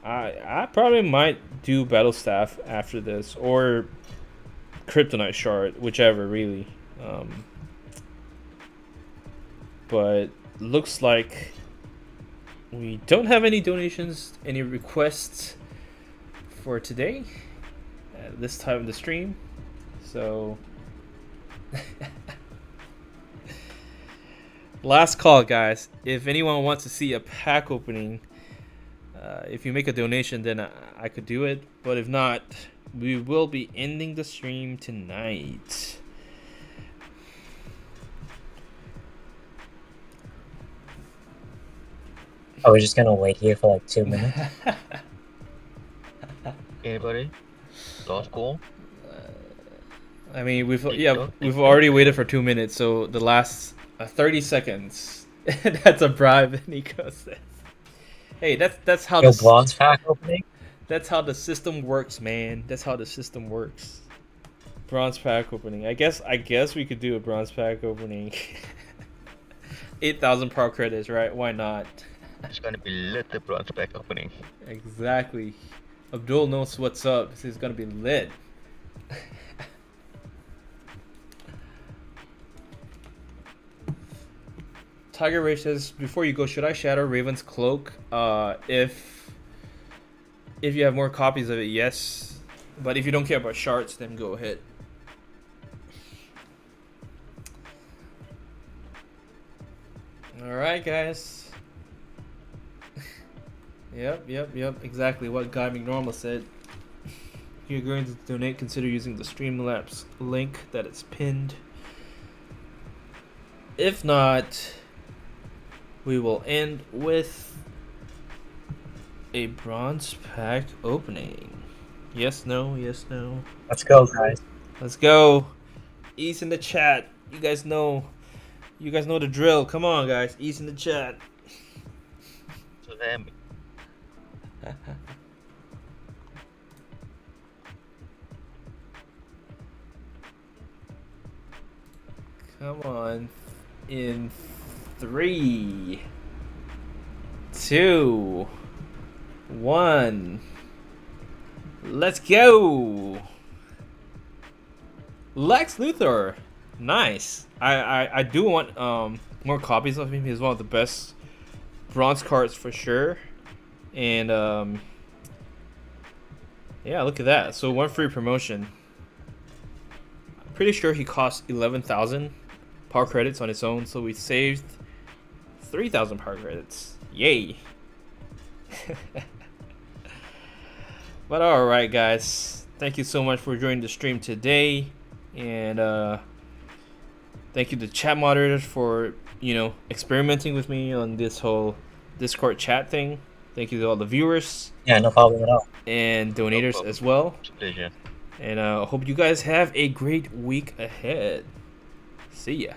I probably might do Battle Staff after this, or Kryptonite Shard, whichever really. But looks like we don't have any donations, any requests for today at this time of the stream. So last call, guys. If anyone wants to see a pack opening, if you make a donation, then I could do it. But if not, we will be ending the stream tonight. Are we just gonna wait here for like 2 minutes? Anybody? Last call? I mean, we've already waited for 2 minutes, so the last 30 seconds. That's a bribe, Nico says. Hey, that's how Your bronze pack opening? that's how the system works, man. That's how the system works. Bronze pack opening. I guess we could do a bronze pack opening. 8,000 power credits, right? Why not? It's gonna be lit, the bronze pack opening. Exactly. Abdul knows what's up. This is gonna be lit. Tiger Ray says, before you go, should I shadow Raven's cloak? If you have more copies of it, yes. But if you don't care about shards, then go ahead. Alright, guys. Yep. Exactly what Guy McNormal said. If you're going to donate, consider using the Streamlabs link that is pinned. If not, we will end with a bronze pack opening. Yes, no, yes, no. Let's go, guys. Let's go. Ease in the chat. You guys know the drill. Come on, guys. Ease in the chat. So them. Come on. In 3, 2, 1. Let's go. Lex Luthor. Nice. I do want more copies of him. He's one of the best bronze cards for sure. And yeah, look at that. So one free promotion. I'm pretty sure he cost 11,000 power credits on its own, so we saved 3,000 power credits. Yay. But alright, guys, thank you so much for joining the stream today, and thank you to chat moderators for experimenting with me on this whole Discord chat thing. Thank you to all the viewers. Yeah, no problem at all. And donators as well. It's a pleasure. And I hope you guys have a great week ahead. See ya.